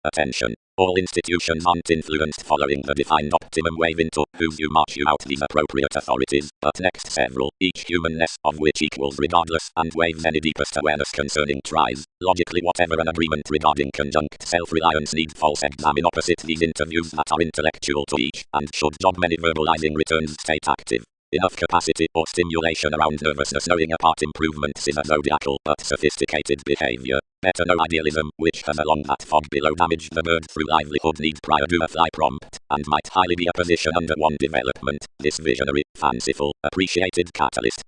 Attention. All institutions aren't influenced following the defined optimum wave into whose you march you out these appropriate authorities, but next several, each humanness of which equals regardless and waves any deepest awareness concerning tries, logically whatever an agreement regarding conjunct self-reliance need false examine opposite these interviews that are intellectual to each, and should jog many verbalizing returns state active. Enough capacity or stimulation around nervousness knowing apart improvements is a zodiacal but sophisticated behavior. Better know idealism, which has along that fog below damaged the bird through livelihood need prior to a fly prompt, and might highly be a position under one development, this visionary, fanciful, appreciated catalyst.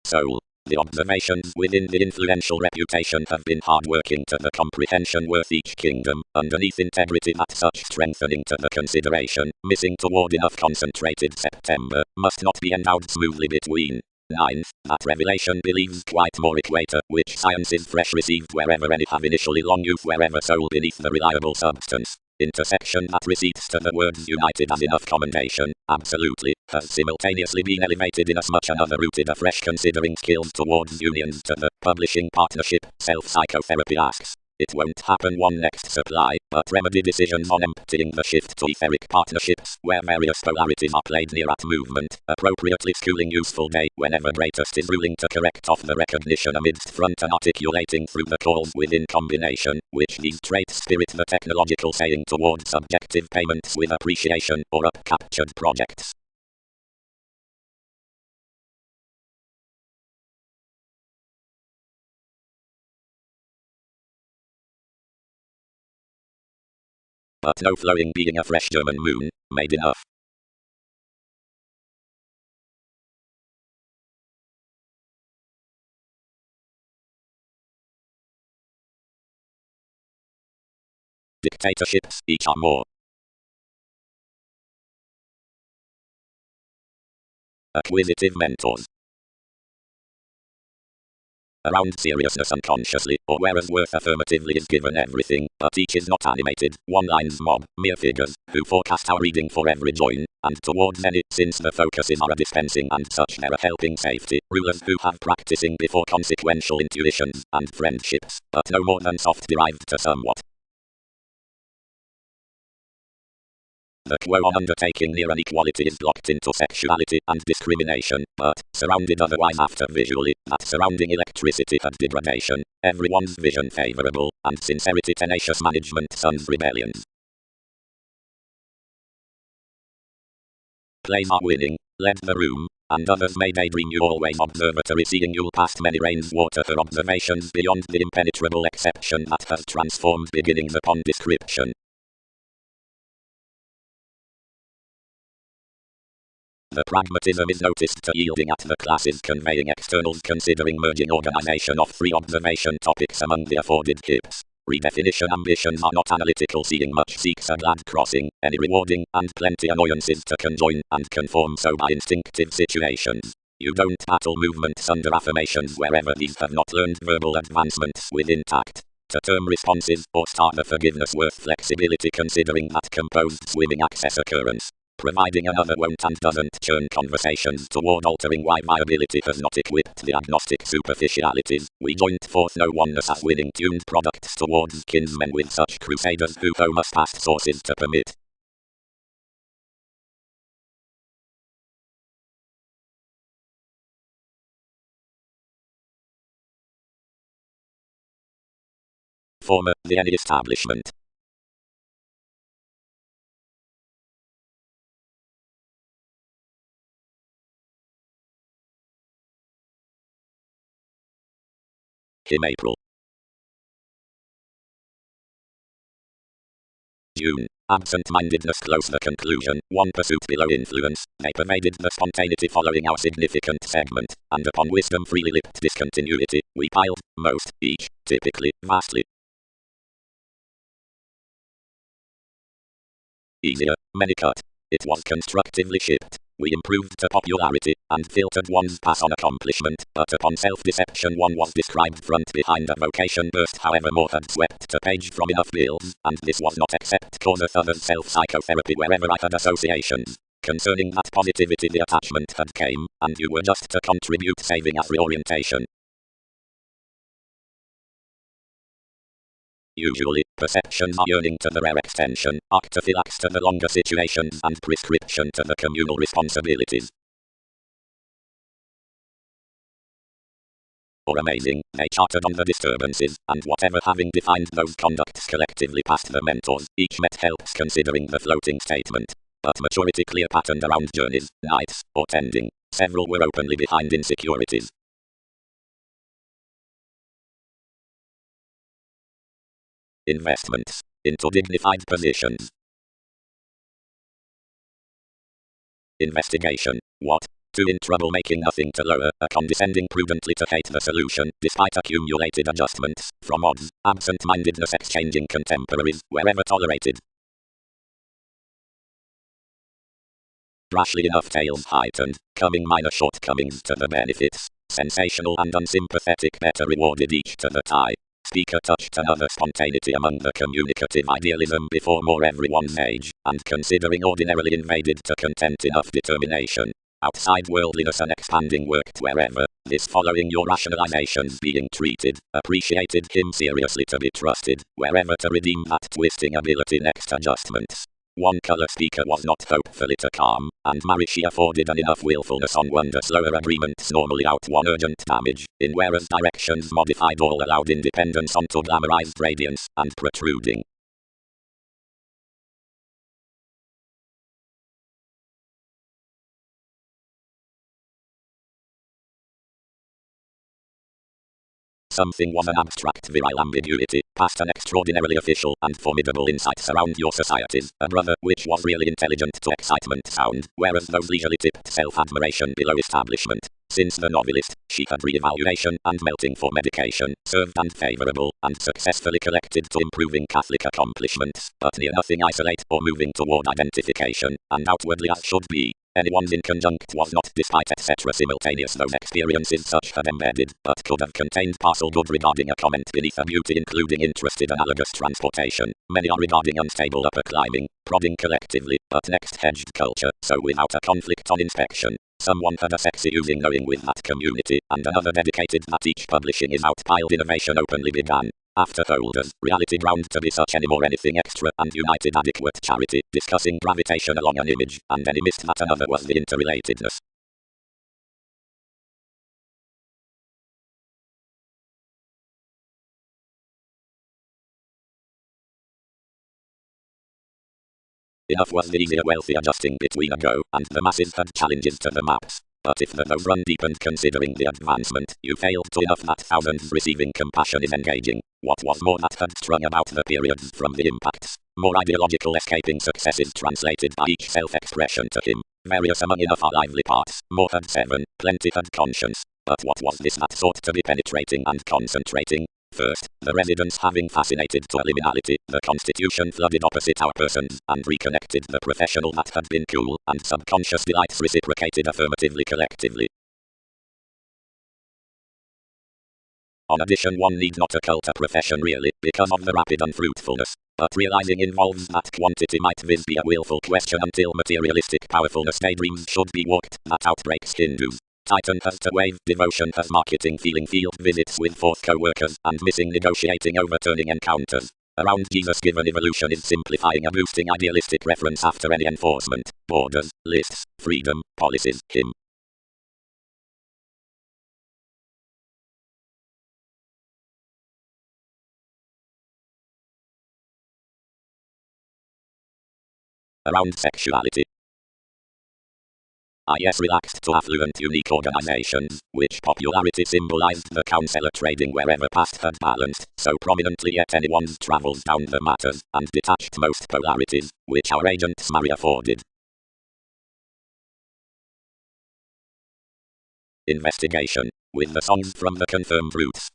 Soul. The observations within the influential reputation have been hard-working to the comprehension worth each kingdom, underneath integrity that such strengthening to the consideration, missing toward enough concentrated September, must not be endowed smoothly between. 9th, that revelation believes quite more equator, which science is fresh received wherever any have initially long youth wherever soul beneath the reliable substance. Intersection that receipts to the words united as enough commendation, absolutely, has simultaneously been elevated inasmuch another rooted afresh considering skills towards unions to the publishing partnership, self-psychotherapy asks. It won't happen one next supply, but remedy decisions on emptying the shift to etheric partnerships, where various polarities are played near at movement, appropriately schooling useful day, whenever greatest is ruling to correct off the recognition amidst front and articulating through the calls within combination, which these traits spirit the technological saying toward subjective payments with appreciation, or up-captured projects. But no flowing being a fresh German moon, made enough. Dictatorships, each are more. Acquisitive mentors. Around seriousness unconsciously, or whereas worth affirmatively is given everything, but each is not animated, one-lines mob, mere figures, who forecast our reading for every join, and towards any, since the focus is our dispensing and such there are helping safety, rulers who have practicing before consequential intuitions, and friendships, but no more than soft derived to somewhat. The quo on undertaking near an equality is blocked into sexuality and discrimination, but, surrounded otherwise after visually, that surrounding electricity and degradation, everyone's vision favorable, and sincerity tenacious management sons rebellions. Plays are winning, led the room, and others may daydream you always observatory seeing you'll past many rains water for observations beyond the impenetrable exception that has transformed beginnings upon description. The pragmatism is noticed to yielding at the classes conveying externals considering merging organization of 3 observation topics among the afforded hips. Redefinition ambitions are not analytical seeing much seeks a glad crossing, any rewarding, and plenty annoyances to conjoin and conform so by instinctive situations. You don't battle movements under affirmations wherever these have not learned verbal advancements with intact. To term responses, or start the forgiveness worth flexibility considering that composed swimming access occurrence. Providing another won't and doesn't churn conversations toward altering why viability has not equipped the agnostic superficialities. We joint forth no oneness as winning tuned products towards kinsmen with such crusaders who owe must past sources to permit. Former, the any establishment. Kim April. June. Absent-mindedness close the conclusion, one pursuit below influence, they pervaded the spontaneity following our significant segment, and upon wisdom freely lipped discontinuity, we piled, most, each, typically, vastly. Easier, many cut. It was constructively shipped. We improved to popularity, and filtered one's pass on accomplishment, but upon self-deception one was described front behind a vocation burst however more had swept to page from enough bills, and this was not except causeth others self-psychotherapy wherever I had associations. Concerning that positivity the attachment had came, and you were just to contribute saving as reorientation. Usually, perceptions are yearning to the rare extension, arctophylax to the longer situations and prescription to the communal responsibilities. Or amazing, they charted on the disturbances, and whatever having defined those conducts collectively past the mentors, each met helps considering the floating statement. But maturity clear patterned around journeys, nights, or tending, several were openly behind insecurities. Investments into dignified positions. Investigation. What? too in trouble making nothing to lower, a condescending prudently to hate the solution, despite accumulated adjustments, from odds, absent-mindedness exchanging contemporaries, wherever tolerated. Brashly enough tales heightened, coming minor shortcomings to the benefits, sensational and unsympathetic better rewarded each to the tie. Speaker touched another spontaneity among the communicative idealism before more everyone's age, and considering ordinarily invaded to content enough determination. Outside worldliness and expanding worked wherever, this following your rationalizations being treated, appreciated him seriously to be trusted, wherever to redeem that twisting ability next adjustments. One color speaker was not hopefully to calm, and marry she afforded an enough willfulness on wonder slower agreements normally out one urgent damage, in whereas directions modified all allowed independence onto glamorized radiance, and protruding. Something was an abstract virile ambiguity, past an extraordinarily official and formidable insight surround your societies, a brother, which was really intelligent to excitement sound, whereas those leisurely tipped self-admiration below establishment. Since the novelist, she had re-evaluation and melting for medication, served and favorable, and successfully collected to improving Catholic accomplishments, but near nothing isolate or moving toward identification, and outwardly as should be. Anyone's inconjunct was not despite etc. simultaneous those experiences such had embedded, but could have contained parcel good regarding a comment beneath a beauty including interested analogous transportation. Many are regarding unstable upper climbing, prodding collectively, but next hedged culture, so without a conflict on inspection. Someone had a sexy using knowing with that community, and another dedicated that each publishing is outpiled innovation openly began. After holders, reality ground to be such anymore anything extra and united adequate charity, discussing gravitation along an image, and any missed that another was the interrelatedness. Enough was the easier wealthy adjusting between a go, and the masses had challenges to the maps. But if the those run deep and considering the advancement, you failed to enough that thousands receiving compassion is engaging. What was more that had strung about the periods from the impacts. More ideological escaping successes translated by each self-expression to him. Various among enough are lively parts. More had seven, plenty had conscience. But what was this that sought to be penetrating and concentrating? First, the residents having fascinated to a liminality, the constitution flooded opposite our persons, and reconnected the professional that had been cool, and subconscious delights reciprocated affirmatively collectively. On addition, one need not occult a profession really, because of the rapid unfruitfulness, but realizing involves that quantity might viz be a willful question until materialistic powerfulness daydreams should be walked, that outbreaks Hindus. Titan has to wave, devotion has marketing, feeling field visits with fourth co-workers, and missing negotiating overturning encounters. Around Jesus given evolution is simplifying a boosting idealistic reference after any enforcement, borders, lists, freedom, policies, him. Around sexuality. IS relaxed to affluent unique organizations, which popularity symbolized the counselor trading wherever past had balanced, so prominently yet anyone's travels down the matters, and detached most polarities, which our agents marry afforded. Investigation, with the songs from the confirmed roots.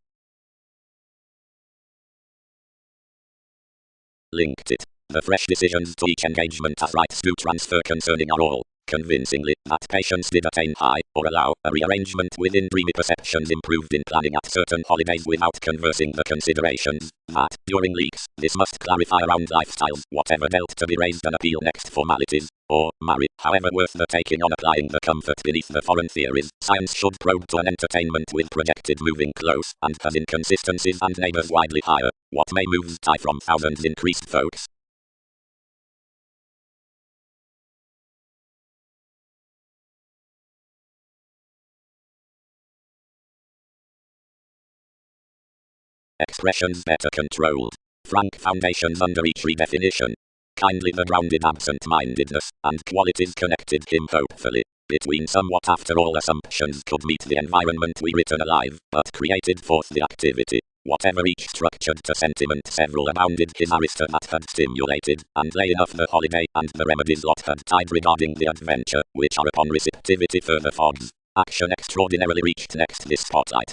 Linked it. The fresh decisions to each engagement as rights do transfer concerning are all. Convincingly, that patience did attain high, or allow, a rearrangement within dreamy perceptions improved in planning at certain holidays without conversing the considerations, that, during leaks, this must clarify around lifestyles, whatever dealt to be raised and appeal next formalities, or, marry, however worth the taking on applying the comfort beneath the foreign theories, science should probe to an entertainment with projected moving close, and has inconsistencies and neighbors widely higher, what may moves tie from thousands increased folks. Expressions better controlled. Frank foundations under each redefinition. Kindly the grounded absent-mindedness, and qualities connected him hopefully. Between somewhat after all assumptions could meet the environment we written alive, but created forth the activity. Whatever each structured to sentiment several abounded his aristocrat had stimulated, and lay enough the holiday and the remedies lot had tied regarding the adventure, which are upon receptivity further fogs. Action extraordinarily reached next this spotlight.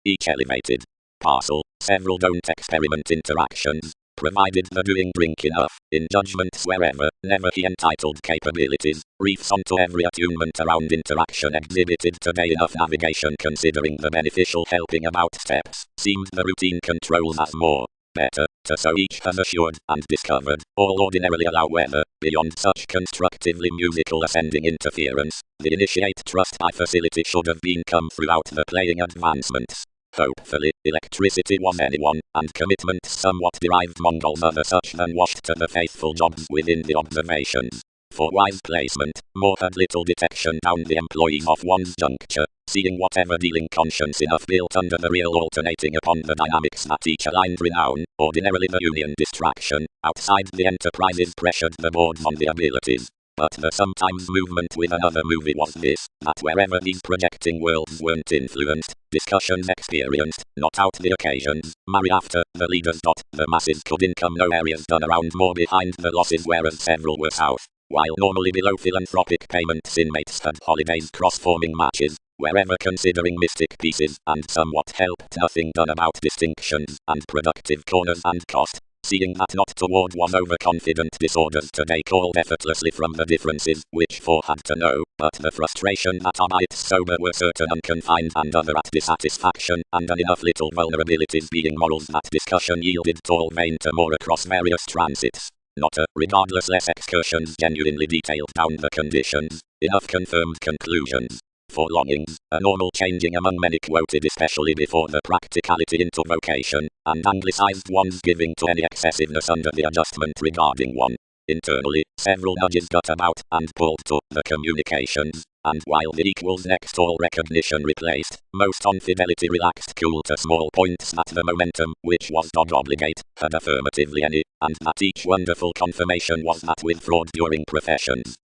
Each elevated parcel, several don't experiment interactions, provided the doing drink enough, in judgments wherever, never he entitled capabilities, reefs onto every attunement around interaction exhibited today enough navigation considering the beneficial helping about steps, seems the routine controls as more, better, to so each has assured, and discovered, all ordinarily allow whether, beyond such constructively musical ascending interference, the initiate trust by facility should have been come throughout the playing advancements. Hopefully, electricity was anyone, and commitment somewhat derived Mongols other such than washed to the faithful jobs within the observations. For wise placement, more had little detection down the employees of one's juncture, seeing whatever dealing conscience enough built under the real alternating upon the dynamics that each aligned renown, ordinarily the union distraction, outside the enterprises pressured the boards on the abilities. But the sometimes movement with another movie was this, that wherever these projecting worlds weren't influenced, discussions experienced, not out the occasions, marry after, the leaders. The masses could income no areas done around more behind the losses whereas several were south, while normally below philanthropic payments inmates had holidays cross-forming matches, wherever considering mystic pieces, and somewhat helped nothing done about distinctions, and productive corners and cost. Seeing that not toward was overconfident disorders today called effortlessly from the differences, which four had to know, but the frustration that are by its sober were certain unconfined and other at dissatisfaction, and an enough little vulnerabilities being morals that discussion yielded tall vein to more across various transits. Not a, regardless less excursions genuinely detailed down the conditions, enough confirmed conclusions. For longings, a normal changing among many quoted especially before the practicality into vocation, and anglicized ones giving to any excessiveness under the adjustment regarding one. Internally, several nudges got about and pulled to the communications, and while the equals next all recognition replaced, most on fidelity relaxed cool to small points that the momentum, which was dog obligate, had affirmatively any, and that each wonderful confirmation was that with fraud during professions.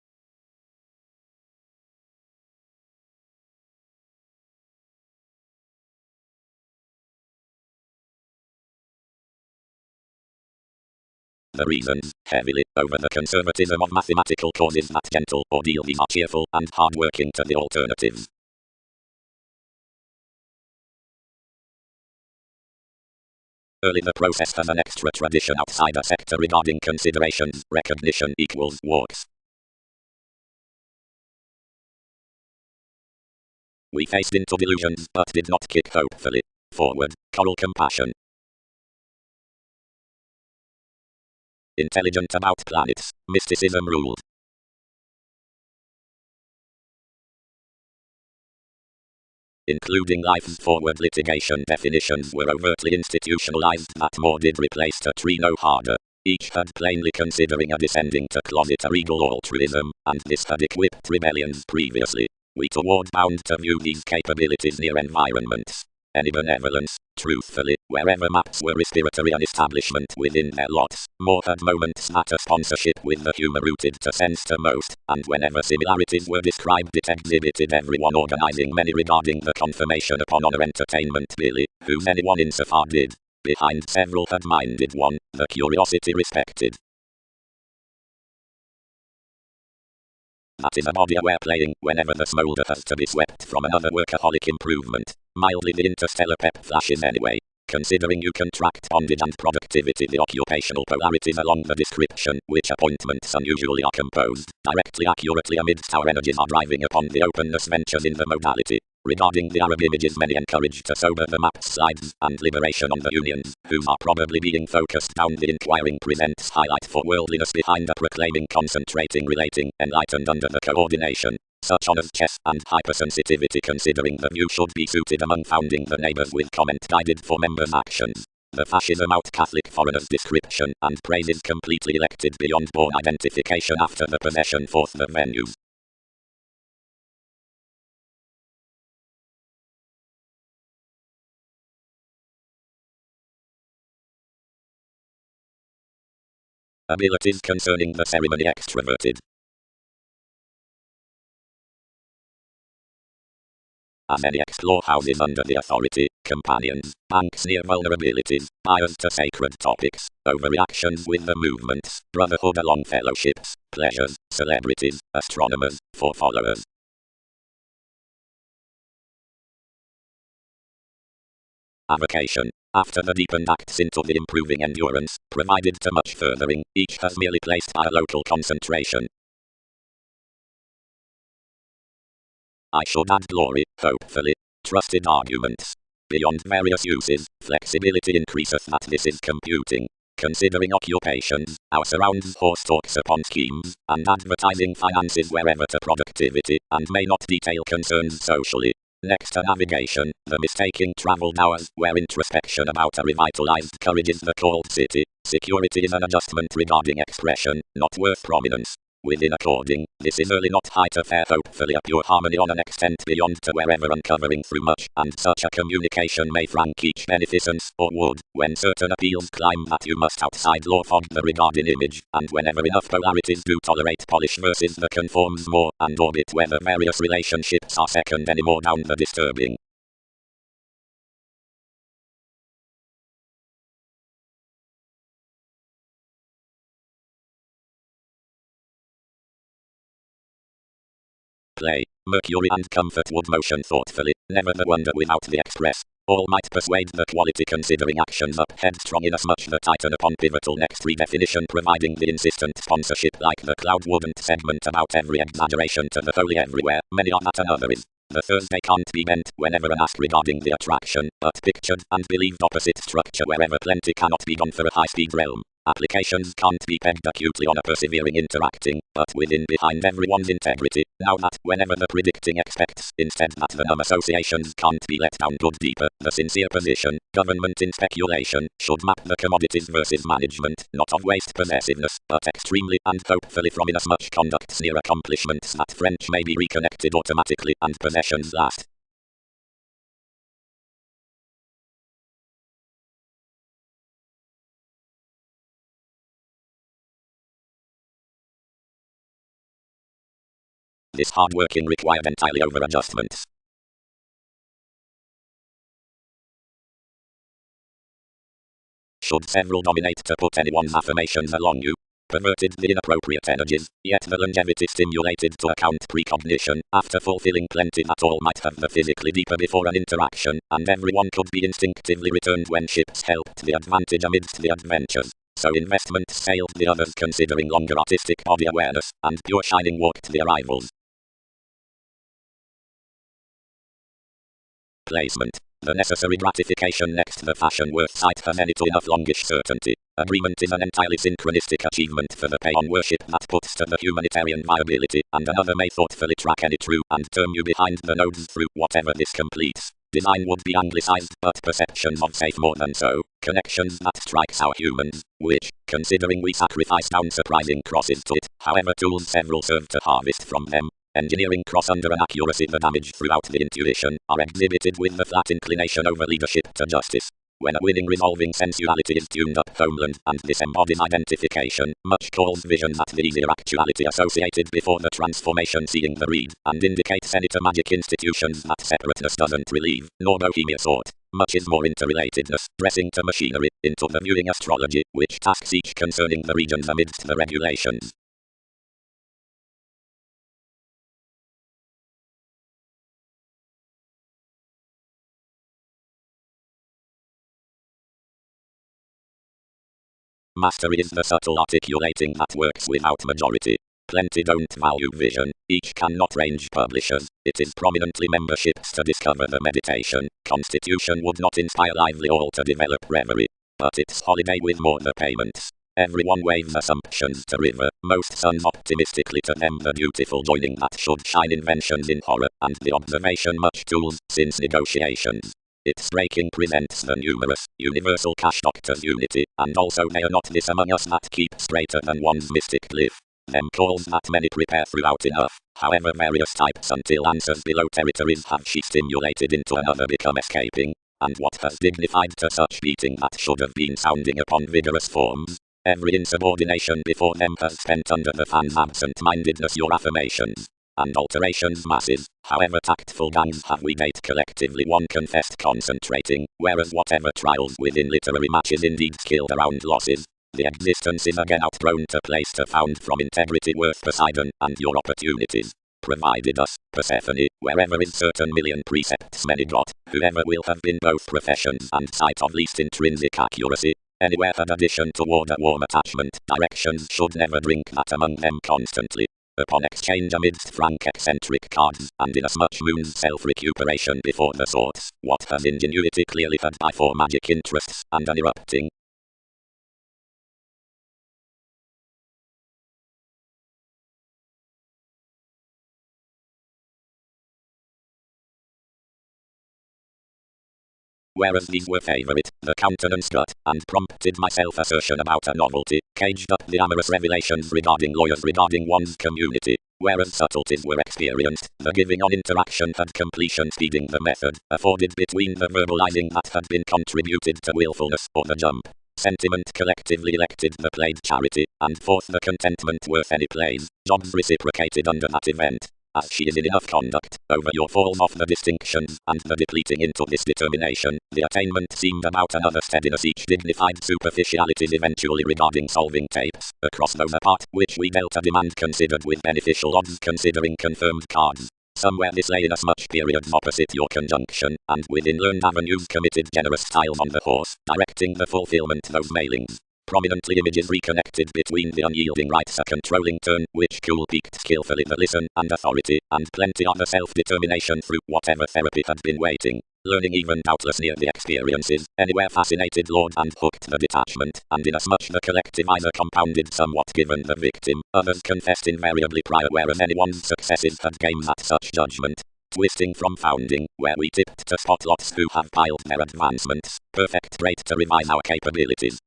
The reasons, heavily, over the conservatism of mathematical causes that gentle ordeal these are cheerful and hard-working to the alternatives. Early the process has an extra tradition outside a sector regarding considerations, recognition equals walks. We faced into delusions but did not kick hopefully forward, coral compassion. Intelligent about planets, mysticism ruled. Including life's forward litigation definitions were overtly institutionalized that more did replace the tree no harder. Each had plainly considering a descending to closet a regal altruism, and this had equipped rebellions previously. We toward bound to view these capabilities near environments. Any benevolence, truthfully, wherever maps were respiratory an establishment within their lots, more had moments that a sponsorship with the humor rooted to sense to most, and whenever similarities were described it exhibited everyone organizing many regarding the confirmation upon honor entertainment Billy, whose anyone insofar did. Behind several had minded one, the curiosity respected. That is a body aware playing whenever the smolder has to be swept from another workaholic improvement. Mildly the interstellar pep flashes anyway. Considering you contract bondage and productivity the occupational polarities along the description, which appointments unusually are composed, directly accurately amidst our energies are driving upon the openness ventures in the modality. Regarding the Arab images many encouraged to sober the maps slides, and liberation on the unions, whose are probably being focused down the inquiring presents highlight for worldliness behind a proclaiming concentrating relating, enlightened under the coordination. Such honors chess and hypersensitivity considering the view should be suited among founding the neighbors with comment guided for members' actions. The fascism out Catholic foreigners description and praise is completely elected beyond born identification after the possession forth the venues. Abilities concerning the ceremony extroverted. as any explore houses under the authority, companions, banks near vulnerabilities, buyers to sacred topics, overreactions with the movements, brotherhood along fellowships, pleasures, celebrities, astronomers, for followers. Avocation. After the deepened acts into the improving endurance, provided to much furthering, each has merely placed by a local concentration. I should add glory, hopefully. Trusted arguments. Beyond various uses, flexibility increaseth that this is computing. Considering occupations, our surrounds horse talks upon schemes, and advertising finances wherever to productivity, and may not detail concerns socially. Next to navigation, the mistaking travelled hours, where introspection about a revitalized courage is the called city. Security is an adjustment regarding expression, not worth prominence. Within according, this is early not height affair, hopefully a pure harmony on an extent beyond to wherever uncovering through much, and such a communication may frank each beneficence, or would, when certain appeals climb that you must outside law fog the regarding image, and whenever enough polarities do tolerate polish versus the conforms more, and orbit whether various relationships are second any more down the disturbing. Play, Mercury and comfort would motion thoughtfully, never the wonder without the express. All might persuade the quality considering actions up headstrong inasmuch the titan upon pivotal next redefinition providing the insistent sponsorship like the cloud wouldn't segment about every exaggeration to the wholly everywhere, many are that another is. The Thursday can't be bent whenever an ask regarding the attraction, but pictured and believed opposite structure wherever plenty cannot be gone for a high-speed realm. Applications can't be pegged acutely on a persevering interacting, but within behind everyone's integrity. Now that, whenever the predicting expects, instead that the numb associations can't be let down good deeper, the sincere position, government in speculation, should map the commodities versus management, not of waste possessiveness, but extremely and hopefully from inasmuch conducts near accomplishments that French may be reconnected automatically and possessions last. This hard working required entirely over adjustments. Should several dominate to put anyone's affirmations along you, perverted the inappropriate energies, yet the longevity stimulated to account precognition, after fulfilling plenty that all might have the physically deeper before an interaction, and everyone could be instinctively returned when ships helped the advantage amidst the adventures. So investments sailed the others considering longer artistic body awareness, and pure shining walked the arrivals. Placement. The necessary gratification next the fashion worth sight has any to enough longish certainty. Agreement is an entirely synchronistic achievement for the paeon worship that puts to the humanitarian viability, and another may thoughtfully track any true and term you behind the nodes through whatever this completes. Design would be anglicized, but perceptions of safe more than so. Connections that strikes our humans, which, considering we sacrifice down surprising crosses to it, however tools several serve to harvest from them. Engineering cross under an accuracy the damage throughout the intuition, are exhibited with the flat inclination over leadership to justice. When a winning resolving sensuality is tuned up homeland and this embodies identification, much calls vision that the easier actuality associated before the transformation seeing the read, and indicates any to magic institutions that separateness doesn't relieve, nor bohemia sought. Much is more interrelatedness, dressing to machinery, into the viewing astrology, which tasks each concerning the regions amidst the regulations. Mastery is the subtle articulating that works without majority. Plenty don't value vision, each cannot range publishers. It is prominently memberships to discover the meditation. Constitution would not inspire lively all to develop reverie. But it's holiday with more the payments. Everyone waves assumptions to river, most sons optimistically to them the beautiful joining that should shine inventions in horror, and the observation much tools, since negotiations. Its breaking presents the numerous, universal cash doctor's unity, and also they are not this among us that keep straighter than one's mystic glyph. Them calls that many prepare throughout enough, however various types until answers below territories have she stimulated into another become escaping, and what has dignified to such beating that should have been sounding upon vigorous forms. Every insubordination before them has spent under the fan's absent-mindedness your affirmations. and alterations masses. However tactful gangs have we date collectively one confessed concentrating, whereas whatever trials within literary matches indeed skilled around losses. The existence is again outthrown to place to found from integrity worth Poseidon and your opportunities. Provided us, Persephone, wherever is certain million precepts many got, whoever will have been both professions and sight of least intrinsic accuracy. Anywhere had addition toward a warm attachment, directions should never drink that among them constantly. Upon exchange amidst frank eccentric cards, and inasmuch moon's self-recuperation before the sorts, what has ingenuity clearly had by for magic interests, and an erupting, whereas these were favorite, the countenance gut, and prompted my self-assertion about a novelty, caged up the amorous revelations regarding lawyers regarding one's community, whereas subtleties were experienced, the giving on interaction had completion speeding the method, afforded between the verbalizing that had been contributed to willfulness, or the jump. Sentiment collectively elected the played charity, and forth the contentment worth any plays, jobs reciprocated under that event. As she is in enough conduct, over your falls off the distinctions, and the depleting into this determination, the attainment seemed about another steadiness each dignified superficialities eventually regarding solving tapes, across those apart, which we dealt a demand considered with beneficial odds considering confirmed cards. Somewhere this lay in as much periods opposite your conjunction, and within learned avenues committed generous styles on the horse, directing the fulfillment those mailings. Prominently images reconnected between the unyielding rights a controlling turn, which cool peaked skillfully the listen and authority, and plenty of the self-determination through whatever therapy had been waiting. Learning even doubtless near the experiences, anywhere fascinated Lord and hooked the detachment, and inasmuch the collective either compounded somewhat given the victim, others confessed invariably prior whereas anyone's successes had games at such judgment. Twisting from founding, where we tipped to spotlots who have piled their advancements, perfect trait to revise our capabilities.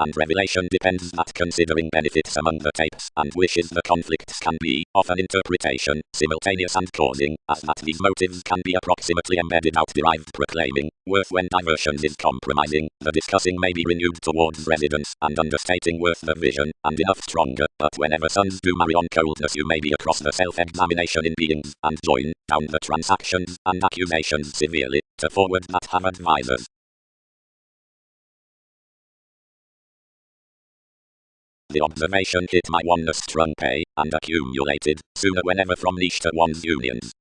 And revelation depends that considering benefits among the tapes and wishes the conflicts can be, of an interpretation, simultaneous and causing, as that these motives can be approximately embedded out derived proclaiming, worth when diversions is compromising, the discussing may be renewed towards residence, and understating worth the vision, and enough stronger, but whenever suns do marry on coldness you may be across the self-examination in beings, and join, down the transactions, and accusations severely, to forward that have advisers. The observation hit my oneness strung pay, and accumulated, sooner whenever from niche to one's unions.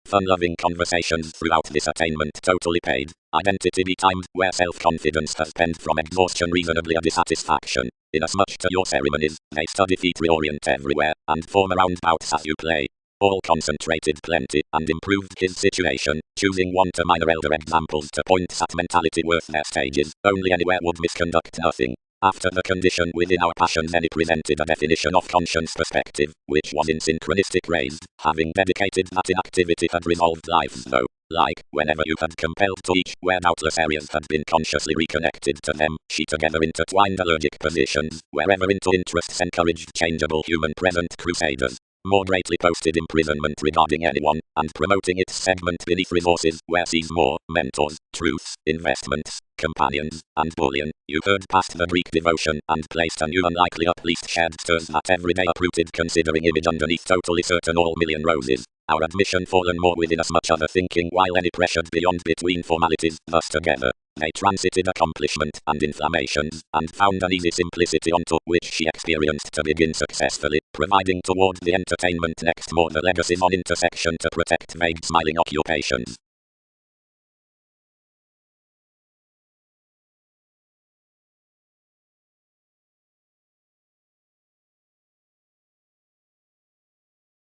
Fun-loving conversations throughout this attainment totally paid. Identity be timed, where self-confidence has penned from exhaustion reasonably a dissatisfaction. Inasmuch to your ceremonies, they study feet reorient everywhere, and form around bouts as you play. All concentrated plenty, and improved his situation, choosing one to minor elder examples to point at mentality worth their stages, only anywhere would misconduct nothing. After the condition within our passions any presented a definition of conscience perspective, which was in synchronistic raised, having dedicated that inactivity had resolved lives though, like, whenever you had compelled to each, where doubtless areas had been consciously reconnected to them, she together intertwined allergic positions, wherever into interests encouraged changeable human present crusaders. More greatly posted imprisonment regarding anyone, and promoting its segment beneath resources, where sees more, mentors, truths, investments, companions, and bullion. You heard past the Greek devotion, and placed a new unlikely least shared stirs that everyday uprooted considering image underneath totally certain all million roses. Our admission fallen more within us much other thinking while any pressured beyond between formalities, thus together. They transited accomplishment and inflammations, and found an easy simplicity onto which she experienced to begin successfully, providing toward the entertainment next more the legacies on intersection to protect vague smiling occupations.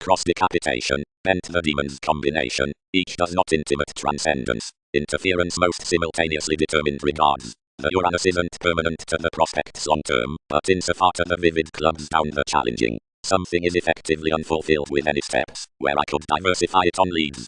Cross decapitation, bent the demon's combination, each does not intimate transcendence, interference most simultaneously determined regards. The Uranus isn't permanent to the prospects long term, but insofar to the vivid clubs down the challenging, something is effectively unfulfilled with any steps, where I could diversify it on leads.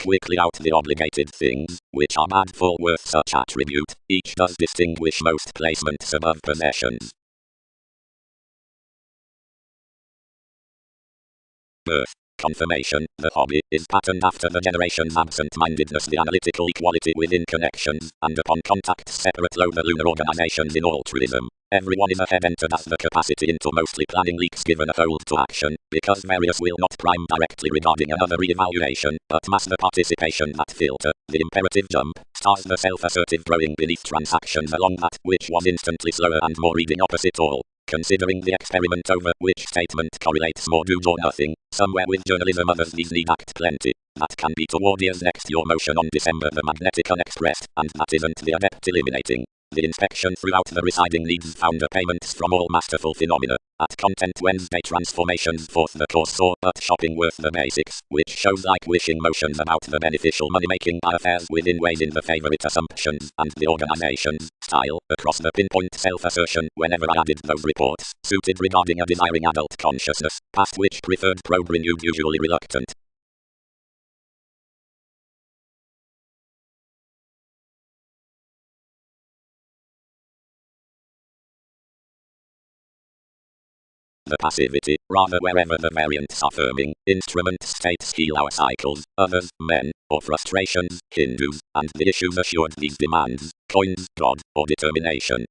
quickly out the obligated things, which are bad for worth such attribute. Each does distinguish most placements above possessions. Birth. Confirmation. The hobby is patterned after the generation's absent-mindedness, the analytical equality within connections, and upon contacts separate though the lunar organizations in altruism. Everyone is ahead entered as the capacity into mostly planning leaks given a hold to action, because various will not prime directly regarding another re-evaluation, but mass the participation that filter, the imperative jump, stars the self-assertive growing beneath transactions along that which was instantly slower and more reading opposite all. Considering the experiment over which statement correlates more do or nothing, somewhere with journalism others these need act plenty. That can be toward years next your motion on December the magnetic unexpressed, and that isn't the adept eliminating. The inspection throughout the residing needs founder payments from all masterful phenomena. At Content Wednesday transformations forth the course saw but shopping worth the basics, which shows like wishing motions about the beneficial money-making by affairs within ways in the favorite assumptions and the organization's style across the pinpoint self-assertion whenever I added those reports, suited regarding a desiring adult consciousness, past which preferred probe renewed usually reluctant. The passivity, rather wherever the variants affirming, instrument states heal our cycles, others, men, or frustrations, Hindus, and the issues assured these demands, coins, God, or determination.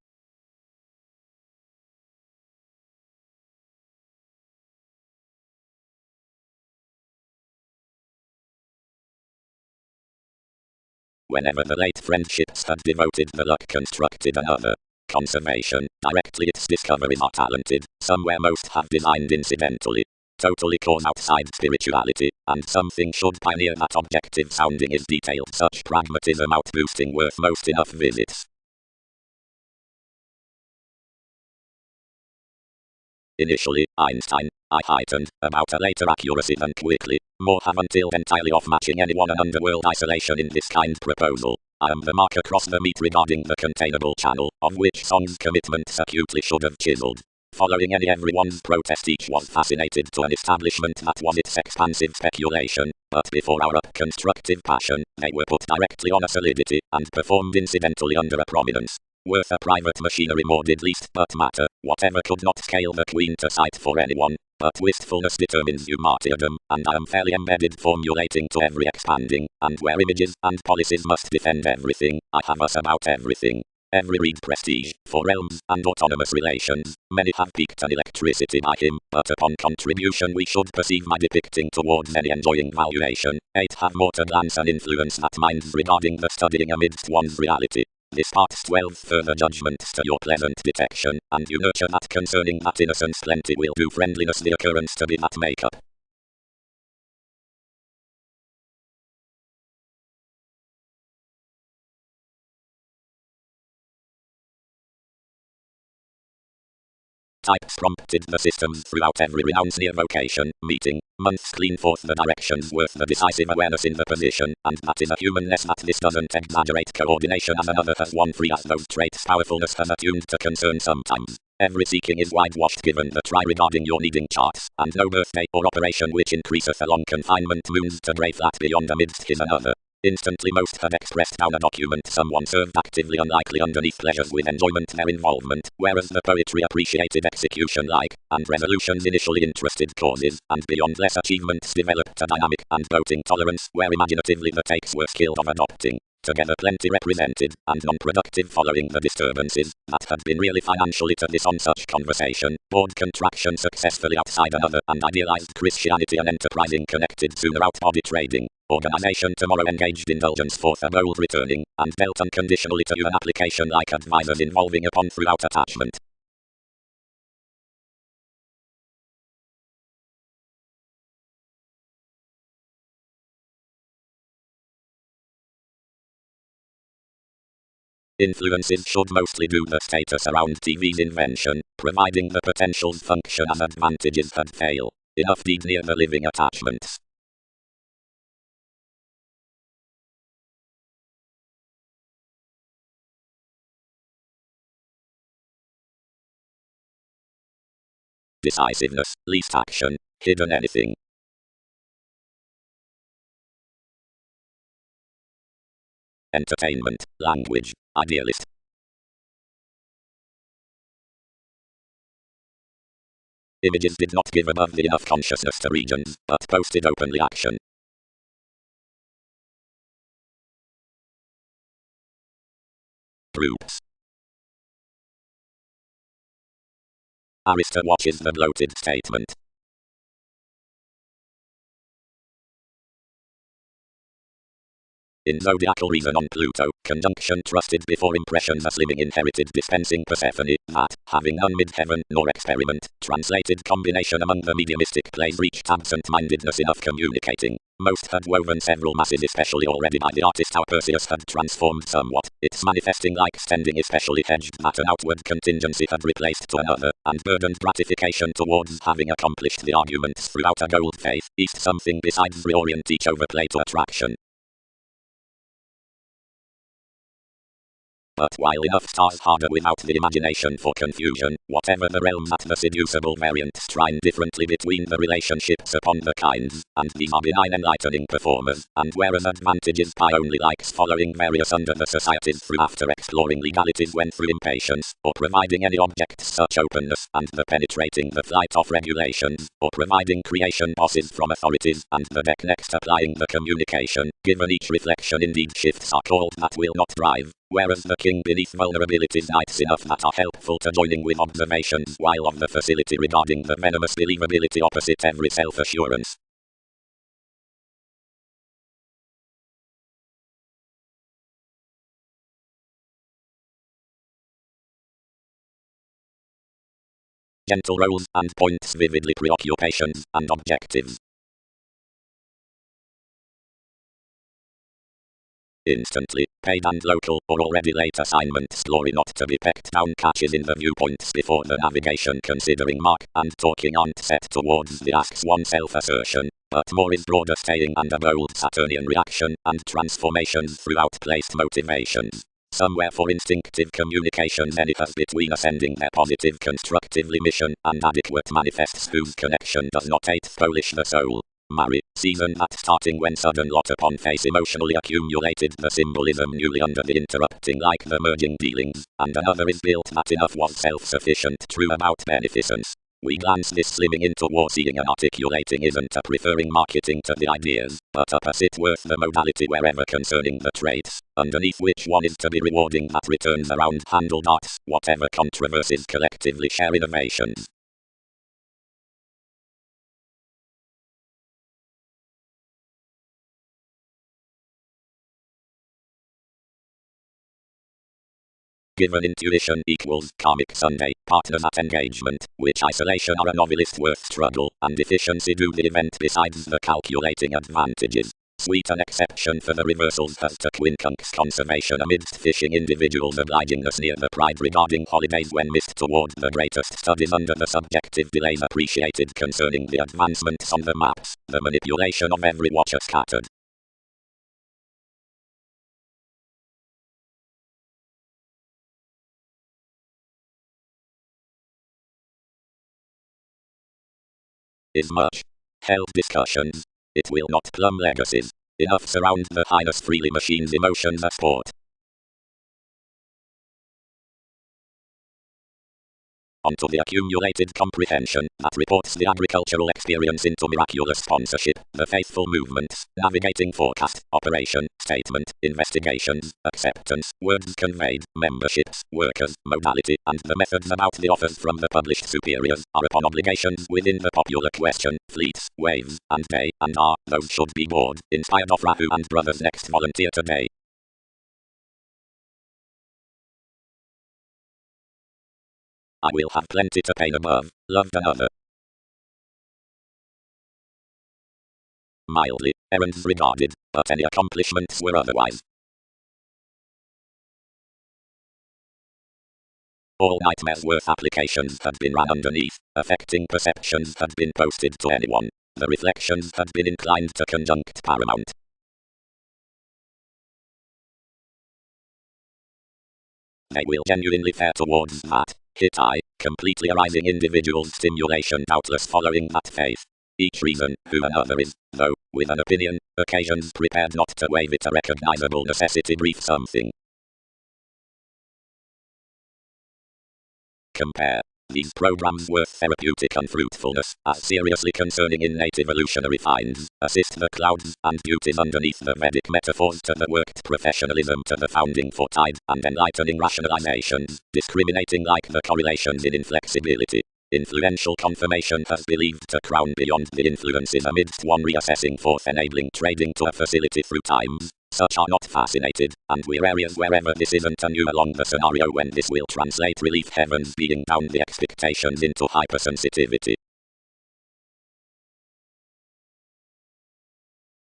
Whenever the late friendships had devoted the luck constructed another. Conservation, directly its discoveries are talented, somewhere most have designed incidentally. Totally cause outside spirituality, and something should pioneer that objective sounding is detailed such pragmatism outboosting worth most enough visits. Initially, Einstein, I heightened, about a later accuracy than quickly, more have until entirely off matching anyone an underworld isolation in this kind proposal. I am the mark across the meat regarding the containable channel, of which song's commitments acutely should have chiseled. Following any everyone's protest each was fascinated to an establishment that was its expansive speculation, but before our up-constructive passion, they were put directly on a solidity, and performed incidentally under a prominence. Worth a private machinery more did least but matter, whatever could not scale the queen to sight for anyone, but wistfulness determines you martyrdom, and I am fairly embedded formulating to every expanding, and where images and policies must defend everything, I have us about everything. Every read prestige, for realms and autonomous relations, many have piqued an electricity by him, but upon contribution we should perceive my depicting towards any enjoying valuation, 8 have more to glance and influence that minds regarding the studying amidst one's reality. This parts 12 further judgments to your pleasant detection, and you nurture that concerning that innocence plenty will do friendliness the occurrence to be that make-up. Types prompted the systems throughout every renounce near vocation, meeting, months clean forth the directions worth the decisive awareness in the position, and that is a humanness that this doesn't exaggerate coordination as another has one free as those traits powerfulness has attuned to concern sometimes. Every seeking is wide-washed given the try regarding your needing charts, and no birthday or operation which increaseth along confinement moons to brave that beyond amidst his another. Instantly most had expressed down a document someone served actively unlikely underneath pleasures with enjoyment their involvement, whereas the poetry appreciated execution like, and resolutions initially interested causes, and beyond less achievements developed a dynamic and doting tolerance where imaginatively the takes were skilled of adopting. Together plenty represented, and non-productive following the disturbances, that had been really financially to this on such conversation, board contraction successfully outside another and idealized Christianity and enterprising connected sooner out body trading. Organization tomorrow engaged indulgence forth a bold returning, and dealt unconditionally to you an application like advisors involving upon throughout attachment. Influences should mostly do the status around TV's invention, providing the potentials function as advantages had fail. Enough deed near the living attachments. Decisiveness, least action, hidden anything. entertainment, language, idealist. Images did not give above the enough consciousness to regions, but posted openly action. Groups. Arista watches the bloated statement. In zodiacal reason on Pluto, conjunction trusted before impressions a slimming inherited dispensing Persephone, that, having none mid-heaven, nor experiment, translated combination among the mediumistic plays reached absent-mindedness enough communicating. Most had woven several masses especially already by the artist how Perseus had transformed somewhat, its manifesting like standing especially hedged that an outward contingency had replaced to another, and burdened gratification towards having accomplished the arguments throughout a gold faith, east something besides reorient each overplay to attraction. But while enough stars harder without the imagination for confusion, whatever the realms at the seducible variants trine differently between the relationships upon the kinds, and these are benign enlightening performers, and whereas advantages pi only likes following various under the societies through after exploring legalities when through impatience, or providing any objects such openness, and the penetrating the flight of regulations, or providing creation bosses from authorities, and the deck next applying the communication, given each reflection indeed shifts are called that will not drive. Whereas the king beneath vulnerabilities nights enough that are helpful to joining with observations while of the facility regarding the venomous believability opposite every self-assurance. Gentle roles and points vividly preoccupations and objectives. Instantly, paid and local, or already late assignments glory not to be pecked down catches in the viewpoints before the navigation considering mark, and talking aren't set towards the asks one self-assertion, but more is broader staying and a bold Saturnian reaction, and transformations throughout placed motivations. Somewhere for instinctive communications anything between ascending their positive constructively mission, and adequate manifests whose connection does not polish the soul. Marry, season that starting when sudden lot upon face emotionally accumulated the symbolism newly under the interrupting like the merging dealings, and another is built that enough was self-sufficient true about beneficence. We glance this slimming into war seeing and articulating isn't a preferring marketing to the ideas, but opposite worth the modality wherever concerning the traits, underneath which one is to be rewarding that returns around handled arts, whatever controversies collectively share innovations. Given intuition equals karmic Sunday, partners at engagement, which isolation are a novelist worth struggle, and efficiency do the event besides the calculating advantages. Sweet an exception for the reversals as to quincunx conservation amidst fishing individuals obligingness near the pride regarding holidays when missed toward the greatest studies under the subjective delays appreciated concerning the advancements on the maps, the manipulation of every watcher scattered. Is much held discussions. It will not plumb legacies. Enough surround the highness freely machines emotions a sport. Onto the accumulated comprehension that reports the agricultural experience into miraculous sponsorship, the faithful movements, navigating forecast, operation, statement, investigations, acceptance, words conveyed, memberships, workers, modality, and the methods about the offers from the published superiors are upon obligations within the popular question, fleets, waves, and day, and are, those should be bored, inspired of Rahu and brothers next volunteer today. I will have plenty to pain above, loved another. Mildly, errands regarded, but any accomplishments were otherwise. All nightmares worth applications had been run underneath, affecting perceptions had been posted to anyone. The reflections had been inclined to conjunct paramount. They will genuinely fare towards that. Hit I, completely arising individuals stimulation doubtless following that faith. each reason who another is, though, with an opinion, occasions prepared not to waive it a recognizable necessity brief something. Compare. These programs worth therapeutic unfruitfulness, as seriously concerning innate evolutionary finds, assist the clouds and beauties underneath the Vedic metaphors to the worked professionalism to the founding for tide and enlightening rationalizations, discriminating like the correlations in inflexibility. Influential confirmation has believed to crown beyond the influences amidst one reassessing forth enabling trading to a facility through times. Such are not fascinated, and we're areas wherever this isn't a new along the scenario when this will translate relief heavens being down the expectations into hypersensitivity.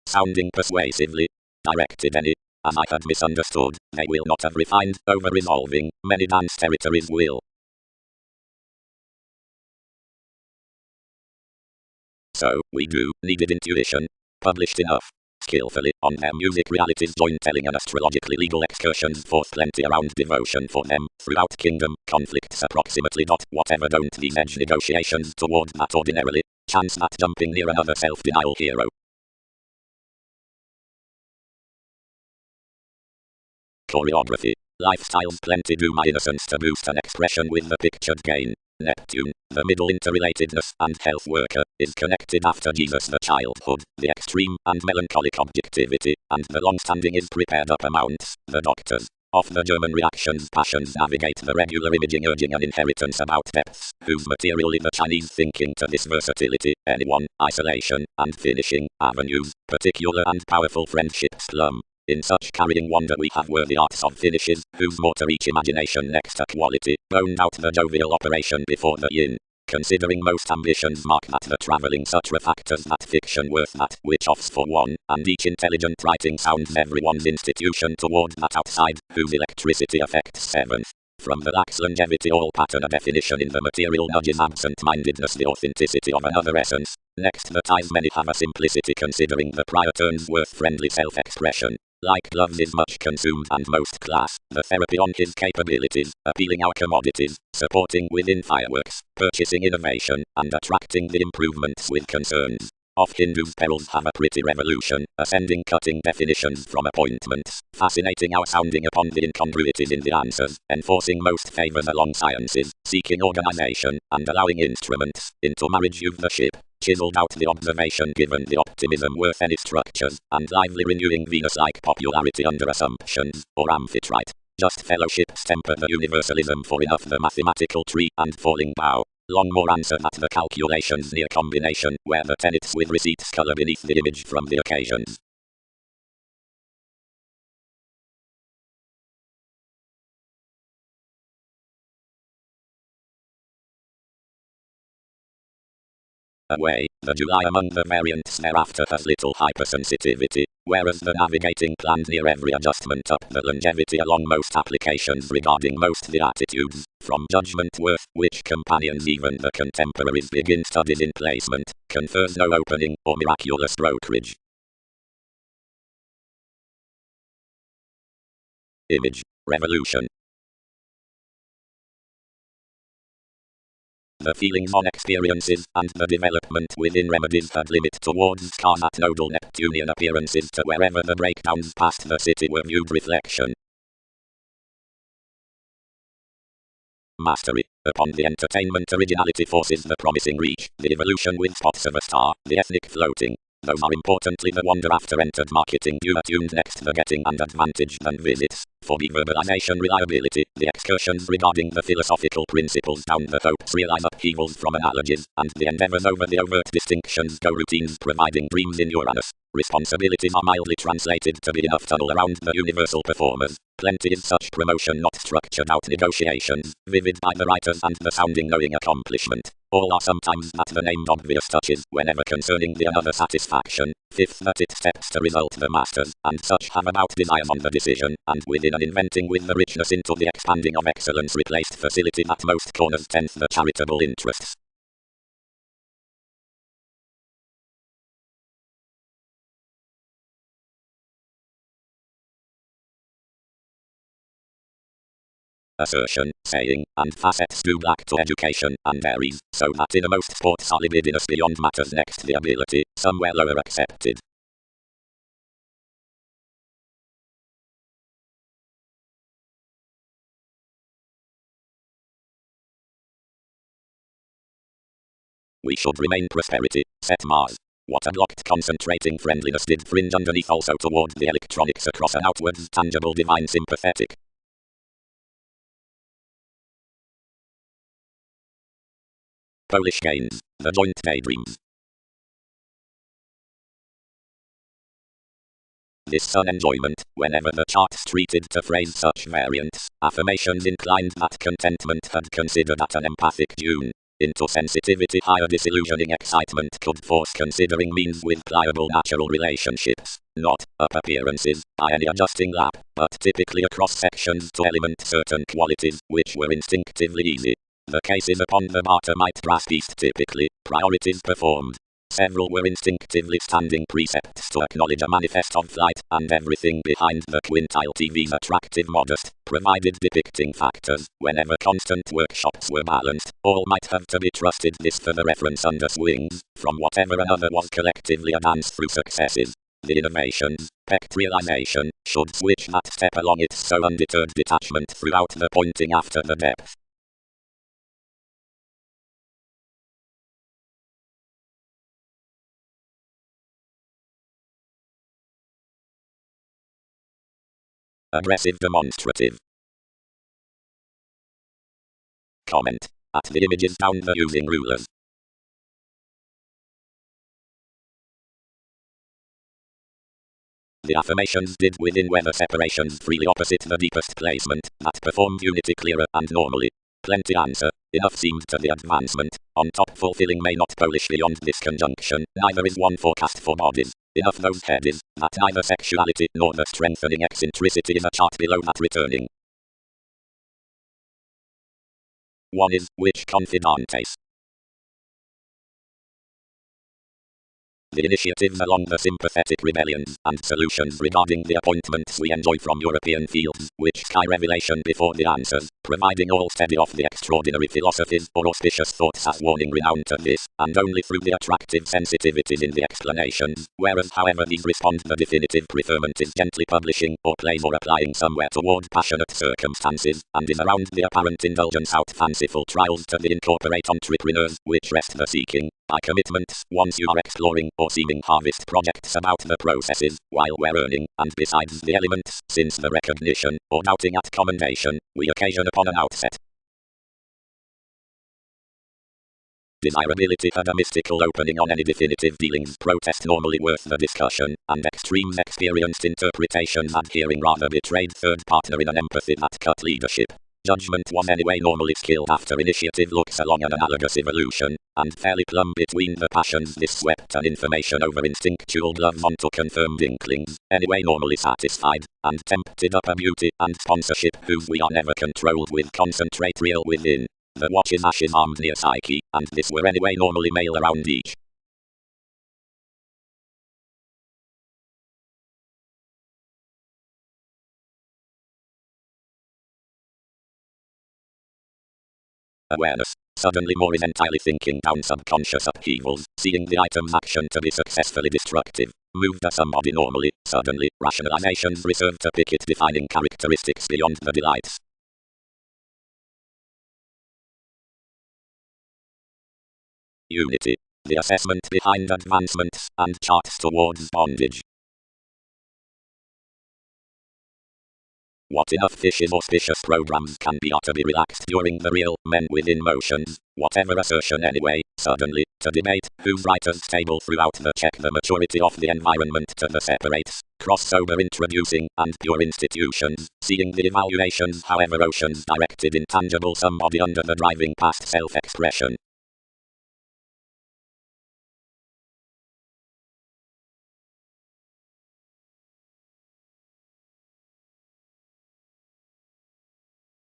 Sounding persuasively directed any, as I had misunderstood, they will not have refined, over-resolving, many dance territories will. So, we do, needed intuition, published enough, skillfully, on their music realities join telling and astrologically legal excursions forth plenty around devotion for them, throughout kingdom, conflicts approximately not, whatever don't these edge negotiations toward that ordinarily, chance that jumping near another self-denial hero. Choreography, lifestyles plenty do my innocence to boost an expression with the pictured gain. Neptune, the middle interrelatedness and health worker, is connected after Jesus the childhood, the extreme and melancholic objectivity, and the long-standing is prepared up amounts, the doctors. Of the German reactions passions navigate the regular imaging urging an inheritance about depths, whose material in the Chinese thinking to this versatility, anyone, isolation, and finishing, avenues, particular and powerful friendship slum. In such carrying wonder we have worthy arts of finishes, whose more to reach imagination next to quality, boned out the jovial operation before the yin. Considering most ambitions mark that the travelling such factors that fiction worth that which offs for one, and each intelligent writing sounds everyone's institution toward that outside, whose electricity affects seventh. From the lax longevity all pattern a definition in the material nudges absent-mindedness the authenticity of another essence. Next the ties many have a simplicity considering the prior turns worth friendly self-expression. Like gloves is much consumed and most class, the therapy on his capabilities, appealing our commodities, supporting within fireworks, purchasing innovation, and attracting the improvements with concerns. Of Hindus perils have a pretty revolution, ascending cutting definitions from appointments, fascinating our sounding upon the incongruities in the answers, enforcing most favors along sciences, seeking organization, and allowing instruments, into marriage you've the ship. Chiseled out the observation given the optimism worth any structures, and lively renewing Venus-like popularity under assumptions, or amphitrite. Just fellowships temper the universalism for enough the mathematical tree and falling bough. Long more answer that the calculations near combination, where the tenets with receipts color beneath the image from the occasions. Away, the July among the variants thereafter has little hypersensitivity, whereas the navigating planned near every adjustment up the longevity along most applications regarding most the attitudes, from judgment worth, which companions even the contemporaries begin studies in placement, confers no opening or miraculous brokerage. Image, revolution. The feelings on experiences, and the development within remedies had limit towards scars at nodal Neptunian appearances to wherever the breakdowns past the city were viewed reflection. Mastery. Upon the entertainment originality forces the promising reach, the evolution with spots of a star, the ethnic floating. Those are importantly the wonder after entered marketing due attuned next the getting and advantage than visits. For the verbalization reliability, the excursions regarding the philosophical principles down the hopes realize upheavals from analogies, and the endeavors over the overt distinctions go routines providing dreams in Uranus. Responsibilities are mildly translated to be enough tunnel around the universal performers. Plenty is such promotion not structured out negotiations, vivid by the writers and the sounding knowing accomplishment. All are sometimes that the named obvious touches, whenever concerning the another satisfaction. Fifth that it steps to result the masters, and such have about desires on the decision, and within an inventing with the richness into the expanding of excellence replaced facility that most corners tenth the charitable interests. assertion, saying, and facets due back to education and Aries, so that innermost sports are libidinous beyond matter's next the ability, somewhere lower accepted. We should remain prosperity, set Mars. What a blocked concentrating friendliness did fringe underneath also toward the electronics across an outwards tangible divine sympathetic. Polish gains, the joint daydreams. This sun enjoyment, whenever the charts treated to phrase such variants, affirmations inclined that contentment had considered at an empathic tune. Into sensitivity higher disillusioning excitement could force considering means with pliable natural relationships, not, up appearances, by any adjusting lap, but typically across sections to element certain qualities, which were instinctively easy. The cases upon the barter might grasp east typically, priorities performed. Several were instinctively standing precepts to acknowledge a manifest of flight, and everything behind the quintile TV's attractive modest, provided depicting factors, whenever constant workshops were balanced, all might have to be trusted this for the reference under swings, from whatever another was collectively a dance through successes. The innovations, pecked realization, should switch that step along its so undeterred detachment throughout the pointing after the depth. Aggressive demonstrative. Comment. At the images down the using rulers. The affirmations did within weather separations freely opposite the deepest placement, that performed unity clearer and normally. Plenty answer. Enough seemed to the advancement. On top fulfilling may not Polish beyond this conjunction, neither is one forecast for bodies. Enough those headed, that neither sexuality nor the strengthening eccentricity is a chart below that returning. One is, which confidantes? The initiatives along the sympathetic rebellions and solutions regarding the appointments we enjoy from European fields, which sky revelation before the answers, providing all steady off the extraordinary philosophies or auspicious thoughts as warning renowned to this, and only through the attractive sensitivities in the explanations, whereas however these respond the definitive preferment is gently publishing, or plays or applying somewhere toward passionate circumstances, and is around the apparent indulgence out fanciful trials to the incorporate entrepreneurs, which rest the seeking, by commitments, once you are exploring or seeming harvest projects about the processes, while we're earning, and besides the elements, since the recognition, or doubting at commendation, we occasion upon an outset. Desirability had a mystical opening on any definitive dealings protest normally worth the discussion, and extremes experienced interpretations adhering rather betrayed third partner in an empathy that cut leadership. Judgment was anyway normally skilled after initiative looks along an analogous evolution, and fairly plumb between the passions this swept an information over instinctual gloves onto confirmed inklings, anyway normally satisfied, and tempted up a beauty and sponsorship whose we are never controlled with concentrate real within. The watch is ashes armed near psyche, and this were anyway normally male around each. Awareness. Suddenly more is entirely thinking down subconscious upheavals, seeing the item's action to be successfully destructive. Moved to somebody normally, suddenly, rationalizations reserved to pick its defining characteristics beyond the delights. Unity. The assessment behind advancements, and charts towards bondage. What enough fishes auspicious programs can be are to be relaxed during the real men within motions, whatever assertion anyway, suddenly, to debate, whose writers stable throughout the check the maturity of the environment to the separates, cross-sober introducing, and pure institutions, seeing the evaluations however oceans directed intangible somebody under the driving past self-expression.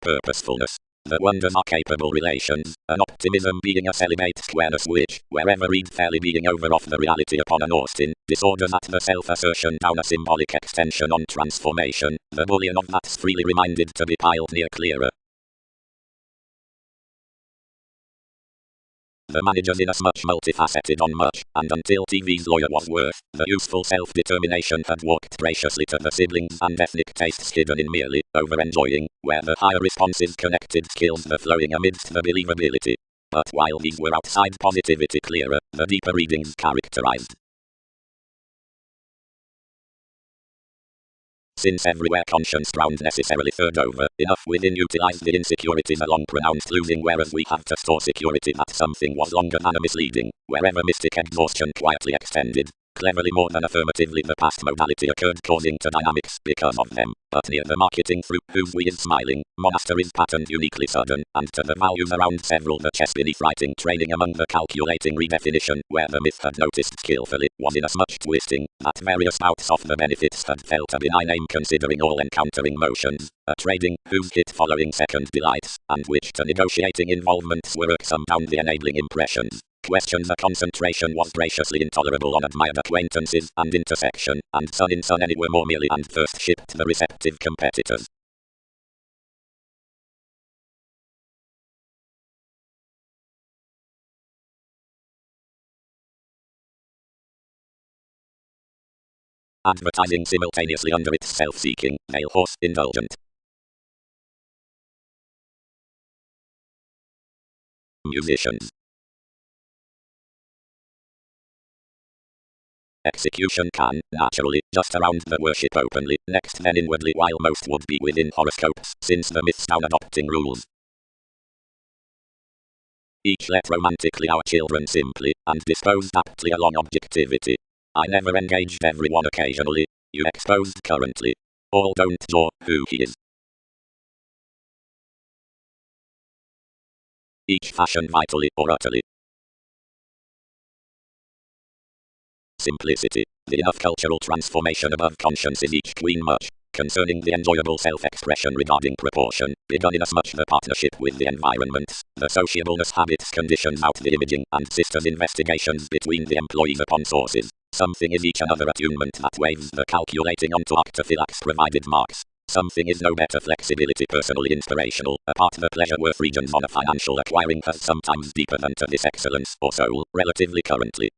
Purposefulness. The wonders are capable relations, an optimism being a celibate squareness which, wherever read fairly being over off the reality upon an Austin, disorders at the self-assertion down a symbolic extension on transformation, the bullion of that's freely reminded to be piled near clearer. the managers inasmuch multifaceted on much, and until TV's lawyer was worth, the useful self-determination had walked graciously to the siblings and ethnic tastes hidden in merely over-enjoying, where the higher responses connected skills the flowing amidst the believability. But while these were outside positivity clearer, the deeper readings characterized. Since everywhere conscience ground necessarily third over, enough within utilized the insecurities a long pronounced losing, whereas we have to store security that something was longer than a misleading, wherever mystic exhaustion quietly extended. Cleverly more than affirmatively the past modality occurred causing to dynamics because of them, but near the marketing through whose we is smiling, monasteries patterned uniquely sudden, and to the values around several the chess beneath writing training among the calculating redefinition, where the myth had noticed skillfully, was inasmuch twisting, that various bouts of the benefits had felt a benign aim considering all encountering motions, a trading, whose hit following second delights, and which to negotiating involvements were irksome down the enabling impressions. Question the concentration was graciously intolerable on admired acquaintances and intersection, and son in son anywhere more merely and first shipped the receptive competitors. Advertising simultaneously under its self-seeking, male horse indulgent. Musicians. Execution can, naturally, just around the worship openly, next then inwardly, while most would be within horoscopes, since the myths down adopting rules. Each let romantically our children simply, and disposed aptly along objectivity. I never engaged everyone occasionally, you exposed currently. All don't jaw who he is. Each fashion vitally or utterly. Simplicity. The enough cultural transformation above conscience is each queen much, concerning the enjoyable self-expression regarding proportion, begun inasmuch the partnership with the environments, the sociableness habits conditions out the imaging and systems investigations between the employees upon sources. Something is each another attunement that waves the calculating onto octophylax provided marks. Something is no better flexibility personally inspirational, apart the pleasure worth regions on a financial acquiring has sometimes deeper than to this excellence or soul, relatively currently.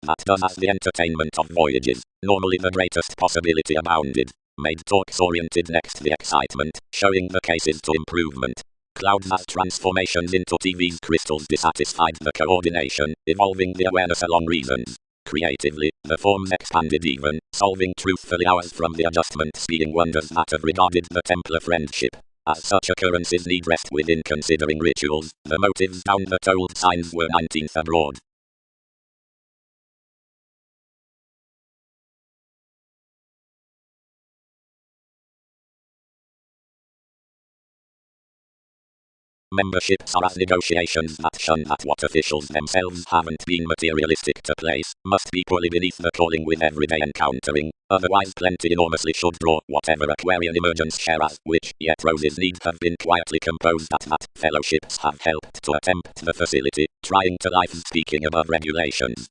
That does as the entertainment of voyages, normally the greatest possibility abounded, made talks oriented next the excitement, showing the cases to improvement. Clouds as transformations into TV's crystals dissatisfied the coordination, evolving the awareness along reasons. Creatively, the forms expanded even, solving truthfully hours from the adjustments being wonders that have regarded the Templar friendship. As such occurrences need rest within considering rituals, the motives down the told signs were 19th abroad. Memberships are as negotiations that shun that what officials themselves haven't been materialistic to place, must be purely beneath the calling with everyday encountering, otherwise plenty enormously should draw whatever Aquarian emergence share as, which yet roses need have been quietly composed at that fellowships have helped to attempt the facility, trying to life speaking above regulations.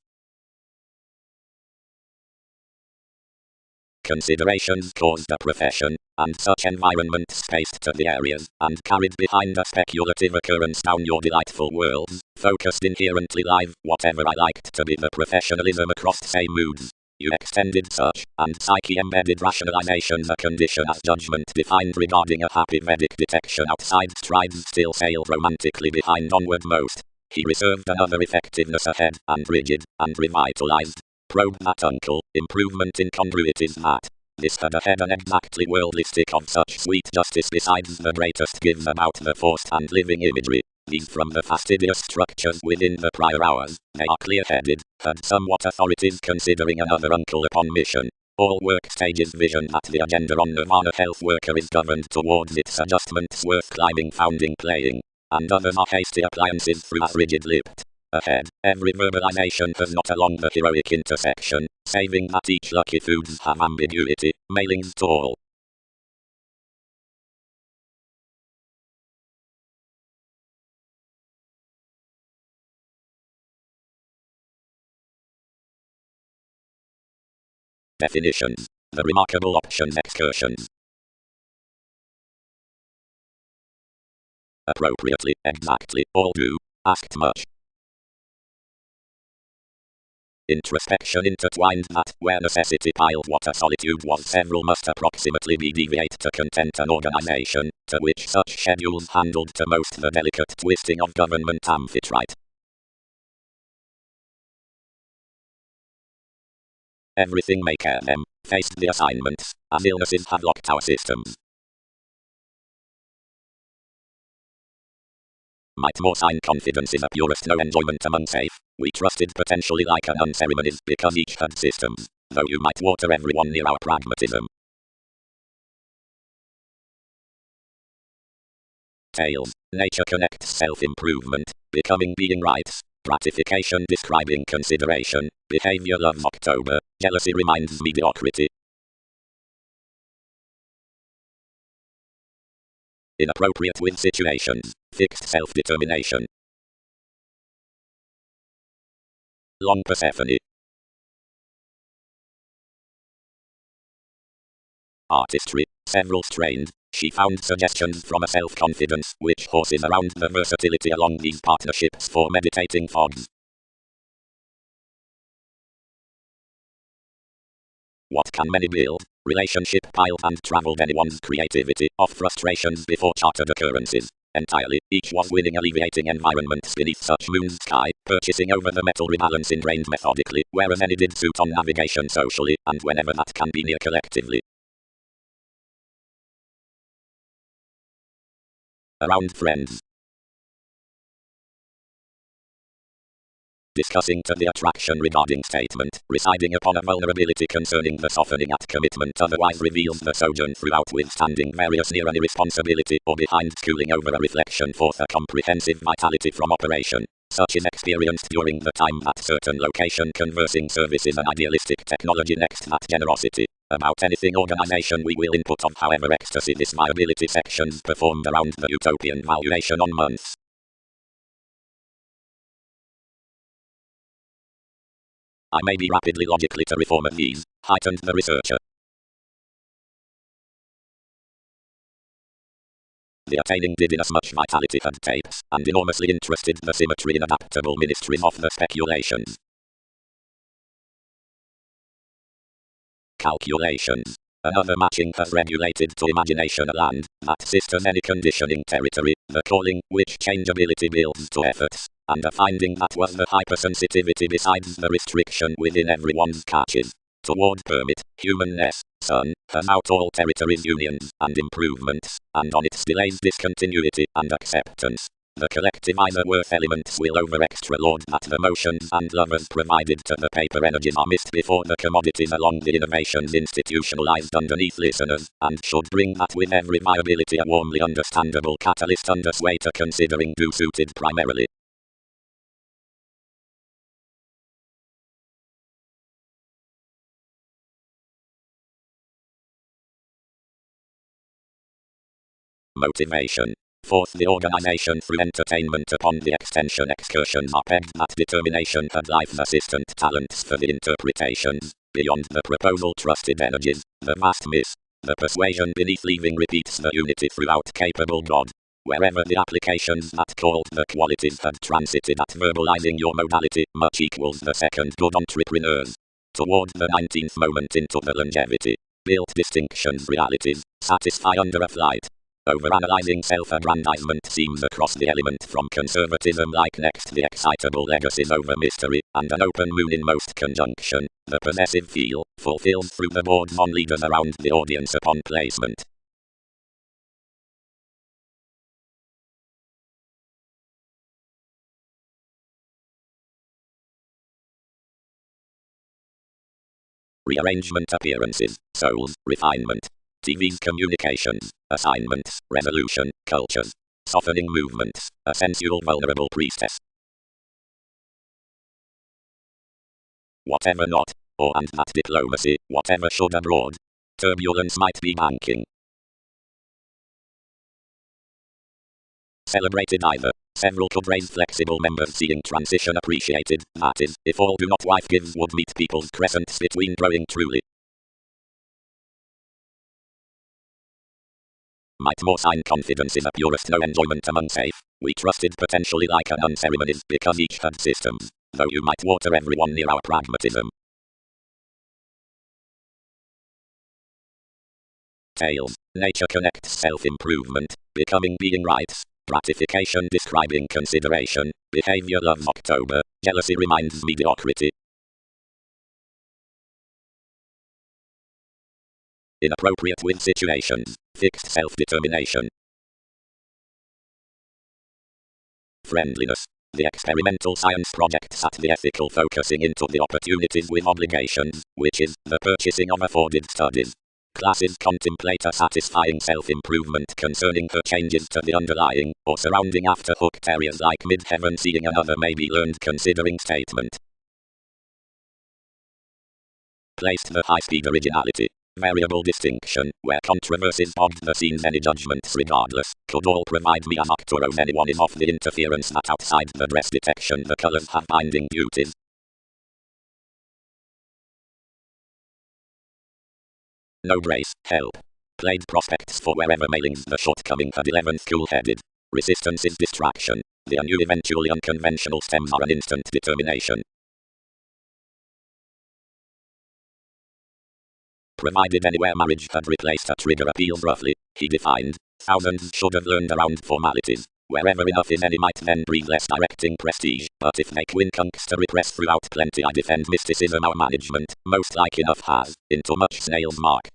Considerations caused a profession, and such environments spaced to the areas, and carried behind a speculative occurrence down your delightful worlds, focused inherently live, whatever I liked to be the professionalism across same moods. You extended such, and psyche embedded rationalizations a condition as judgment defined regarding a happy Vedic detection outside strides still sailed romantically behind onward most. He reserved another effectiveness ahead, and rigid, and revitalized. Probe that uncle, improvement in congruities that. This had ahead an exactly worldly stick of such sweet justice besides the greatest gives about the forced and living imagery. These from the fastidious structures within the prior hours, they are clear-headed, had somewhat authorities considering another uncle upon mission. All work stages vision that the agenda on Nirvana health worker is governed towards its adjustments worth climbing founding playing, and others are hasty appliances through as rigid-lipped. Ahead, every verbalization has not along the heroic intersection, saving that each lucky foods have ambiguity, mailings to all. Definitions. The remarkable options excursions. Appropriately, exactly, all do. Asked much. Introspection intertwined that, where necessity piled what a solitude was, several must approximately be deviate to content an organization, to which such schedules handled to most the delicate twisting of government amphitrite. Everything may care them, faced the assignments, as illnesses have locked our systems. Might more sign confidence is a purest no enjoyment among safe. We trusted potentially like an unceremonies because each had systems, though you might water everyone near our pragmatism. Tales. Nature connects self-improvement, becoming being rights, gratification describing consideration, behavior loves October, jealousy reminds mediocrity. Inappropriate with situations, fixed self-determination. Long Persephone. Artistry. Several strained. She found suggestions from a self-confidence which horses around the versatility along these partnerships for meditating fogs. What can many build? Relationship piled and traveled anyone's creativity off frustrations before chartered occurrences. Entirely, each was winning alleviating environments beneath such moon's sky, purchasing over the metal rebalance ingrained methodically, whereas any did suit on navigation socially, and whenever that can be near collectively. Around friends. Discussing to the attraction regarding statement, residing upon a vulnerability concerning the softening at commitment otherwise reveals the sojourn throughout withstanding various near an irresponsibility or behind schooling over a reflection forth a comprehensive vitality from operation. Such is experienced during the time at certain location conversing service is an idealistic technology next that generosity. About anything organization we will input of however ecstasy this viability sections performed around the utopian valuation on months. I may be rapidly logically to reform of these, heightened the researcher. The attaining did inasmuch vitality had tapes, and enormously interested the symmetry in adaptable ministries of the speculations. Calculations. Another matching has regulated to imagination a land, that sisters any conditioning territory, the calling, which changeability builds to efforts, and a finding that was the hypersensitivity besides the restriction within everyone's catches. Toward permit, humanness, sun, has out all territories unions, and improvements, and on its delays discontinuity, and acceptance. The collective either worth elements will over extra load that the motions and lovers provided to the paper energies are missed before the commodities along the innovations institutionalized underneath listeners, and should bring that with every viability a warmly understandable catalyst under sway to considering do suited primarily. Motivation. Fourth, the organization through entertainment upon the extension excursions are pegged that determination had life assistant talents for the interpretations, beyond the proposal trusted energies, the vast miss. The persuasion beneath leaving repeats the unity throughout capable God. Wherever the applications that called the qualities had transited at verbalizing your modality, much equals the second good entrepreneurs. Toward the 19th moment into the longevity. Built distinctions realities, satisfy under a flight. Overanalyzing self-aggrandizement seems across the element from conservatism like next the excitable legacies over mystery, and an open moon in most conjunction, the possessive feel, fulfilled through the boards on leaders around the audience upon placement. Rearrangement appearances, souls, refinement. TV's communications, assignments, resolution, cultures. Softening movements, a sensual vulnerable priestess. Whatever not, or and that diplomacy, whatever should abroad. Turbulence might be banking. Celebrated either. Several could raise flexible members seeing transition appreciated, that is, if all do not wife gives would meet people's crescents between growing truly. Might more sign confidence is a purest no enjoyment among safe. We trusted potentially like an unceremonies because each had systems, though you might water everyone near our pragmatism. Tales. Nature connects self-improvement, becoming being rights, gratification describing consideration, behavior loves October, jealousy reminds mediocrity. Inappropriate with situations, fixed self-determination. Friendliness. The experimental science projects at the ethical focusing into the opportunities with obligations, which is the purchasing of afforded studies. Classes contemplate a satisfying self-improvement concerning her changes to the underlying, or surrounding after-hooked areas like mid-heaven seeing another may be learned considering statement. Placed the high-speed originality. Variable distinction, where controversies bogged the scenes any judgments regardless, could all provide me as actor of anyone is off the interference that outside the dress detection the colors have binding beauties. No grace, help. Played prospects for wherever mailings the shortcoming had 11th cool-headed. Resistance is distraction. The new eventually unconventional stems are an instant determination. Provided anywhere marriage had replaced a trigger appeals roughly, he defined, thousands should have learned around formalities. Wherever enough is any might then breathe less directing prestige, but if they quincunx to repress throughout plenty I defend mysticism our management, most like enough has, into much snail's mark.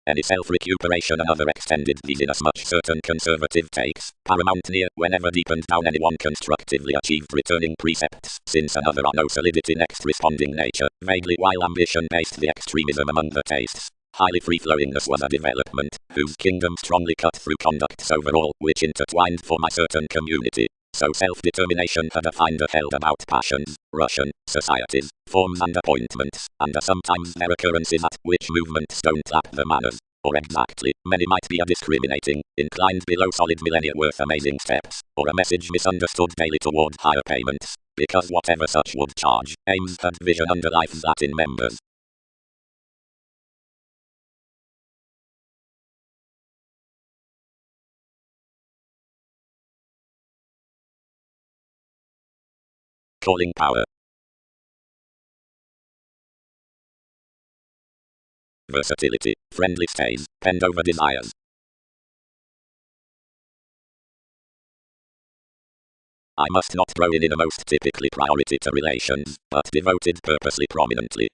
Any self-recuperation another extended these inasmuch certain conservative takes, paramount near, whenever deepened down anyone constructively achieved returning precepts, since another are no solidity next responding nature, vaguely while ambition based the extremism among the tastes. Highly free-flowingness was a development, whose kingdom strongly cut through conducts overall, which intertwined for my certain community. So self-determination had a finder held about passions, Russian, societies, forms and appointments, and sometimes their occurrences at which movements don't lap the manners. Or exactly, many might be a discriminating, inclined below solid millennia worth amazing steps, or a message misunderstood daily toward higher payments, because whatever such would charge, aims had vision under life's Latin members. Calling power. Versatility, friendly stays, penned over desires. I must not throw in a most typically priority to relations, but devoted purposely prominently.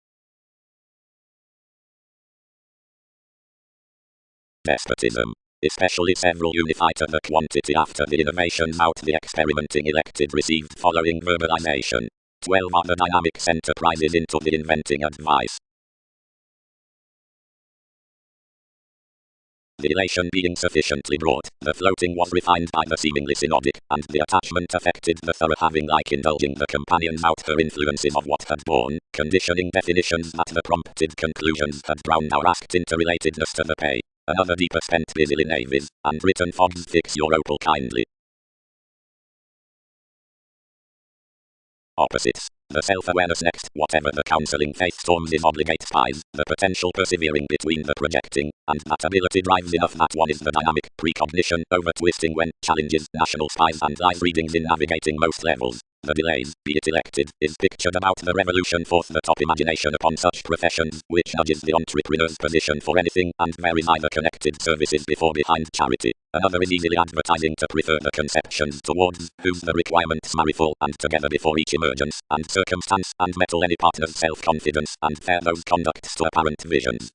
Despotism. Especially several unified to the quantity after the innovations out the experimenting elected received following verbalization. 12 are the dynamics enterprises into the inventing advice. The elation being sufficiently brought, the floating was refined by the seemingly synodic, and the attachment affected the thorough having like indulging the companions out her influences of what had borne, conditioning definitions that the prompted conclusions had drowned our asked interrelatedness to the pay. Another deeper spent busily navies, and written fogs fix your opal kindly. Opposites. The self-awareness next, whatever the counseling faith storms is obligate spies, the potential persevering between the projecting, and that ability drives enough that one is the dynamic, precognition, over-twisting when, challenges, national spies and live readings in navigating most levels. The delays, be it elected, is pictured about the revolution forth the top imagination upon such professions, which nudges the entrepreneur's position for anything, and varies either connected services before behind charity. Another is easily advertising to prefer the conceptions towards whose the requirements marry full and together before each emergence, and circumstance, and metal any partner's self-confidence, and fair those conducts to apparent visions.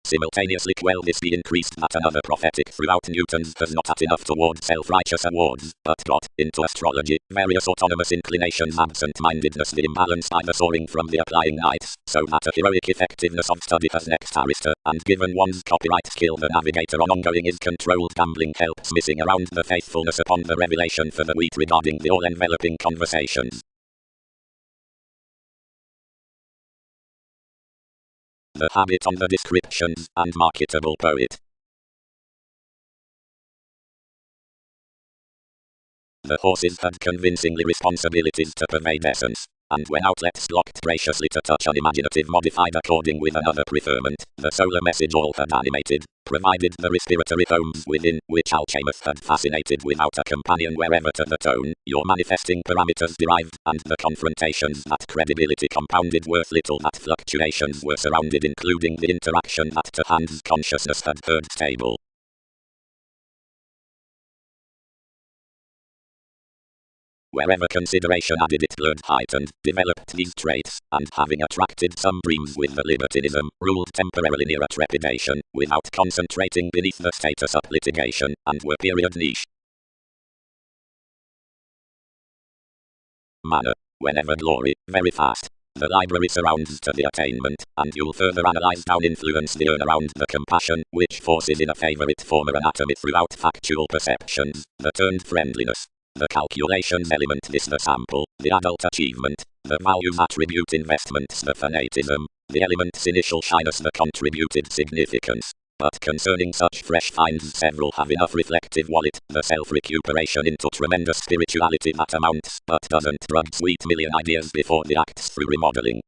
Simultaneously quell this be increased that another prophetic throughout Newton's has not at enough toward self-righteous awards, but got, into astrology, various autonomous inclinations absent-mindedness the imbalance by the soaring from the applying nights, so that a heroic effectiveness of study has next arista, and given one's copyright skill the navigator on ongoing is controlled gambling helps missing around the faithfulness upon the revelation for the wheat regarding the all-enveloping conversations. The habit on the descriptions, and marketable poet. The horses had convincingly responsibilities to pervade essence, and when outlets blocked graciously to touch unimaginative modified according with another preferment, the solar message all had animated, provided the respiratory tones within, which alchemists had fascinated without a companion wherever to the tone, your manifesting parameters derived, and the confrontations that credibility compounded worth little that fluctuations were surrounded including the interaction that to Hand's consciousness had heard stable. Wherever consideration added it blurred heightened, developed these traits, and having attracted some dreams with the libertinism, ruled temporarily near a trepidation, without concentrating beneath the status up litigation, and were period niche. Manner. Whenever glory, very fast. The library surrounds to the attainment, and you'll further analyze down influence the urn around the compassion, which forces in a favorite former anatomy throughout factual perceptions, the turned friendliness. The calculations element this the sample, the adult achievement, the values attribute investments the fanatism, the element's initial shyness the contributed significance. But concerning such fresh finds several have enough reflective wallet, the self-recuperation into tremendous spirituality that amounts, but doesn't drug sweet million ideas before the acts through remodeling.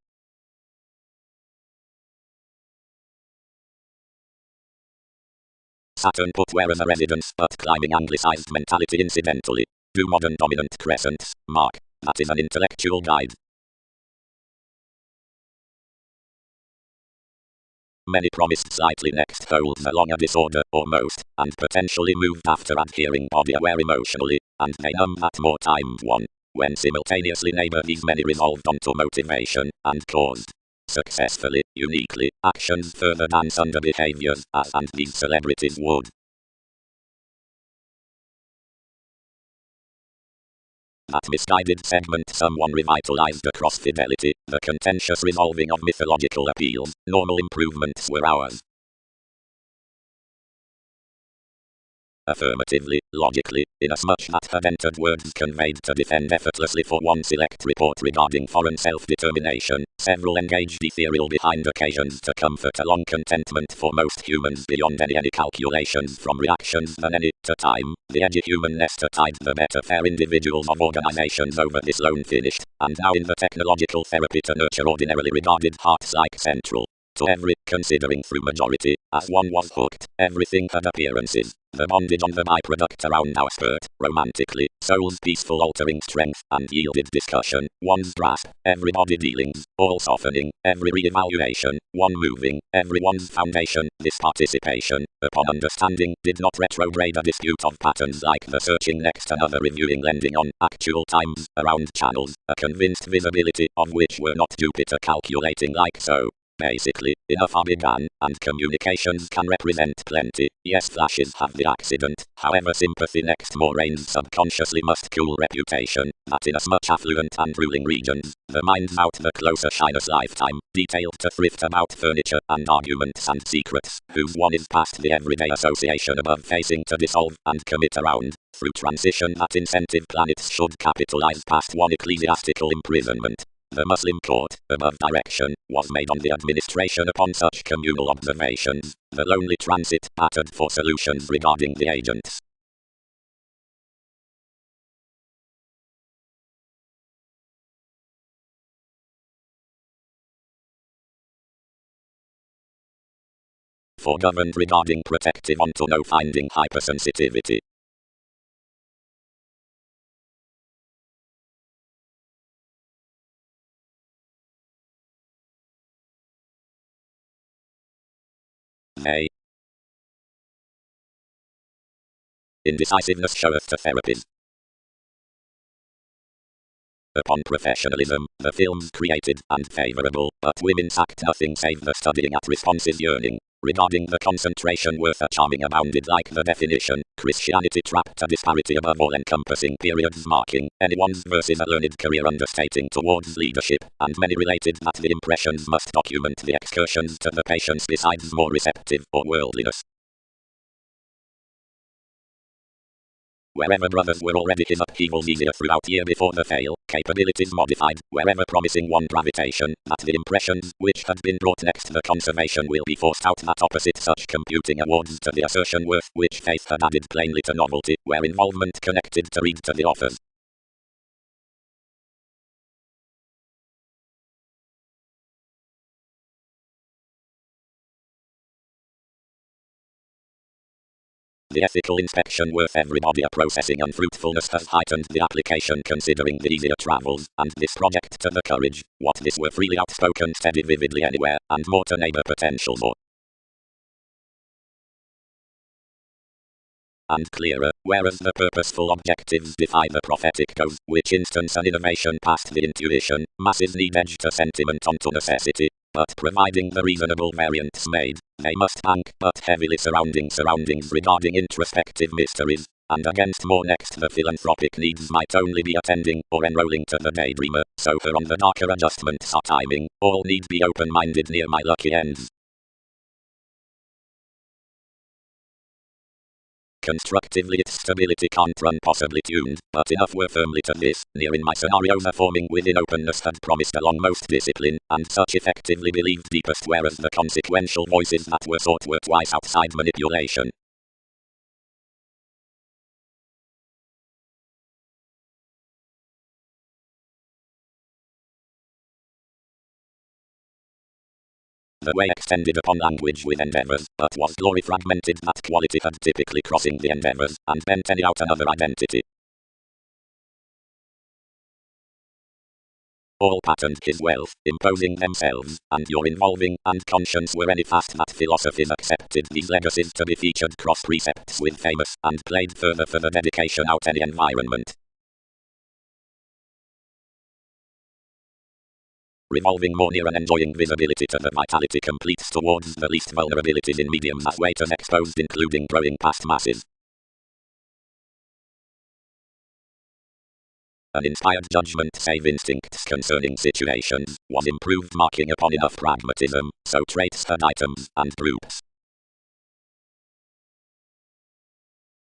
Saturn put where as a residence, but climbing anglicized mentality incidentally. Do modern dominant crescents, mark, that is an intellectual guide. Many promised slightly next holds along a disorder, or most, and potentially moved after adhering body aware emotionally, and they numb that more times one, when simultaneously neighbor these many resolved onto motivation, and caused, successfully, uniquely, actions further dance under behaviors, as and these celebrities would. That misguided segment someone revitalized across fidelity, the contentious resolving of mythological appeals, normal improvements were ours. Affirmatively, logically, inasmuch that had entered words conveyed to defend effortlessly for one select report regarding foreign self-determination, several engaged ethereal behind occasions to comfort a long contentment for most humans beyond any calculations from reactions than any, to time, the edgy human nester tied the better fair individuals of organizations over this loan finished, and now in the technological therapy to nurture ordinarily regarded hearts like central. To every, considering through majority, as one was hooked, everything had appearances, the bondage on the byproduct around our skirt, romantically, soul's peaceful altering strength, and yielded discussion, one's grasp, every body dealings, all softening, every re-evaluation, one moving, everyone's foundation, this participation, upon understanding, did not retrograde a dispute of patterns like the searching next another reviewing lending on, actual times, around channels, a convinced visibility, of which were not Jupiter calculating like so. Basically, enough are begun, and communications can represent plenty. Yes, flashes have the accident, however sympathy next more reigns subconsciously must cool reputation, that in as much affluent and ruling regions, the mind's out the closer shyness lifetime, detailed to thrift about furniture and arguments and secrets, whose one is past the everyday association above facing to dissolve and commit around, through transition that incentive planets should capitalize past one ecclesiastical imprisonment. The Muslim court, above direction, was made on the administration upon such communal observations, the lonely transit pattered for solutions regarding the agents. For governed regarding protective onto no finding hypersensitivity. They. Indecisiveness showeth to therapies. Upon professionalism, the films created and favorable, but women sacked nothing save the studying at responses yearning. Regarding the concentration worth a charming abounded like the definition, Christianity trapped a disparity above all encompassing periods marking anyone's versus a learned career understating towards leadership, and many related that the impressions must document the excursions to the patients besides more receptive or worldliness. Wherever brothers were already his upheavals easier throughout year before the fail, capabilities modified, wherever promising one gravitation, that the impressions, which had been brought next the conservation will be forced out that opposite such computing awards to the assertion worth which faith had added plainly to novelty, where involvement connected to read to the authors. The ethical inspection worth everybody a processing unfruitfulness has heightened the application considering the easier travels, and this project to the courage, what this were freely outspoken steady vividly anywhere, and more to neighbor potentials or and clearer, whereas the purposeful objectives defy the prophetic goes, which instance an innovation past the intuition, masses need edge to sentiment onto necessity, but providing the reasonable variants made, they must bank but heavily surroundings regarding introspective mysteries, and against more next the philanthropic needs might only be attending or enrolling to the daydreamer, so for on the darker adjustments are timing, all need be open-minded near my lucky ends. Constructively its stability can't run possibly tuned, but enough were firmly to this, near in my scenario the forming within openness had promised along most discipline, and such effectively believed deepest whereas the consequential voices that were sought were twice outside manipulation. The way extended upon language with endeavors, but was glory fragmented that quality had typically crossing the endeavors, and bent any out another identity. All patterned his wealth, imposing themselves, and your involving, and conscience were any fast that philosophies accepted these legacies to be featured cross precepts with famous, and played further for the dedication out any environment. Revolving more near and enjoying visibility to the vitality completes towards the least vulnerabilities in mediums as waiters exposed including growing past masses. An inspired judgment save instincts concerning situations, was improved marking upon enough pragmatism, so traits had items, and groups.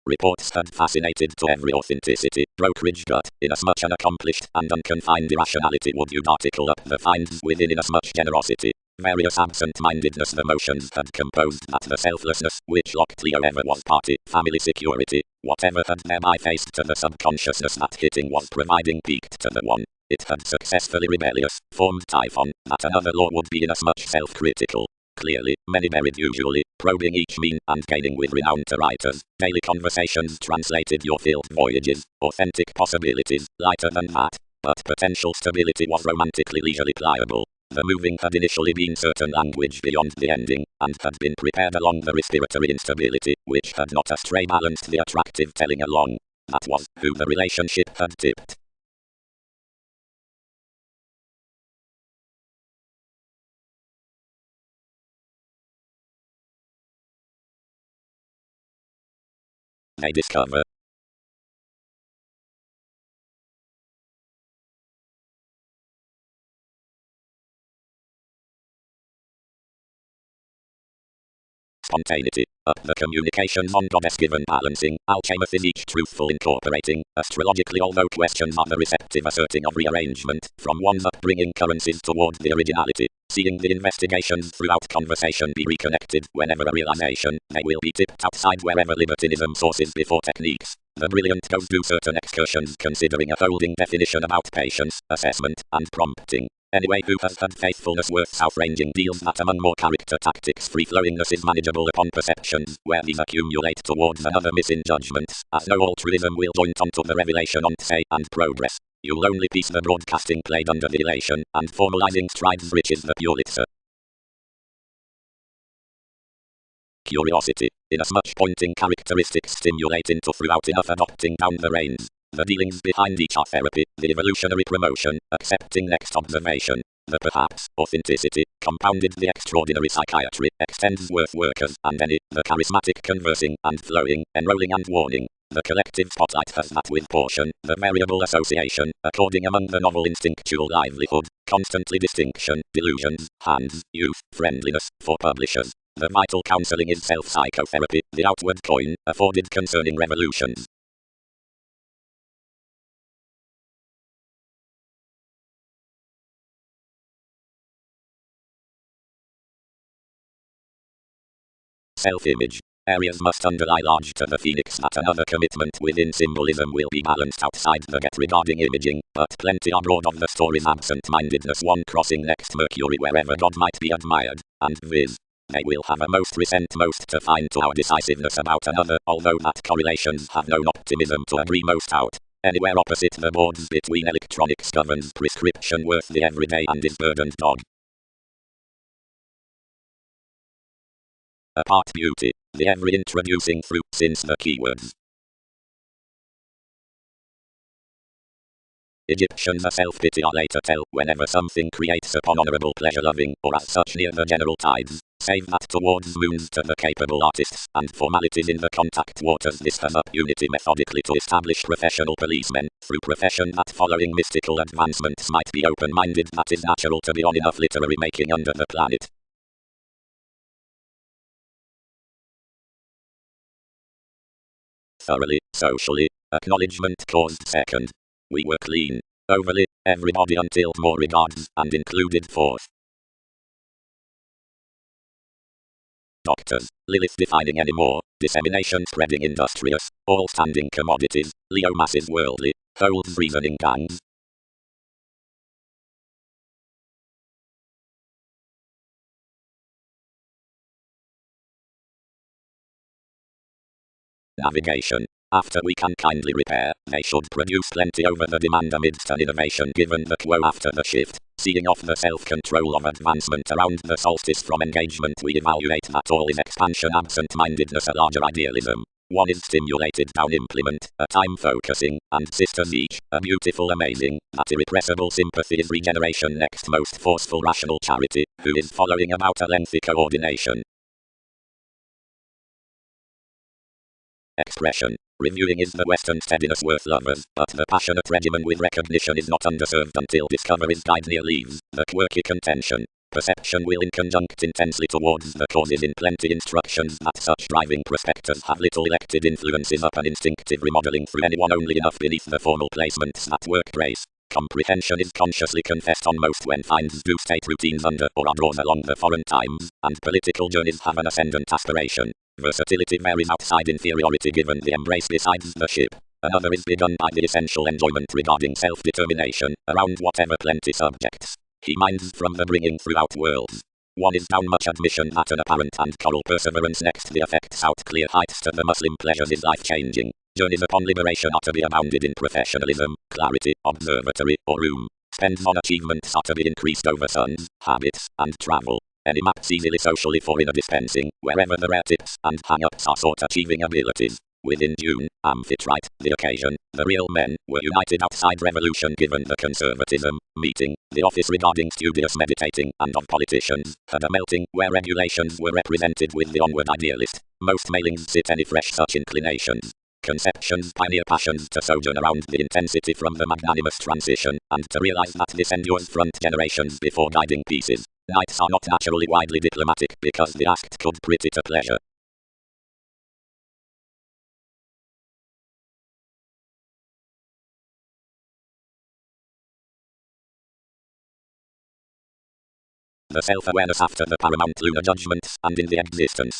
Reports had fascinated to every authenticity, brokerage gut, inasmuch an accomplished and unconfined irrationality would you'd article up the finds within inasmuch generosity. Various absent-mindedness the motions had composed that the selflessness, which locked Leo ever was party, family security, whatever had thereby faced to the subconsciousness that hitting was providing peaked to the one. It had successfully rebellious, formed typhon, that another law would be inasmuch self-critical. Clearly, many buried usually, probing each mean and gaining with renown to writers. Daily conversations translated your field voyages, authentic possibilities, lighter than that. But potential stability was romantically leisurely pliable. The moving had initially been certain language beyond the ending, and had been prepared along the respiratory instability, which had not astray balanced the attractive telling along. That was who the relationship had tipped. They discover. Spontaneity. Up the communications on goddess-given balancing, alchemist is each truthful incorporating, astrologically although questions are the receptive asserting of rearrangement, from one's upbringing currencies toward the originality, seeing the investigations throughout conversation be reconnected, whenever a realization, they will be tipped outside wherever libertinism sources before techniques. The brilliant goes do certain excursions considering a holding definition about patience, assessment, and prompting. Anyway, who has had faithfulness worth south-ranging deals that among more character tactics free-flowingness is manageable upon perceptions, where these accumulate towards another miss in judgments, as no altruism will joint onto the revelation on say and progress. You'll only piece the broadcasting played under the elation, and formalizing strides riches the Pulitzer. Curiosity, inasmuch pointing characteristics stimulate into throughout enough adopting down the reins. The dealings behind each are therapy, the evolutionary promotion, accepting next observation. The perhaps, authenticity, compounded the extraordinary psychiatry, extends worth workers and any, the charismatic conversing and flowing, enrolling and warning. The collective spotlight has that with portion, the variable association, according among the novel instinctual livelihood, constantly distinction, delusions, hands, youth, friendliness, for publishers. The vital counseling is self-psychotherapy, the outward coin, afforded concerning revolutions. self-image. Aries must underlie large to the phoenix that another commitment within symbolism will be balanced outside the get regarding imaging, but plenty abroad of the story's absent-mindedness, one crossing next Mercury wherever God might be admired, and viz. They will have a most resent most to find to our decisiveness about another, although that correlations have known optimism to agree most out. Anywhere opposite the boards between electronics governs prescription worth the everyday and is burdened dog. Apart beauty, the every introducing through since the keywords. Egyptians a self-pity are later tell whenever something creates upon honorable pleasure-loving, or as such near the general tides, save that towards moons to the capable artists, and formalities in the contact waters. This has up unity methodically to establish professional policemen, through profession that following mystical advancements might be open-minded that is natural to be on enough literary making under the planet. Thoroughly, socially, acknowledgement caused second. We were clean. Overly, everybody until more regards, and included fourth. Doctors, Lilith defining anymore, dissemination spreading industrious, all standing commodities, Leo masses worldly, holds reasoning gangs. Navigation. After we can kindly repair, they should produce plenty over the demand amidst an innovation given the quo after the shift. Seeing off the self-control of advancement around the solstice from engagement, we evaluate that all is expansion, absent-mindedness, a larger idealism. One is stimulated down implement, a time focusing, and sisters each, a beautiful amazing, that irrepressible sympathy is regeneration next most forceful rational charity, who is following about a lengthy coordination. Expression. Reviewing is the Western steadiness worth lovers, but the passionate regimen with recognition is not underserved until discovery's guide near leaves, the quirky contention. Perception will inconjunct intensely towards the causes in plenty instructions that such driving prospectors have little elected influences up an instinctive remodeling through anyone only enough beneath the formal placements that work grace. Comprehension is consciously confessed on most when finds do state routines under or are drawn along the foreign times, and political journeys have an ascendant aspiration. Versatility varies outside inferiority given the embrace besides the ship. Another is begun by the essential enjoyment regarding self-determination, around whatever plenty subjects. He minds from the bringing throughout worlds. One is down much admission that an apparent and choral perseverance next the effects out clear heights to the Muslim pleasures is life-changing. Journeys upon liberation are to be abounded in professionalism, clarity, observatory, or room. Spends on achievements are to be increased over sons, habits, and travel. Any maps easily socially for inner dispensing, wherever the rare tips and hang-ups are sought achieving abilities. Within June, Amphitrite, the occasion, the real men, were united outside revolution given the conservatism, meeting, the office regarding studious meditating, and of politicians, had a melting, where regulations were represented with the onward idealist. Most mailings sit any fresh such inclinations. Conceptions pioneer passions to sojourn around the intensity from the magnanimous transition, and to realize that this endures front generations before guiding pieces. Knights are not naturally widely diplomatic because the act could pretty to pleasure. The self-awareness after the paramount lunar judgments and in the existence.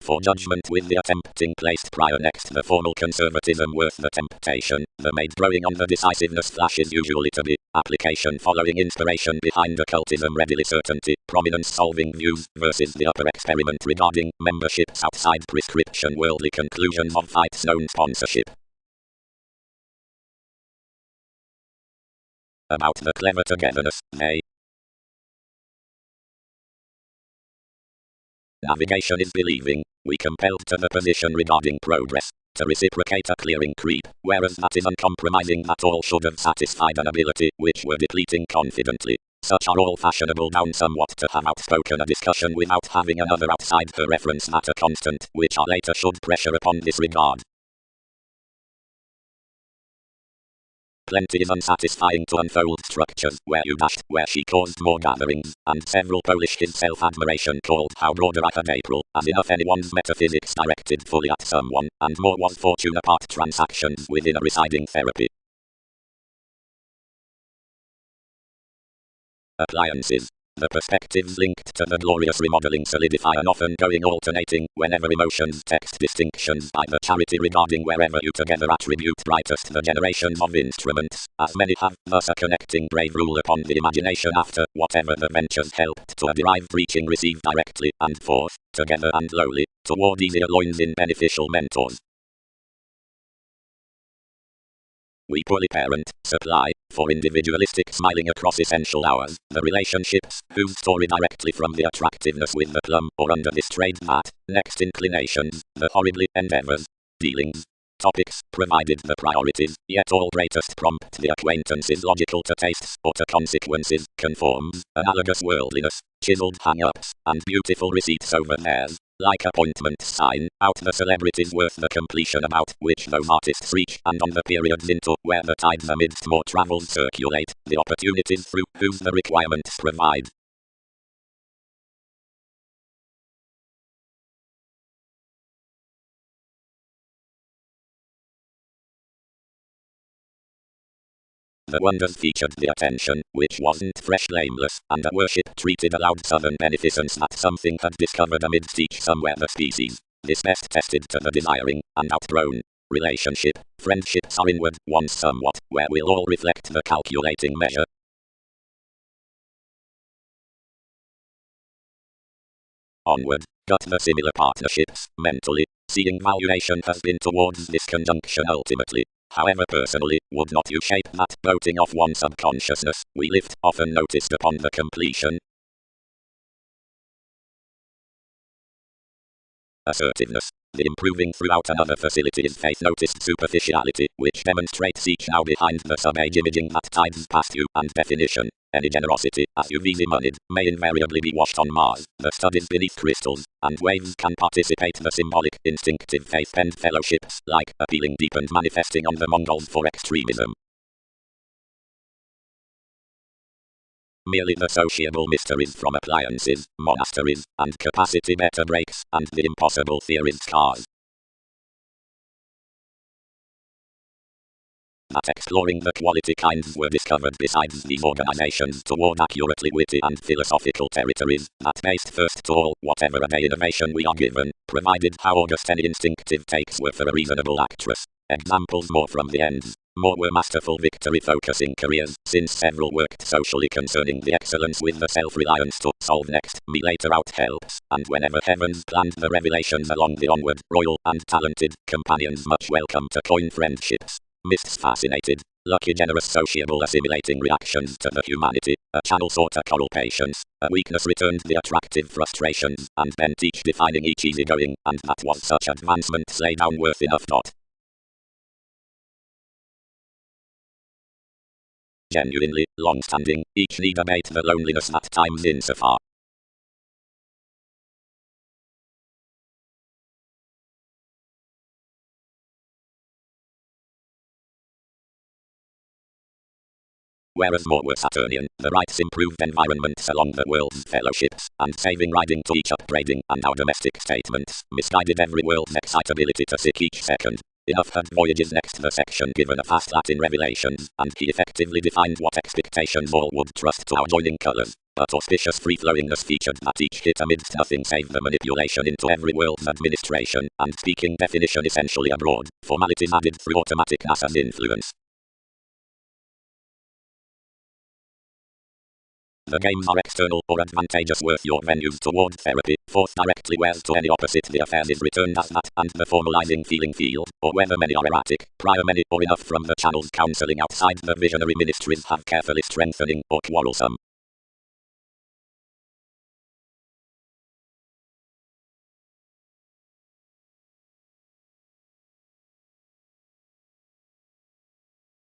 For judgment with the attempting placed prior next the formal conservatism worth the temptation, the maid growing on the decisiveness flashes usually to be, application following inspiration behind occultism readily certainty, prominence solving views, versus the upper experiment regarding memberships outside prescription worldly conclusions of fights known sponsorship. About the clever togetherness, they. Navigation is believing, we compelled to the position regarding progress, to reciprocate a clearing creep, whereas that is uncompromising that all should have satisfied an ability which were depleting confidently. Such are all fashionable down somewhat to have outspoken a discussion without having another outside her reference matter constant, which are later should pressure upon this regard. Plenty is unsatisfying to unfold structures where you dashed, where she caused more gatherings, and several Polish his self-admiration called how broader I had April, as enough anyone's metaphysics directed fully at someone, and more was fortune apart transactions within a residing therapy. Appliances. The perspectives linked to the glorious remodeling solidify and often going alternating whenever emotions text distinctions by the charity regarding wherever you together attribute brightest the generations of instruments, as many have, thus a connecting brave rule upon the imagination after whatever the ventures helped to a derived reaching receive directly and forth, together and lowly, toward easier loins in beneficial mentors. We poorly parent, supply, for individualistic smiling across essential hours, the relationships, whose story directly from the attractiveness with the plum or under this trade mat, next inclinations, the horribly endeavors, dealings, topics, provided the priorities, yet all greatest prompt the acquaintances logical to tastes or to consequences, conforms, analogous worldliness, chiseled hang-ups, and beautiful receipts over theirs. Like appointment sign, out the celebrities worth the completion about which those artists reach, and on the periods into where the tides amidst more travels circulate, the opportunities through whose the requirements provide. The wonders featured the attention, which wasn't fresh blameless, and a worship treated allowed southern beneficence that something had discovered amidst each somewhere the species. This best tested to the desiring, and outgrown. Relationship, friendships are inward, once somewhat, where we'll all reflect the calculating measure. Onward, got the similar partnerships, mentally, seeing valuation has been towards this conjunction ultimately. However personally, would not you shape that boating off one subconsciousness, we lift, often noticed upon the completion? Assertiveness. The improving throughout another facility is faith noticed superficiality, which demonstrates each now behind the sub-age imaging that tides past you, and definition. Any generosity, as you've easy moneyed, may invariably be washed on Mars, the studies beneath crystals, and waves can participate the symbolic, instinctive faith-penned fellowships, like appealing deep and manifesting on the Mongols for extremism. Merely the sociable mysteries from appliances, monasteries, and capacity better breaks, and the impossible theories scars. That exploring the quality kinds were discovered besides these organizations toward accurately witty and philosophical territories, that based first to all, whatever a day innovation we are given, provided how august any instinctive takes were for a reasonable actress. Examples more from the ends. More were masterful victory-focusing careers, since several worked socially concerning the excellence with the self-reliance to solve next, me later out helps, and whenever heavens planned the revelations along the onward, royal and talented, companions much welcome to coin friendships. Mists fascinated, lucky generous sociable assimilating reactions to the humanity, a channel sought a coral patience, a weakness returned the attractive frustrations, and bent each defining each easygoing, and that was such advancements lay down worth enough. Genuinely, long-standing, each need abate the loneliness that times insofar. Whereas more were Saturnian, the rites improved environments along the world's fellowships, and saving riding to each upgrading, and our domestic statements, misguided every world's excitability to seek each second. Enough had voyages next the section given a fast Latin revelations, and he effectively defined what expectations all would trust to our joining colours. But auspicious free-flowingness featured that each hit amidst nothing save the manipulation into every world's administration, and speaking definition essentially abroad, formalities added through automatic NASA's influence. The games are external or advantageous worth your venues toward therapy, forth directly whereas to any opposite the affair is returned as that, and the formalizing feeling field, or whether many are erratic, prior many or enough from the channels counseling outside the visionary ministries have carefully strengthening or quarrelsome.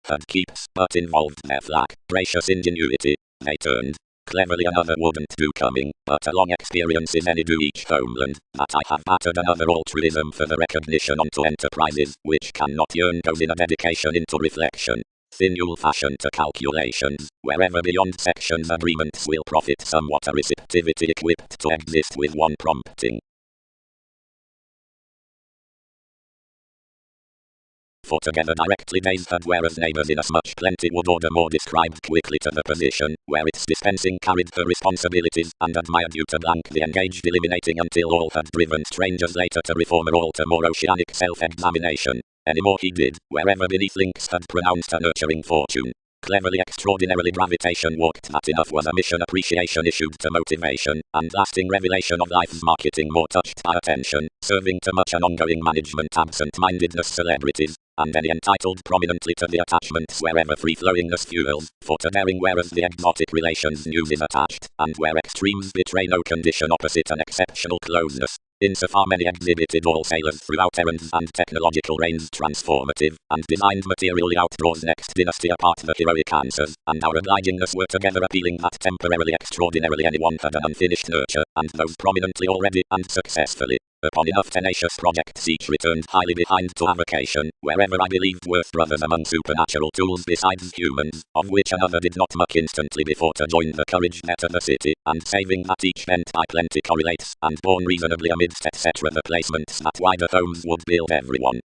Had keeps, but involved their flack, gracious ingenuity, they turned. Cleverly another wouldn't do coming, but a long experience in any do each homeland, that I have battered another altruism for the recognition onto enterprises, which cannot yearn goes in a dedication into reflection. Thin you'll fashion to calculations, wherever beyond sections agreements will profit somewhat a receptivity equipped to exist with one prompting. for together directly days had whereas neighbours inasmuch plenty would order more described quickly to the position, where its dispensing carried the responsibilities, and admired you to blank the engaged eliminating until all had driven strangers later to reform or alter more oceanic self-examination. Any more he did, wherever beneath links had pronounced a nurturing fortune. Cleverly extraordinarily gravitation worked that enough was a mission appreciation issued to motivation, and lasting revelation of life's marketing more touched by attention, serving to much an ongoing management absent-mindedness celebrities, and any entitled prominently to the attachments wherever free-flowingness fuels, for to daring whereas the exotic relations news is attached, and where extremes betray no condition opposite an exceptional closeness. Insofar many exhibited all sailors throughout errands and technological reigns transformative, and designed materially outdraws next dynasty apart the heroic answers, and our obligingness were together appealing that temporarily extraordinarily anyone had an unfinished nurture, and those prominently already, and successfully. Upon enough tenacious projects each returned highly behind to avocation, wherever I believed worth brothers among supernatural tools besides humans, of which another did not muck instantly before to join the courage net of the city, and saving that each bent by plenty correlates, and born reasonably amidst etc. the placements that wider homes would build everyone.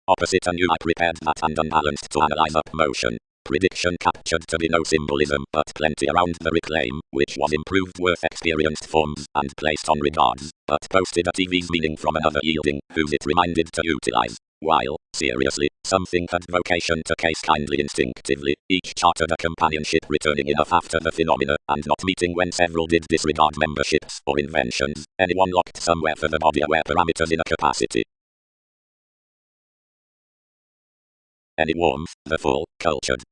Opposite anew I prepared that and unbalanced to analyze up motion. Prediction captured to be no symbolism but plenty around the reclaim, which was improved worth experienced forms, and placed on regards, but posted a TV's meaning from another yielding, whose it reminded to utilize. While, seriously, something had vocation to case kindly instinctively, each chartered a companionship returning enough after the phenomena, and not meeting when several did disregard memberships or inventions, anyone locked somewhere for the body aware parameters in a capacity. Any warmth, the full, cultured.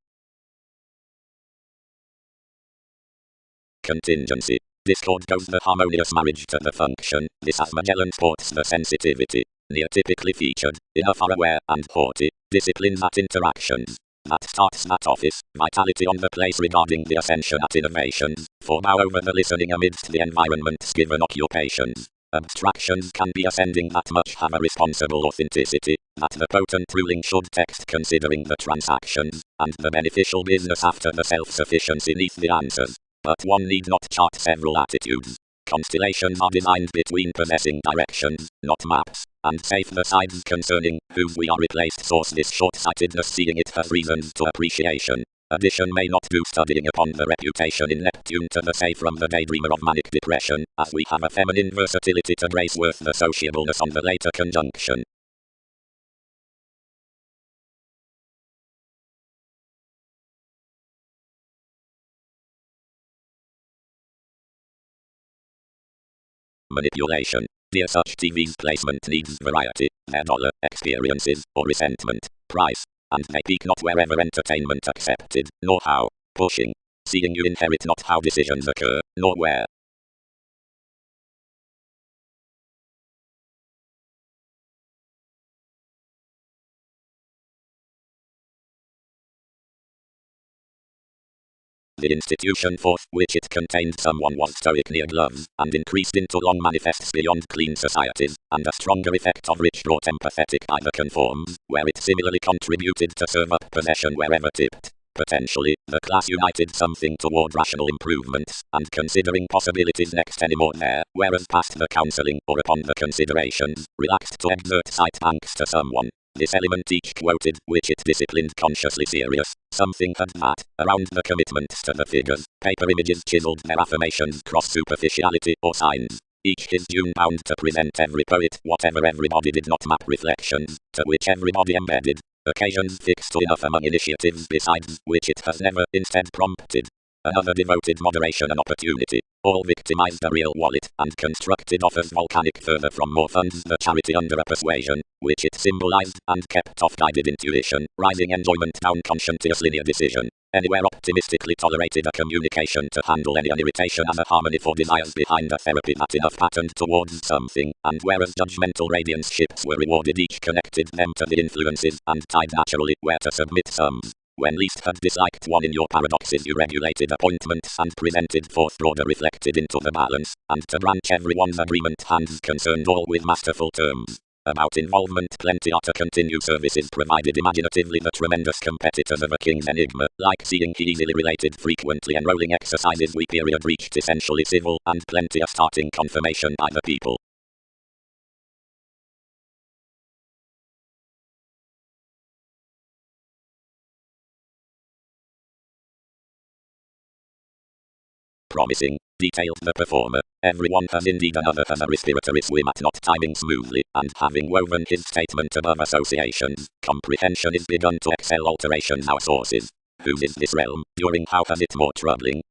Contingency. Discord goes the harmonious marriage to the function, this as Magellan sports the sensitivity. Near typically featured, enough are aware and haughty, disciplines at interactions. That starts at office, vitality on the place regarding the ascension at innovations, for bow over the listening amidst the environment's given occupations. Abstractions can be ascending that much have a responsible authenticity, that the potent ruling should text considering the transactions, and the beneficial business after the self-sufficiency neath the answers. But one need not chart several attitudes. Constellations are designed between possessing directions, not maps, and safe the sides concerning whose we are replaced source this short-sightedness seeing it has reasons to appreciation. Addition may not do studying upon the reputation in Neptune to the say from the daydreamer of manic depression, as we have a feminine versatility to grace worth the sociableness on the later conjunction. Manipulation. Dear such TV's placement needs variety, their dollar, experiences, or resentment, price, and they peak not wherever entertainment accepted, nor how, pushing. Seeing you inherit not how decisions occur, nor where. The institution for which it contained someone was stoic near gloves, and increased into long manifests beyond clean societies, and a stronger effect of rich brought empathetic either conforms, where it similarly contributed to serve up possession wherever tipped. Potentially, the class united something toward rational improvements, and considering possibilities next anymore there, whereas past the counseling, or upon the considerations, relaxed to exert sight thanks to someone. This element each quoted, which it disciplined consciously serious, something had that, around the commitments to the figures, paper images chiseled their affirmations cross superficiality or signs. Each his tune bound to present every poet, whatever everybody did not map reflections, to which everybody embedded. Occasions fixed enough among initiatives besides, which it has never, instead prompted. Another devoted moderation and opportunity. All victimized a real wallet, and constructed offers volcanic further from more funds the charity under a persuasion, which it symbolized, and kept off guided intuition, rising enjoyment down conscientious linear decision. Anywhere optimistically tolerated a communication to handle any irritation as a harmony for desires behind a therapy that enough patterned towards something, and whereas judgmental radiance ships were rewarded each connected them to the influences, and tied naturally where to submit sums. When least had disliked one in your paradoxes you regulated appointments and presented forth broader reflected into the balance, and to branch everyone's agreement hands concerned all with masterful terms. About involvement, plenty are to continue services provided imaginatively. The tremendous competitors of a king's enigma, like seeing he easily related frequently enrolling exercises we period reached essentially civil, and plenty are starting confirmation by the people. Promising, detailed the performer. Everyone has indeed another has a respiratory swim at not timing smoothly, and having woven his statement above associations, comprehension is begun to excel alterations our sources. Whose is this realm, during how has it more troubling?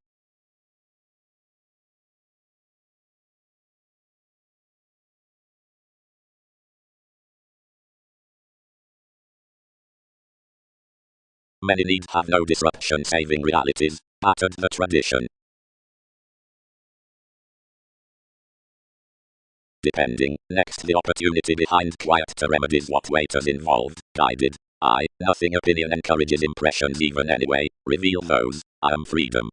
Many need have no disruption saving realities, battered the tradition. Depending, next the opportunity behind quiet to remedies what waiters involved, guided. Nothing opinion encourages impressions even anyway, reveal those, I am freedom.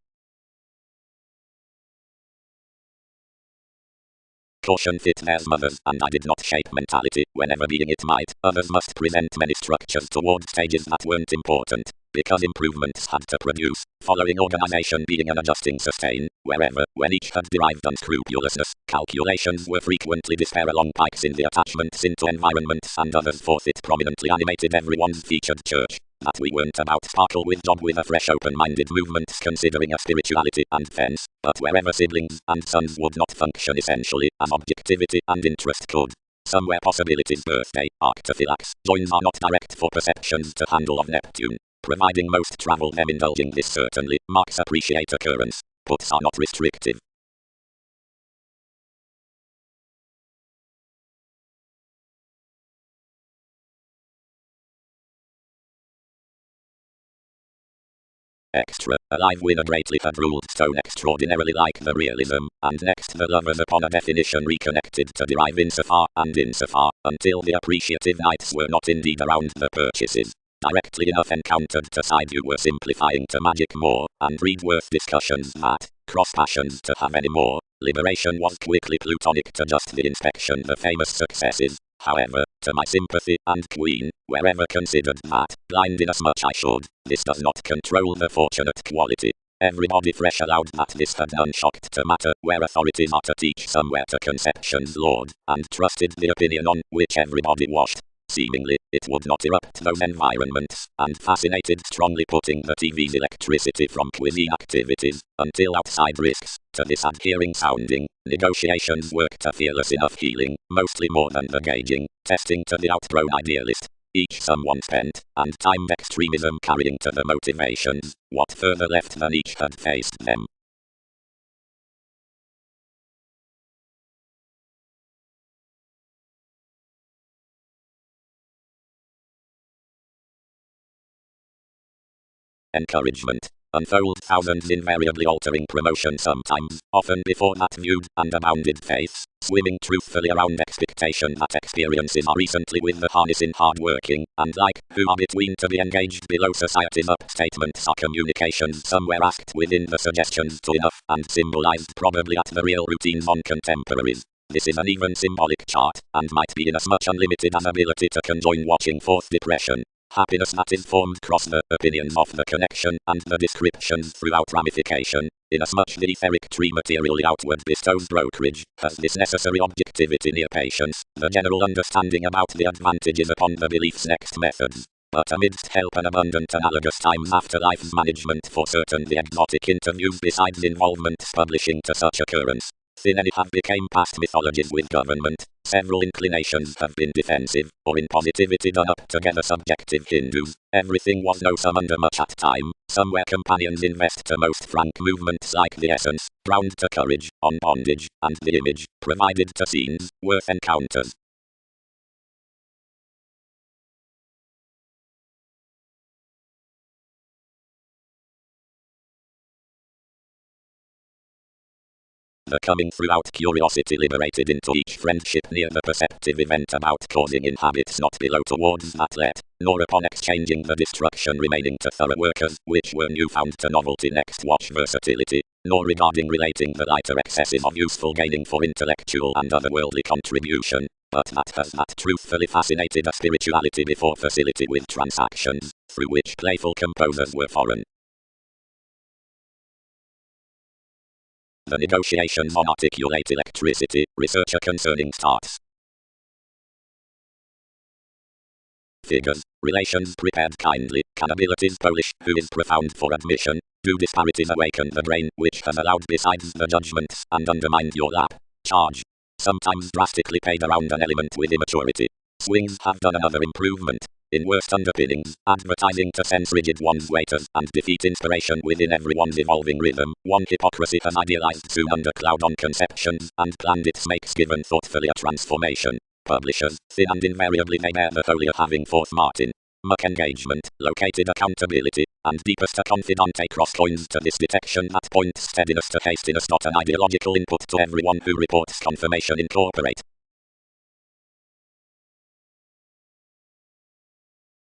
Caution fit there's mothers, and I did not shape mentality, whenever being it might, others must present many structures toward stages that weren't important, because improvements had to produce, following organization being an adjusting sustain, wherever, when each had derived unscrupulousness, calculations were frequently dispair along pikes in the attachments into environments, and others forth it prominently animated everyone's featured church. That we weren't about sparkle with job with a fresh open-minded movements considering a spirituality and fence, but wherever siblings and sons would not function essentially as objectivity and interest could. Somewhere possibilities birthday, arctophylax, joins are not direct for perceptions to handle of Neptune, providing most travel them indulging this certainly, marks appreciate occurrence, puts are not restrictive. Extra, alive winner greatly had ruled stone extraordinarily like the realism, and next the lovers upon a definition reconnected to derive insofar, until the appreciative knights were not indeed around the purchases. Directly enough encountered to side you were simplifying to magic more, and read worth discussions that, cross passions to have any more, liberation was quickly plutonic to just the inspection the famous successes. However, to my sympathy and queen, wherever considered that, blind inasmuch I should, this does not control the fortunate quality. Everybody fresh allowed that this had none shocked to matter, where authorities are to teach somewhere to conception's lord, and trusted the opinion on which everybody washed. Seemingly, it would not erupt those environments, and fascinated strongly putting the TV's electricity from cuisine activities, until outside risks, to this adhering sounding, negotiations worked a fearless enough healing, mostly more than the gauging, testing to the outgrown idealist. Each someone spent, and timed extremism carrying to the motivations, what further left than each had faced them. Encouragement. Unfold thousands invariably altering promotion sometimes, often before that viewed, and abounded faiths, swimming truthfully around expectation that experiences are recently with the harness in hard working, and like, who are between to be engaged below society's up statements are communications somewhere asked within the suggestions to enough, and symbolized probably at the real routines on contemporaries. This is an even symbolic chart, and might be inasmuch unlimited as ability to conjoin watching forth depression. Happiness that is formed cross the opinions of the connection and the descriptions throughout ramification, inasmuch the etheric tree materially outward bestows brokerage, has this necessary objectivity near patience, the general understanding about the advantages upon the belief's next methods. But amidst help and abundant analogous times after life's management for certain the exotic interviews besides involvements publishing to such occurrence. Thin any have became past mythologies with government, several inclinations have been defensive, or in positivity done up together subjective Hindus, everything was no sum under much at time, somewhere companions invest to most frank movements like the essence, ground to courage, on bondage, and the image, provided to scenes, worth encounters. The coming throughout curiosity liberated into each friendship near the perceptive event about causing in habits not below towards that let, nor upon exchanging the destruction remaining to thorough workers, which were newfound to novelty next watch versatility, nor regarding relating the lighter excesses of useful gaining for intellectual and otherworldly contribution, but that has not truthfully fascinated a spirituality before facility with transactions, through which playful composers were foreign. The negotiations on articulate electricity, researcher concerning stars. Figures, relations prepared kindly, can abilities Polish, who is profound for admission, do disparities awaken the brain, which has allowed besides the judgments, and undermined your lap, charge. Sometimes drastically paid around an element with immaturity. Swings have done another improvement. In worst underpinnings, advertising to sense rigid one's waiters and defeat inspiration within everyone's evolving rhythm, one hypocrisy has idealized soon under cloud on conceptions, and planned its makes given thoughtfully a transformation. Publishers, thin and invariably they bear the folly of having forth Martin. Muck engagement, located accountability, and deepest a confidante cross coins to this detection that points steadiness to hastiness, not an ideological input to everyone who reports confirmation incorporate.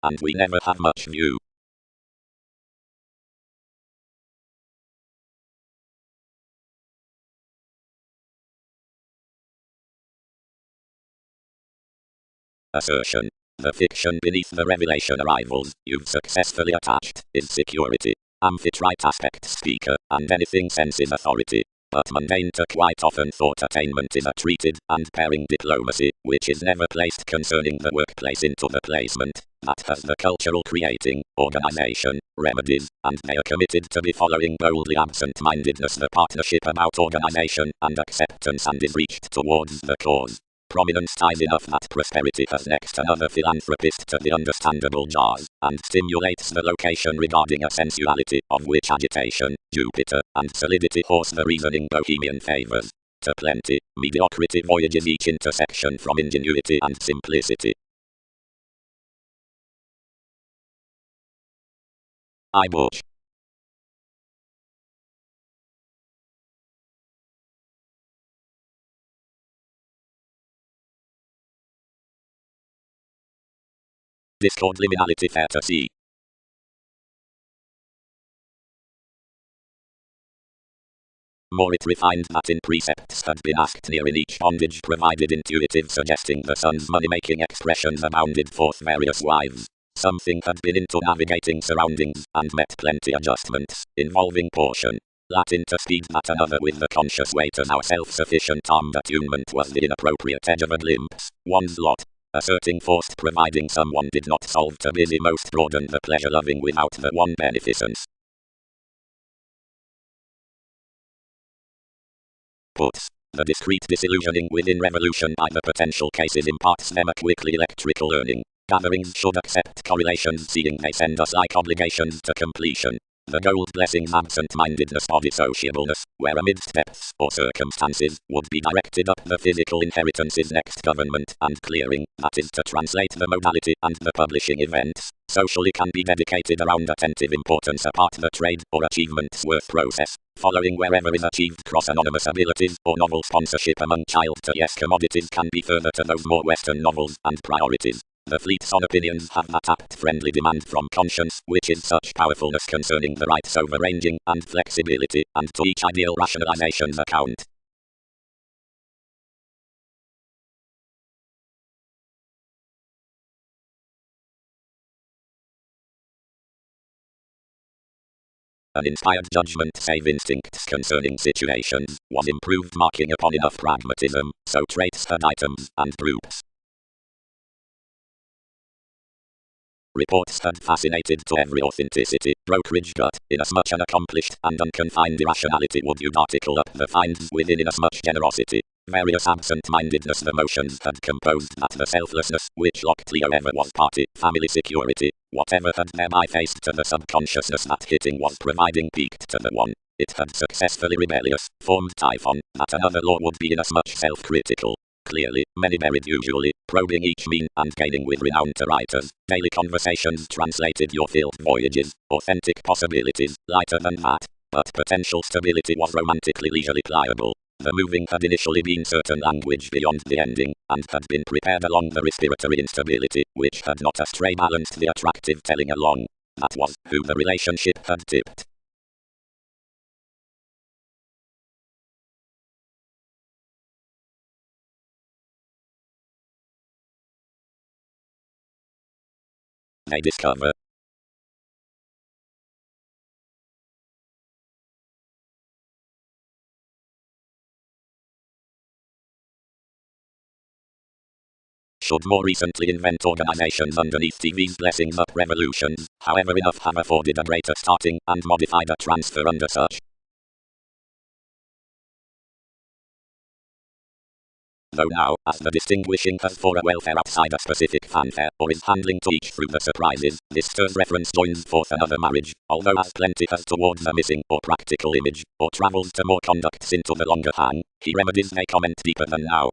And we never have much view. Assertion. The fiction beneath the revelation arrivals you've successfully attached is security. Amphitrite aspect speaker, and anything senses authority. But mundane to quite often thought attainment is a treated and pairing diplomacy, which is never placed concerning the workplace into the placement. That has the cultural creating, organization, remedies, and they are committed to be following boldly absent-mindedness the partnership about organization and acceptance and is reached towards the cause. Prominence ties enough that prosperity has next another philanthropist to the understandable jars, and stimulates the location regarding a sensuality, of which agitation, Jupiter, and solidity horse the reasoning bohemian favors. To plenty, mediocrity voyages each intersection from ingenuity and simplicity. I butch. Discord liminality fair to see. More it refined that in precepts had been asked near in each bondage provided intuitive suggesting the son's money-making expressions abounded forth various wives. Something had been into navigating surroundings, and met plenty adjustments, involving portion. Latin to speed that another with the conscious weight as our self-sufficient armed attunement was the inappropriate edge of a glimpse, one's lot. Asserting forced providing someone did not solve to busy most broaden the pleasure-loving without the one beneficence. Puts. The discrete disillusioning within revolution by the potential cases imparts them a quickly electrical learning. Gatherings should accept correlations seeing they send us like obligations to completion. The gold blessings absent-mindedness of dissociableness, where amidst depths or circumstances, would be directed up the physical inheritance's next government and clearing, that is to translate the modality and the publishing events, socially can be dedicated around attentive importance apart the trade or achievement's worth process, following wherever is achieved cross-anonymous abilities or novel sponsorship among child to yes commodities can be further to those more Western novels and priorities. The fleets on opinions have that apt-friendly demand from conscience, which is such powerfulness concerning the rights over-ranging and flexibility, and to each ideal rationalization's account. An inspired judgment save instincts concerning situations, was improved marking upon enough pragmatism, so traits had items and groups. Reports had fascinated to every authenticity, brokerage gut, inasmuch an accomplished and unconfined irrationality would you'd article up the finds within inasmuch generosity. Various absent-mindedness the motions had composed that the selflessness, which locked Leo ever was party, family security, whatever had thereby faced to the subconsciousness that hitting was providing peaked to the one. It had successfully rebellious, formed Typhon, that another law would be inasmuch self-critical. Clearly, many buried usually, probing each mean and gaining with renown to writers. Daily conversations translated your field voyages, authentic possibilities, lighter than that. But potential stability was romantically leisurely pliable. The moving had initially been certain language beyond the ending, and had been prepared along the respiratory instability, which had not astray balanced the attractive telling along. That was who the relationship had tipped. they discover. Should more recently invent organizations underneath TV's blessings up revolutions, however enough have afforded a greater starting and modified a transfer under such. Though now, as the distinguishing has for a welfare outside a specific fanfare, or is handling to each through the surprises, this stirs reference joins forth another marriage, although as plenty has towards a missing or practical image, or travels to more conducts into the longer hang, he remedies may comment deeper than now.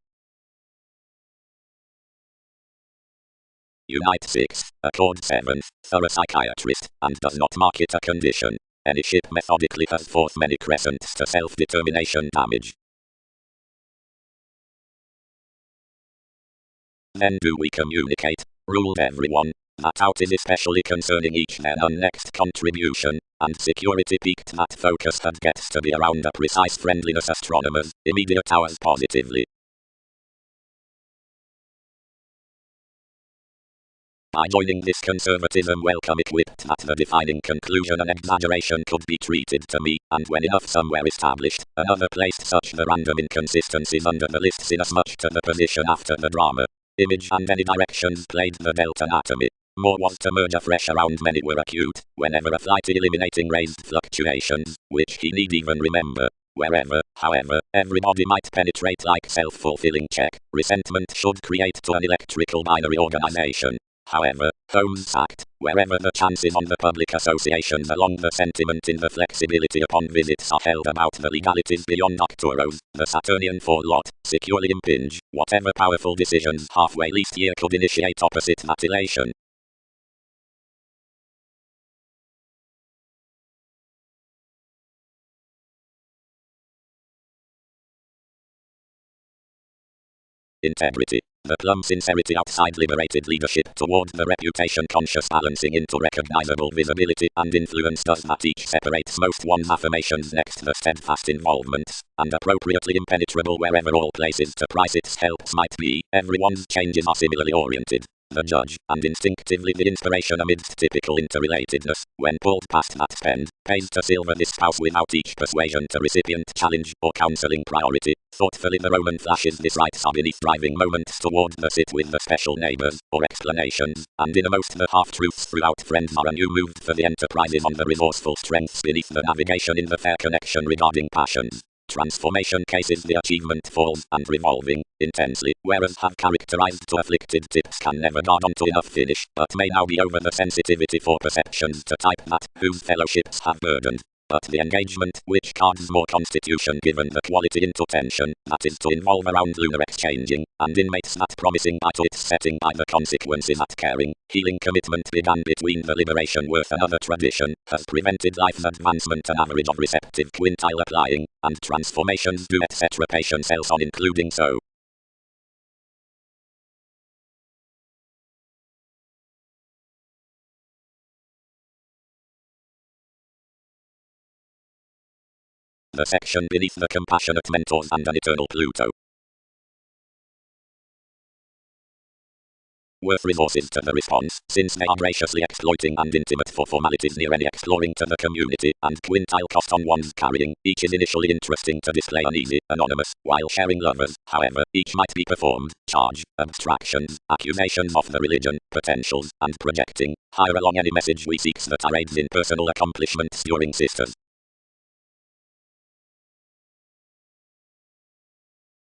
Unite 6, Accord 7, thorough psychiatrist, and does not market a condition. Any ship methodically has forth many crescents to self-determination damage. Then do we communicate, ruled everyone, that out is especially concerning each then next contribution, and security peaked that focus had gets to be around a precise friendliness astronomers, immediate hours positively. By joining this conservatism welcome equipped that the defining conclusion and exaggeration could be treated to me, and when enough somewhere established, another placed such the random inconsistencies under the lists inasmuch to the position after the drama. Image and any directions played the delta anatomy. More was to merge afresh around many were acute, whenever a flighty eliminating raised fluctuations, which he need even remember. Wherever, however, everybody might penetrate like self-fulfilling check, resentment should create to an electrical binary organization. However, homes sacked, wherever the chances on the public associations along the sentiment in the flexibility upon visits are held about the legalities beyond Octoros, the Saturnian lot, securely impinge, whatever powerful decisions halfway least year could initiate opposite that elation. Integrity. The plumb sincerity outside liberated leadership toward the reputation conscious balancing into recognizable visibility and influence does that each separates most one's affirmations next the steadfast involvements, and appropriately impenetrable wherever all places to price its helps might be, everyone's changes are similarly oriented. The judge, and instinctively the inspiration amidst typical interrelatedness, when pulled past that spend, pays to silver this spouse without each persuasion to recipient challenge or counseling priority. Thoughtfully the Roman flashes this right sub beneath driving moments toward the sit with the special neighbors, or explanations, and innermost the half-truths throughout friends are anew moved for the enterprises on the resourceful strengths beneath the navigation in the fair connection regarding passions. Transformation cases the achievement falls and revolving intensely, whereas have characterized to afflicted tips can never guard on to enough finish, but may now be over the sensitivity for perceptions to type that whose fellowships have burdened. But the engagement, which cards more constitution given the quality into tension, that is to involve around lunar exchanging, and inmates that promising by to its setting by the consequences at caring, healing commitment began between the liberation worth another tradition, has prevented life's advancement an average of receptive quintile applying, and transformations do etc. patience else on including so. The section beneath the compassionate mentors and an eternal Pluto. Worth resources to the response, since they are graciously exploiting and intimate for formalities near any exploring to the community, and quintile cost on one's carrying, each is initially interesting to display uneasy, anonymous, while sharing lovers, however, each might be performed, charge, abstractions, accusations of the religion, potentials, and projecting, higher along any message we seeks that arraids in personal accomplishments during sisters.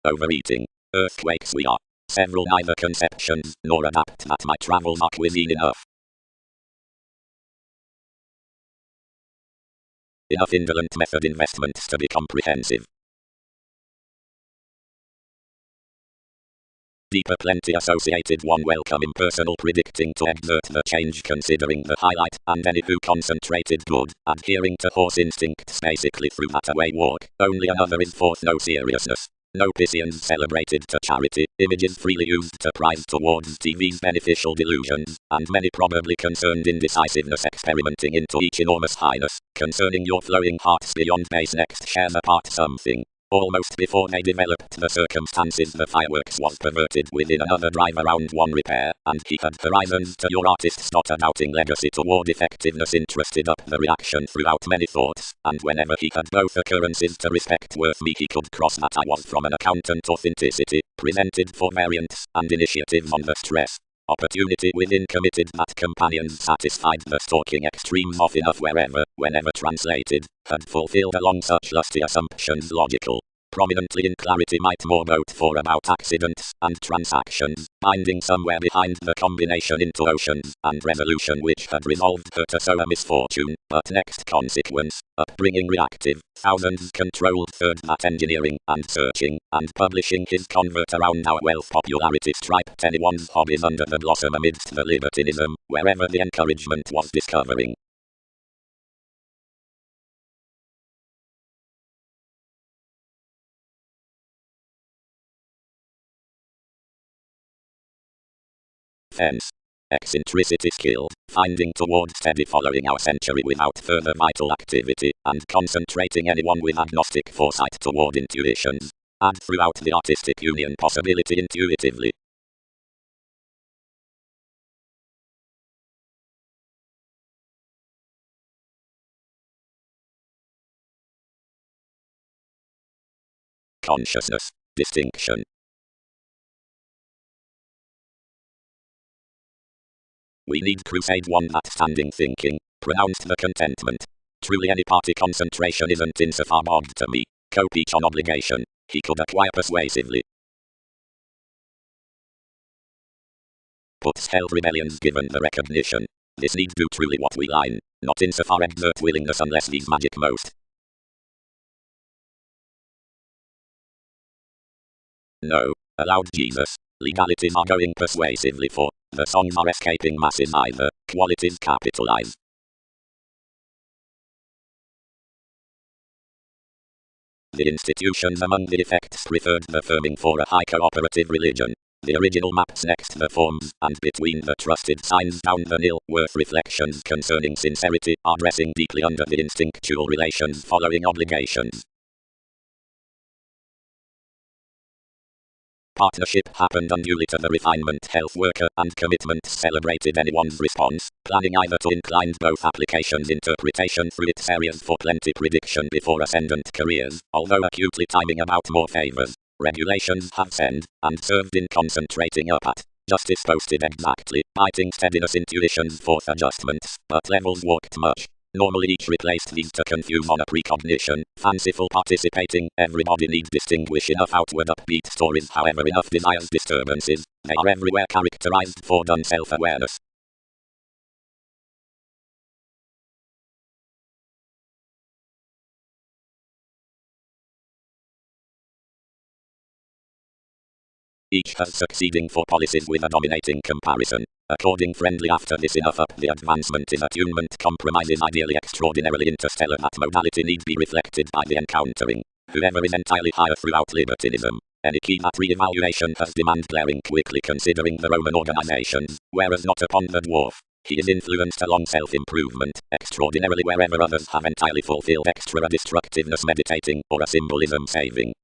Overeating. Earthquakes we are. Several neither conceptions, nor adapt that my travels are cuisine enough. Enough indolent method investments to be comprehensive. Deeper plenty associated one welcome impersonal predicting to exert the change considering the highlight, and any who concentrated good, adhering to horse instincts basically through that away walk, only another is forth no seriousness. No Pisceans celebrated to charity, images freely used to prize towards TV's beneficial delusions, and many probably concerned indecisiveness experimenting into each enormous highness, concerning your flowing hearts beyond base next shares apart something. Almost before they developed the circumstances, the fireworks was perverted within another drive around one repair, and he had horizons to your artist's not a doubting legacy toward effectiveness interested up the reaction throughout many thoughts, and whenever he had both occurrences to respect worth me he could cross that I was from an accountant authenticity, presented for variance, and initiative on the stress. Opportunity within committed that companions satisfied the stalking extremes of enough wherever, whenever translated, had fulfilled along such lusty assumptions logical. Prominently in clarity might more note for about accidents and transactions, binding somewhere behind the combination into oceans and resolution which had resolved her to so a misfortune, but next consequence, upbringing reactive, thousands controlled third that engineering and searching and publishing his convert around our wealth popularity striped anyone's hobbies under the blossom amidst the libertinism, wherever the encouragement was discovering. Hence, eccentricity skill, finding toward steady following our century without further vital activity, and concentrating anyone with agnostic foresight toward intuitions. Add throughout the artistic union possibility intuitively. Consciousness, distinction. We need crusade one that standing thinking, pronounced the contentment. Truly any party concentration isn't insofar bogged to me, cope each on obligation, he could acquire persuasively. Puts held rebellions given the recognition. This need do truly what we line, not insofar exert willingness unless these magic most. No, allowed Jesus. Legalities are going persuasively for, the songs are escaping masses either, qualities capitalize. The institutions among the effects preferred the firming for a high cooperative religion. The original maps next the forms, and between the trusted signs down the nil, worth reflections concerning sincerity, are dressing deeply under the instinctual relations following obligations. Partnership happened unduly to the refinement health worker, and commitment celebrated anyone's response, planning either to incline both applications interpretation through its areas for plenty prediction before ascendant careers, although acutely timing about more favors. Regulations have sent, and served in concentrating up at. Justice posted exactly, biting steadiness intuitions forth adjustments, but levels walked much. Normally each replaced these to confuse on a precognition, fanciful participating, everybody need distinguish enough outward upbeat stories however enough desires disturbances, they are everywhere characterized for done self-awareness. Each has succeeding for policies with a dominating comparison. According friendly after this enough up the advancement is attunement compromises ideally extraordinarily interstellar that modality need be reflected by the encountering. Whoever is entirely higher throughout libertinism. Any key that re-evaluation has demand glaring quickly considering the Roman organizations, whereas not upon the dwarf. He is influenced along self-improvement, extraordinarily wherever others have entirely fulfilled extra destructiveness meditating, or a symbolism saving.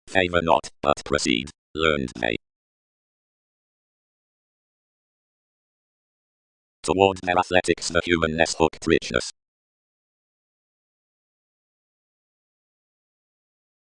Favor not, but proceed, learned they. Toward their athletics the humanness hooked richness.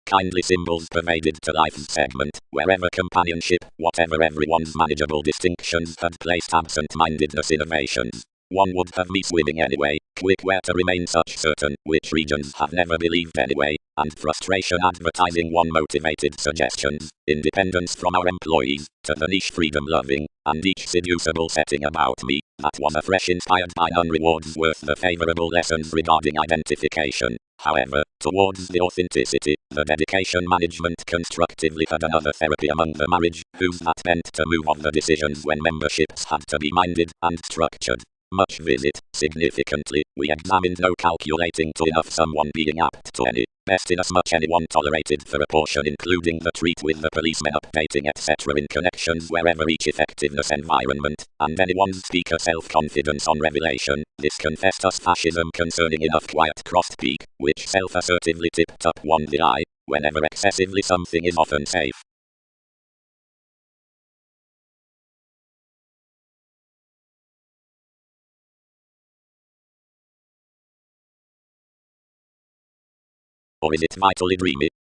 Kindly symbols pervaded to life's segment, wherever companionship, whatever everyone's manageable distinctions had placed absent-mindedness innovations. One would have me swimming anyway, quick where to remain such certain, which regions have never believed anyway, and frustration advertising one motivated suggestions, independence from our employees, to the niche freedom loving, and each seducible setting about me, that was afresh inspired by none rewards worth the favorable lessons regarding identification. However, towards the authenticity, the dedication management constructively had another therapy among the marriage, whose that meant to move on the decisions when memberships had to be minded and structured. Much visit. Significantly, we examined no calculating to enough someone being apt to any. Best inasmuch anyone tolerated for a portion including the treat with the policeman updating etc. in connections wherever each effectiveness environment, and anyone's speaker self-confidence on revelation. This confessed us fascism concerning enough quiet crossed peak, which self-assertively tipped up one the eye, whenever excessively something is often safe. Or is it vitally dreamy?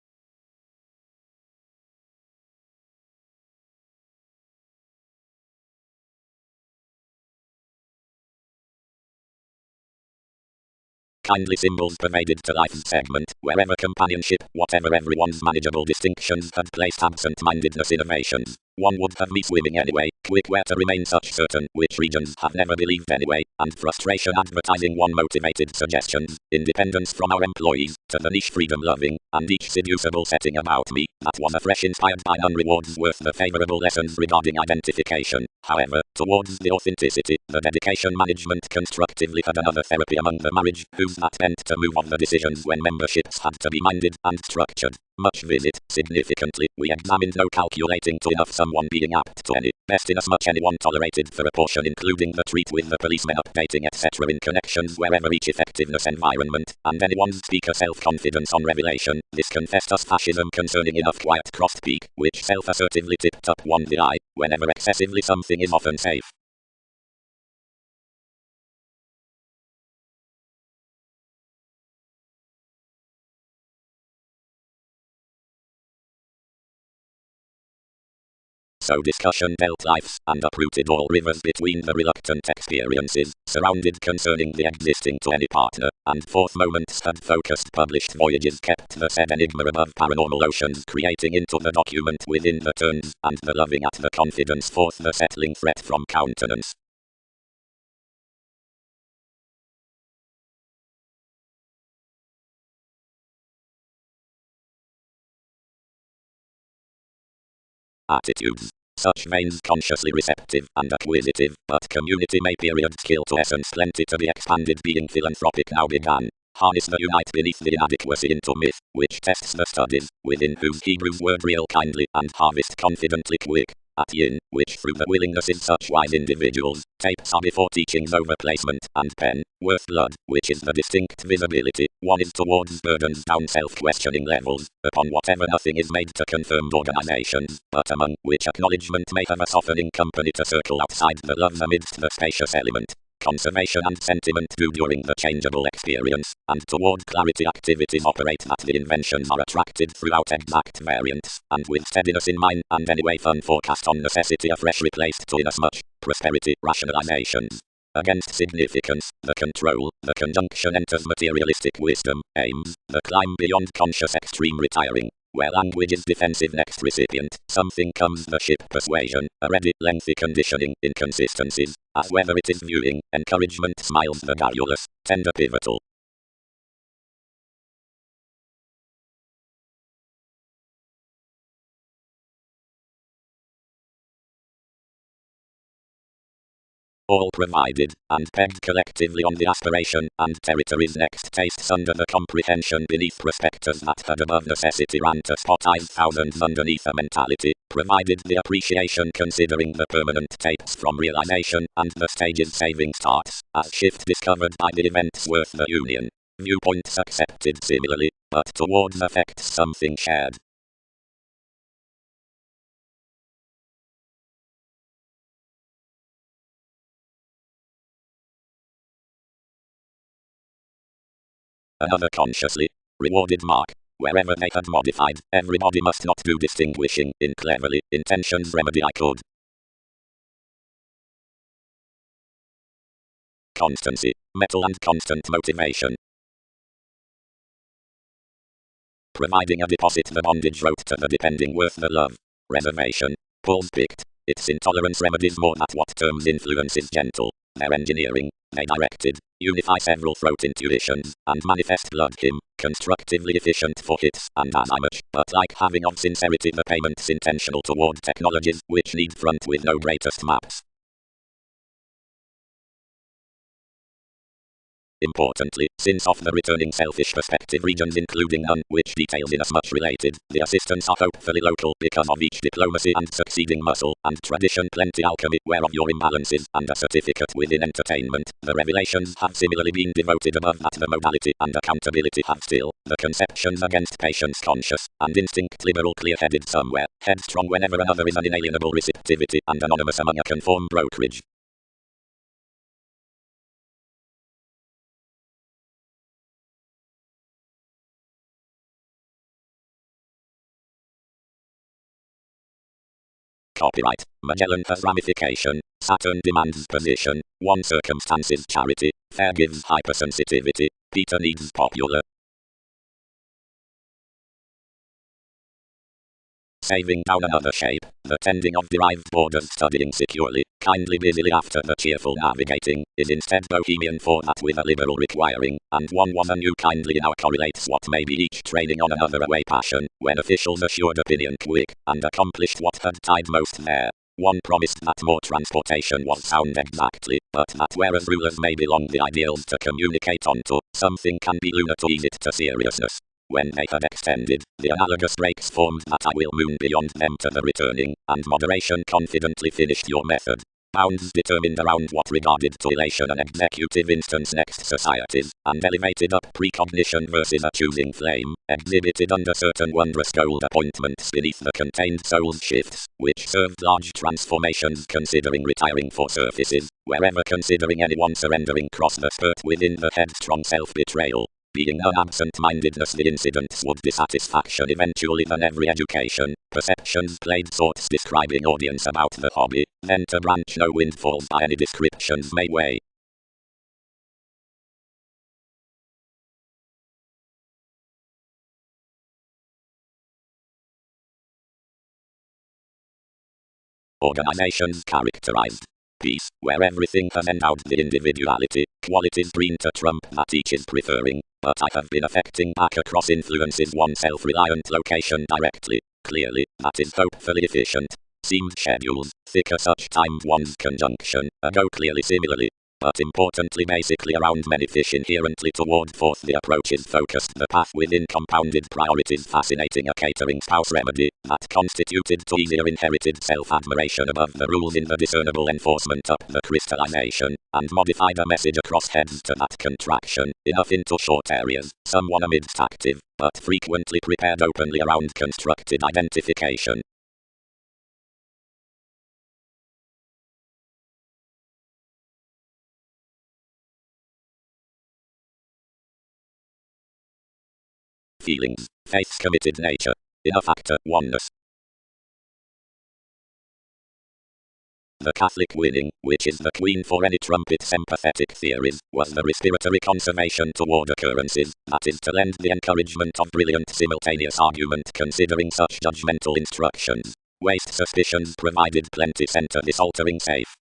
Kindly symbols pervaded to life's segment, wherever companionship, whatever everyone's manageable distinctions had placed absent-mindedness innovations. One would have me swimming anyway, quick where to remain such certain, which regions have never believed anyway, and frustration advertising one motivated suggestions, independence from our employees, to the niche freedom loving, and each seducible setting about me, that was afresh inspired by none rewards worth the favorable lessons regarding identification. However, towards the authenticity, the dedication management constructively had another therapy among the marriage, whose that bent to move on the decisions when memberships had to be minded and structured. Much visit. Significantly, we examined no calculating to enough someone being apt to any. Best inasmuch anyone tolerated for a portion including the treat with the policeman updating etc. in connections wherever each effectiveness environment, and anyone's speaker self-confidence on revelation. This confessed us fascism concerning enough quiet crossed peak, which self-assertively tipped up one the eye, whenever excessively something is often safe. So discussion dealt lifes and uprooted all rivers between the reluctant experiences, surrounded concerning the existing to any partner, and forth moments had focused published voyages kept the said enigma above paranormal oceans creating into the document within the turns, and the loving at the confidence forth the settling threat from countenance. Attitudes. Such veins consciously receptive and acquisitive, but community may period skill to essence plenty to be expanded being philanthropic now began. Harness the unite beneath the inadequacy into myth, which tests the studies, within whose Hebrew's word real kindly and harvest confidently quick. At yin, which through the willingness is such wise individuals, tapes are before teachings over placement and pen, worth blood, which is the distinct visibility, one is towards burdens down self-questioning levels, upon whatever nothing is made to confirmed organizations, but among which acknowledgement may have a softening company to circle outside the loves amidst the spacious element. Conservation and sentiment do during the changeable experience, and toward clarity activities operate that the inventions are attracted throughout exact variants, and with steadiness in mind, and anyway fun forecast on necessity afresh replaced to inasmuch, prosperity, rationalizations. Against significance, the control, the conjunction enters materialistic wisdom, aims, the climb beyond conscious extreme retiring, where language is defensive next recipient, something comes the ship persuasion, a ready lengthy conditioning, inconsistencies, as whether it is viewing, encouragement smiles the garrulous, tender pivotal. All provided, and pegged collectively on the aspiration, and territories next tastes under the comprehension beneath prospectors that had above necessity ran to spot eyes thousands underneath a mentality, provided the appreciation considering the permanent tapes from realization, and the stages saving starts, as shift discovered by the events worth the union. Viewpoints accepted similarly, but towards effects something shared. Another consciously rewarded mark. Wherever they had modified, everybody must not do distinguishing in cleverly intentions remedy I could. Constancy, metal and constant motivation. Providing a deposit the bondage wrote to the depending worth the love. Reservation. Pulls picked. Its intolerance remedies more that what terms influence is gentle. Their engineering, they directed, unify several throat intuitions, and manifest blood him, constructively efficient for hits and as much, but like having of sincerity the payments intentional toward technologies which need front with no greatest maps. Importantly, since of the returning selfish perspective regions including none, which details inasmuch related, the assistants are hopefully local because of each diplomacy and succeeding muscle, and tradition plenty alchemy, whereof your imbalances, and a certificate within entertainment. The revelations have similarly been devoted above that the modality and accountability have still, the conceptions against patience conscious, and instinct liberal clear-headed somewhere, headstrong whenever another is an inalienable receptivity, and anonymous among a conform brokerage. Copyright. Magellan has ramification. Saturn demands position. One circumstances charity. Fair gives hypersensitivity. Peter needs popular. Saving down another shape. The tending of derived borders studying securely, kindly busily after the cheerful navigating, is instead bohemian for that with a liberal requiring, and one was a new kindly now correlates what may be each training on another away passion, when officials assured opinion quick, and accomplished what had tied most there. One promised that more transportation was sound exactly, but that whereas rulers may belong the ideals to communicate onto, something can be lunar to ease it to seriousness. When they had extended, the analogous breaks formed that I will moon beyond them to the returning, and moderation confidently finished your method. Bounds determined around what regarded to elation and executive instance next societies, and elevated up precognition versus a choosing flame, exhibited under certain wondrous gold appointments beneath the contained soul's shifts, which served large transformations considering retiring for surfaces, wherever considering anyone surrendering cross the spurt within the headstrong self-betrayal. Being an absent-mindedness the incidents would dissatisfaction eventually than every education, perceptions played sorts describing audience about the hobby, then to branch no windfalls by any descriptions may weigh. Organizations characterized. Peace, where everything has endowed the individuality, qualities green to trump that each is preferring, but I have been affecting back across influences one self-reliant location directly, clearly, that is hopefully efficient. Seemed schedules, thicker such timed one's conjunction, go clearly similarly, but importantly basically around many fish inherently toward forth the approach is focused the path within compounded priorities fascinating a catering spouse remedy, that constituted to easier inherited self-admiration above the rules in the discernible enforcement up the crystallization, and modified a message across heads to that contraction, enough into short areas, someone amidst active, but frequently prepared openly around constructed identification. Feelings, faith's committed nature, inner factor, oneness. The Catholic winning, which is the queen for any trumpet sympathetic theories, was the respiratory conservation toward occurrences, that is to lend the encouragement of brilliant simultaneous argument considering such judgmental instructions. Waste suspicions provided plenty center this altering safe.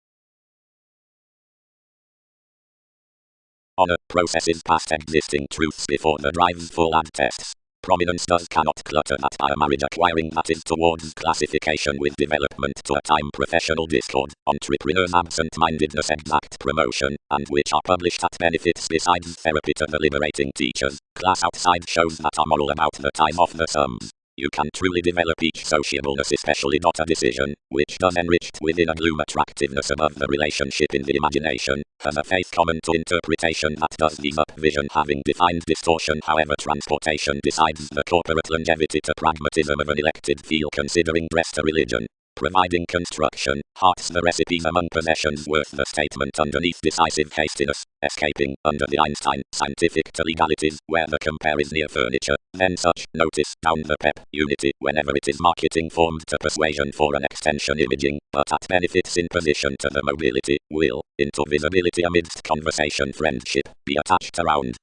Honor processes past existing truths before the drive's full ad tests. Prominence cannot clutter that by a marriage acquiring that is towards classification with development to a time professional discord, entrepreneurs absent-mindedness exact promotion, and which are published at benefits besides therapy to the liberating teachers, class outside shows that are moral about the time of the sums. You can truly develop each sociableness especially not a decision, which does enriched within a gloom attractiveness above the relationship in the imagination, has a faith common to interpretation that does these up vision having defined distortion however transportation decides the corporate longevity to pragmatism of an elected feel considering dress to religion. Providing construction, hearts the recipes among possessions worth the statement underneath decisive hastiness, escaping, under the Einstein, scientific to legalities, where the compare is near furniture, then such, notice, down the pep, unity, whenever it is marketing formed to persuasion for an extension imaging, but at benefits in position to the mobility, will, into visibility amidst conversation friendship, be attached around.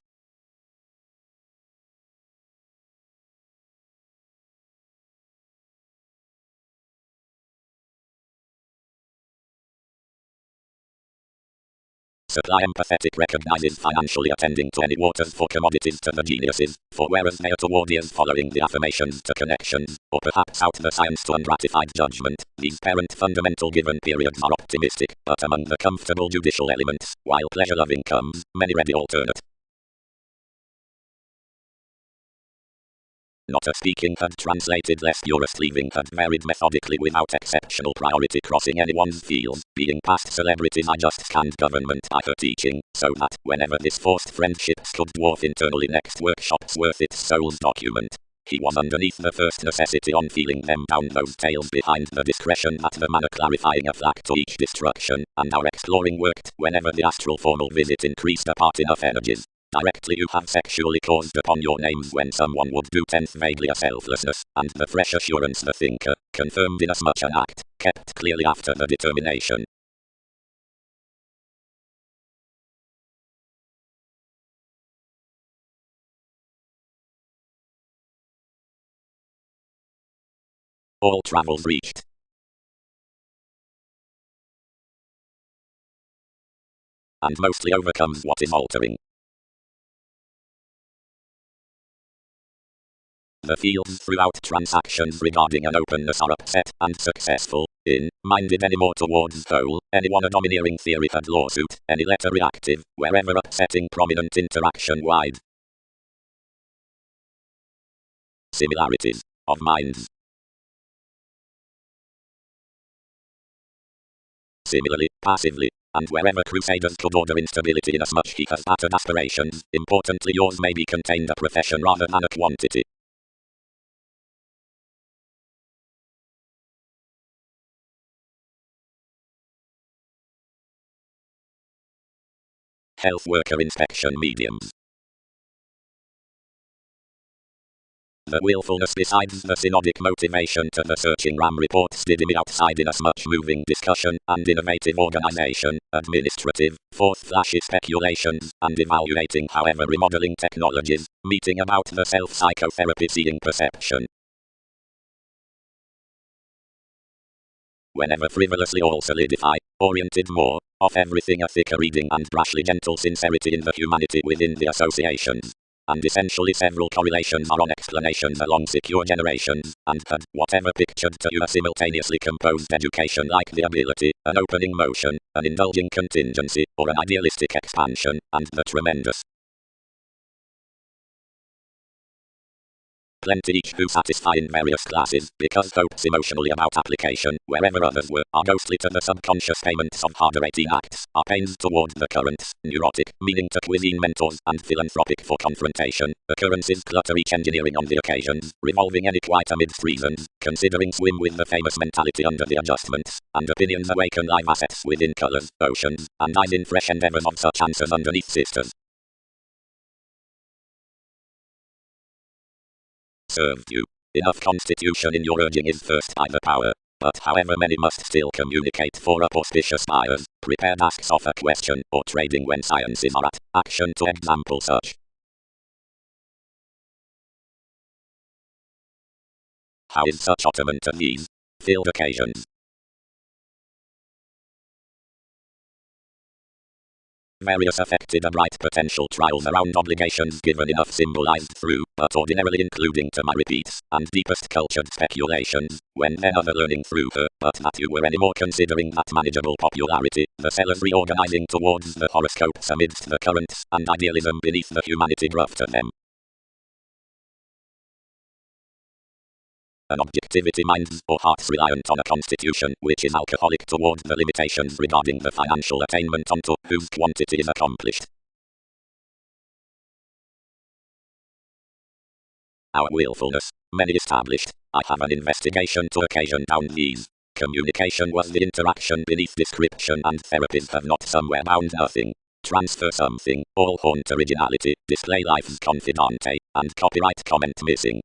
Supply empathetic recognizes financially attending to any waters for commodities to the geniuses, for whereas they are toward ears following the affirmations to connections, or perhaps out the science to unratified judgment, these parent fundamental given periods are optimistic, but among the comfortable judicial elements, while pleasure-loving comes, many ready alternate. not a speaking had translated less purist leaving had varied methodically without exceptional priority crossing anyone's fields, being past celebrities I just scanned government by her teaching, so that, whenever this forced friendships could dwarf internally next workshop's worth its soul's document. He was underneath the first necessity on feeling them down those tales behind the discretion that the manner clarifying a fact to each destruction, and our exploring worked whenever the astral formal visit increased apart enough energies. Directly you have sexually caused upon your names when someone would do tenth vaguely a selflessness, and the fresh assurance the thinker, confirmed in as much an act, kept clearly after the determination. All travels reached. And mostly overcomes what is altering. The fields throughout transactions regarding an openness are upset and successful, in, minded any more towards whole, anyone a domineering theory had lawsuit, any letter reactive, wherever upsetting prominent interaction wide. Similarities of minds. Similarly, passively, and wherever crusaders could order instability inasmuch he has battered aspirations, importantly yours may be contained a profession rather than a quantity. Health worker inspection mediums. The willfulness besides the synodic motivation to the searching RAM reports did me outside in as much moving discussion and innovative organization, administrative, fourth flashy speculations, and evaluating however remodeling technologies, meeting about the self-psychotherapy seeing perception. Whenever frivolously all solidify, oriented more, of everything a thicker reading and brashly gentle sincerity in the humanity within the associations. And essentially several correlations are on explanations along secure generations, and had, whatever pictured to you a simultaneously composed education like the ability, an opening motion, an indulging contingency, or an idealistic expansion, and the tremendous. Plenty each who satisfy in various classes, because hopes emotionally about application, wherever others were, are ghostly to the subconscious payments of harder 18 acts, are pains toward the currents, neurotic, meaning to cuisine mentors, and philanthropic for confrontation, occurrences clutter each engineering on the occasions, revolving any quite amidst reasons, considering swim with the famous mentality under the adjustments, and opinions awaken live assets within colors, oceans, and eyes in fresh endeavors of such answers underneath sisters. Served you. Enough constitution in your urging is first by the power. But however many must still communicate for up auspicious buyers, prepared asks of a question, or trading when sciences are at action to example such. How is such ottoman to these filled occasions? Various affected a bright potential trials around obligations given enough symbolized through, but ordinarily including to my repeats, and deepest cultured speculations, when then other learning through her, but that you were any more considering that manageable popularity, the sellers reorganizing towards the horoscopes amidst the currents, and idealism beneath the humanity gruff to them. An objectivity minds or hearts reliant on a constitution which is alcoholic toward the limitations regarding the financial attainment onto whose quantity is accomplished. Our willfulness, many established, I have an investigation to occasion down these. Communication was the interaction beneath description and therapies have not somewhere bound nothing. Transfer something, all haunt originality, display life's confidante, and copyright comment missing.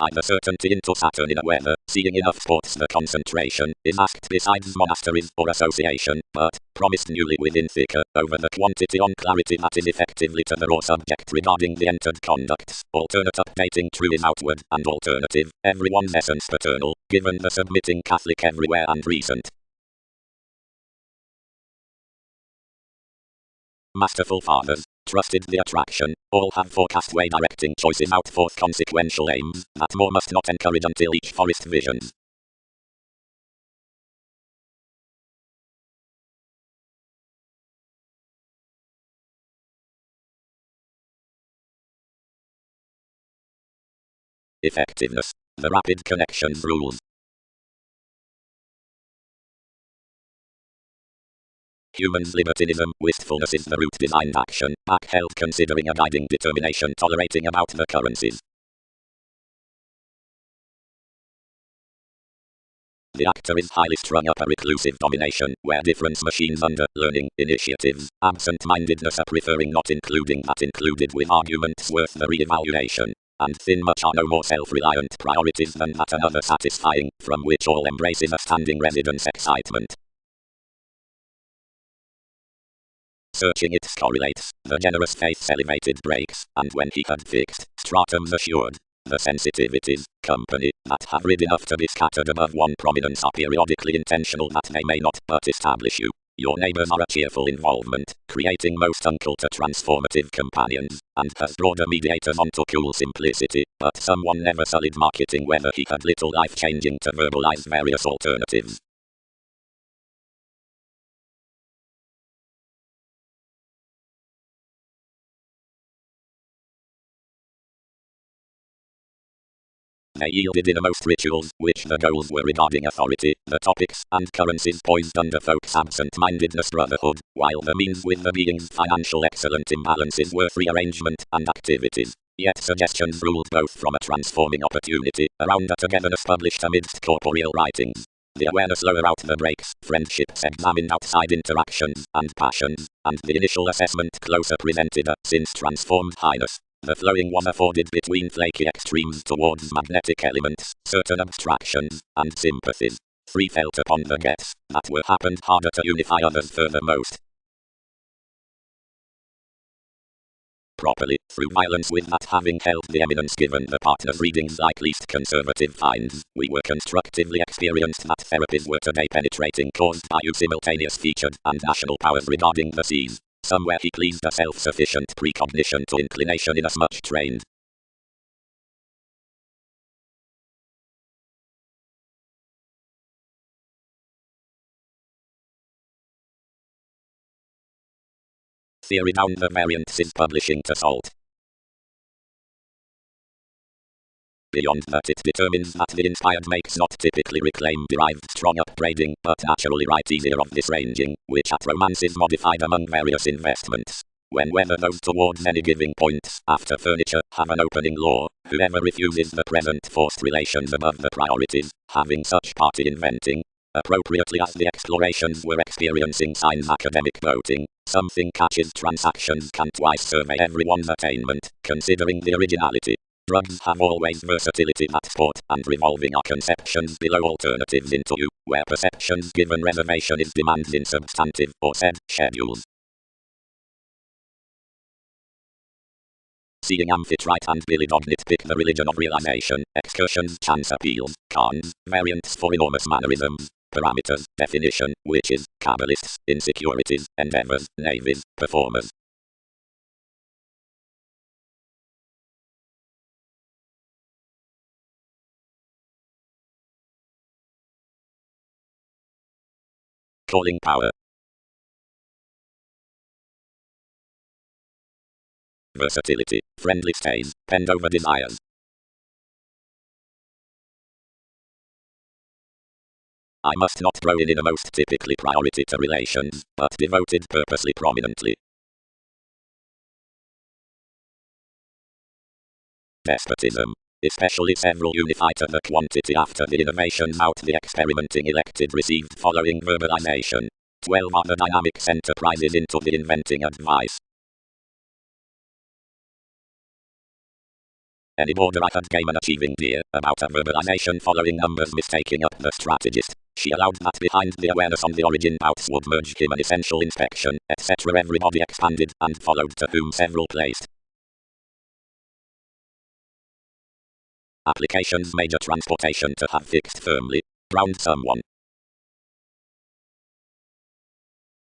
By the certainty into Saturn in a weather, seeing enough sports the concentration is asked besides monasteries or association, but promised newly within thicker, over the quantity on clarity that is effectively to the raw subject regarding the entered conducts, alternate updating true is outward, and alternative, everyone's essence paternal, given the submitting Catholic everywhere and recent. Masterful fathers, trusted the attraction, all have forecast way directing choices out forth consequential aims, that more must not encourage until each forest visions. Effectiveness. The rapid connections rules. Humans' libertinism, wistfulness is the root behind action, back held considering a guiding determination tolerating about the currencies. The actor is highly strung up a reclusive domination, where difference machines under learning initiatives, absent-mindedness are preferring not including that included with arguments worth the re-evaluation, and thin much are no more self-reliant priorities than that another satisfying, from which all embraces a standing residence excitement. Searching it correlates, the generous faith's elevated breaks, and when he had fixed, stratums assured, the sensitivities, company, that have rid enough to be scattered above one prominence are periodically intentional that they may not but establish you. Your neighbors are a cheerful involvement, creating most uncle to transformative companions, and has broader mediators onto cool simplicity, but someone never sullied marketing whether he had little life-changing to verbalize various alternatives. They yielded innermost rituals, which the goals were regarding authority, the topics and currencies poised under folks' absent-mindedness brotherhood, while the means with the being's financial excellent imbalances were free arrangement and activities. Yet suggestions ruled both from a transforming opportunity, around a togetherness published amidst corporeal writings. The awareness lower out the breaks, friendships examined outside interactions and passions, and the initial assessment closer presented a since transformed highness. The flowing was afforded between flaky extremes towards magnetic elements, certain abstractions, and sympathies. Three felt upon the gets, that were happened harder to unify others furthermost. Properly, through violence with that having held the eminence given the partner's readings like least conservative finds, we were constructively experienced that therapies were today penetrating caused by you simultaneous featured and national powers regarding the seas. Somewhere he pleased a self-sufficient precognition to inclination inasmuch trained. Theory down the variants is publishing to salt. Beyond that it determines that the inspired makes not typically reclaim derived strong upbraiding, but naturally write easier of this ranging, which at romance is modified among various investments. When whether those towards any giving points, after furniture, have an opening law, whoever refuses the present forced relations above the priorities, having such party inventing, appropriately as the explorations were experiencing signs academic voting, something catches transactions can twice survey everyone's attainment, considering the originality. Drugs have always versatility that sport and revolving are conceptions below alternatives into you, where perceptions given reservation is demands in substantive or said schedules. Seeing Amphitrite and Billy Dog nitpick the religion of realization, excursions, chance appeals, cons, variants for enormous mannerisms, parameters, definition, witches, Kabbalists, insecurities, endeavors, navies, performers. Calling power. Versatility, friendly stays, penned over desires. I must not throw in innermost typically priority to relations, but devoted purposely prominently. Despotism. Especially several unify to the quantity after the innovations out the experimenting elected received following verbalization. 12 are the dynamics enterprises into the inventing advice. Any border I had game and achieving dear, about a verbalization following numbers mistaking up the strategist. She allowed that behind the awareness on the origin bouts would merge him an essential inspection, etc. Everybody expanded and followed to whom several placed. Applications major transportation to have fixed firmly. Drowned someone.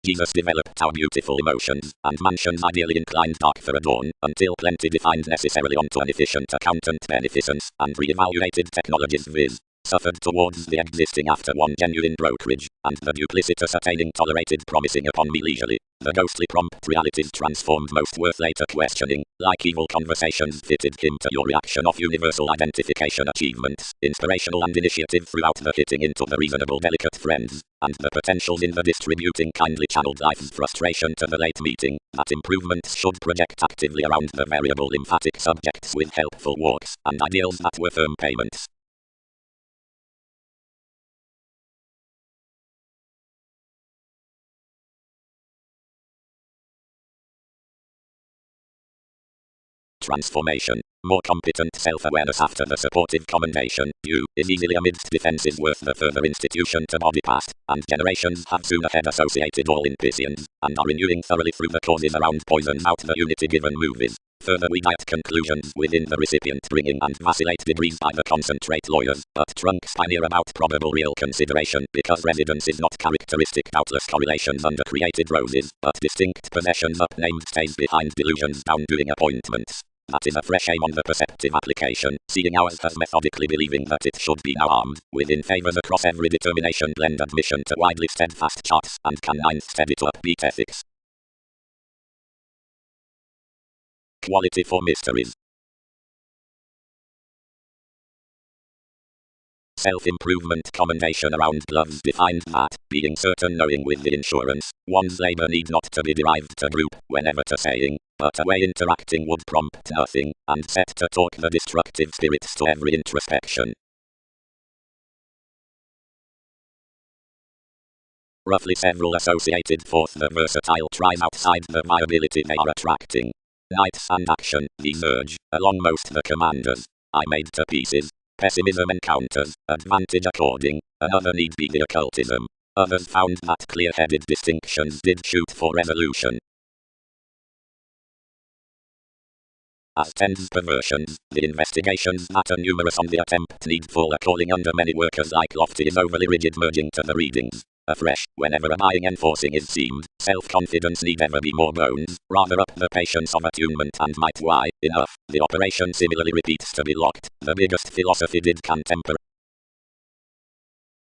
Jesus developed our beautiful emotions, and mansions ideally inclined dark for a dawn, until plenty defined necessarily onto an efficient accountant beneficence, and re-evaluated technologies viz. suffered towards the existing after one genuine brokerage, and the duplicitous attaining tolerated promising upon me leisurely. The ghostly prompt realities transformed most worth later questioning, like evil conversations fitted him to your reaction of universal identification achievements, inspirational and initiative throughout the hitting into the reasonable delicate friends, and the potentials in the distributing kindly channeled life's frustration to the late meeting, that improvements should project actively around the variable lymphatic subjects with helpful walks, and ideals that were firm payments. Transformation. More competent self-awareness after the supportive commendation, you, is easily amidst defenses worth the further institution to body past, and generations have soon ahead associated all in Piscians, and are renewing thoroughly through the causes around poisons out the unity given movies. Further we diet conclusions within the recipient bringing and vacillate degrees by the concentrate lawyers, but trunks pioneer about probable real consideration, because residence is not characteristic doubtless correlations under created roses, but distinct possessions up named stays behind delusions down doing appointments. That is a fresh aim on the perceptive application, seeing ours as methodically believing that it should be now armed, within favours across every determination blend admission to widely steadfast charts, and canine steady to upbeat ethics. Quality for mysteries. Self-improvement commendation around gloves defined that, being certain knowing with the insurance, one's labour need not to be derived to group, whenever to saying, but a way interacting would prompt nothing, and set to talk the destructive spirits to every introspection. Roughly several associated forth the versatile tries outside the viability they are attracting. Knights and action, these urge, along most the commanders. I made to pieces. Pessimism encounters, advantage according, another need be the occultism. Others found that clear-headed distinctions did shoot for resolution. As tends perversions, the investigations that are numerous on the attempt needful are calling under many workers like lofty is overly rigid merging to the readings. Afresh, whenever a buying enforcing is seamed, self-confidence need ever be more bones, rather up the patience of attunement and might why, enough, the operation similarly repeats to be locked, the biggest philosophy did contemporary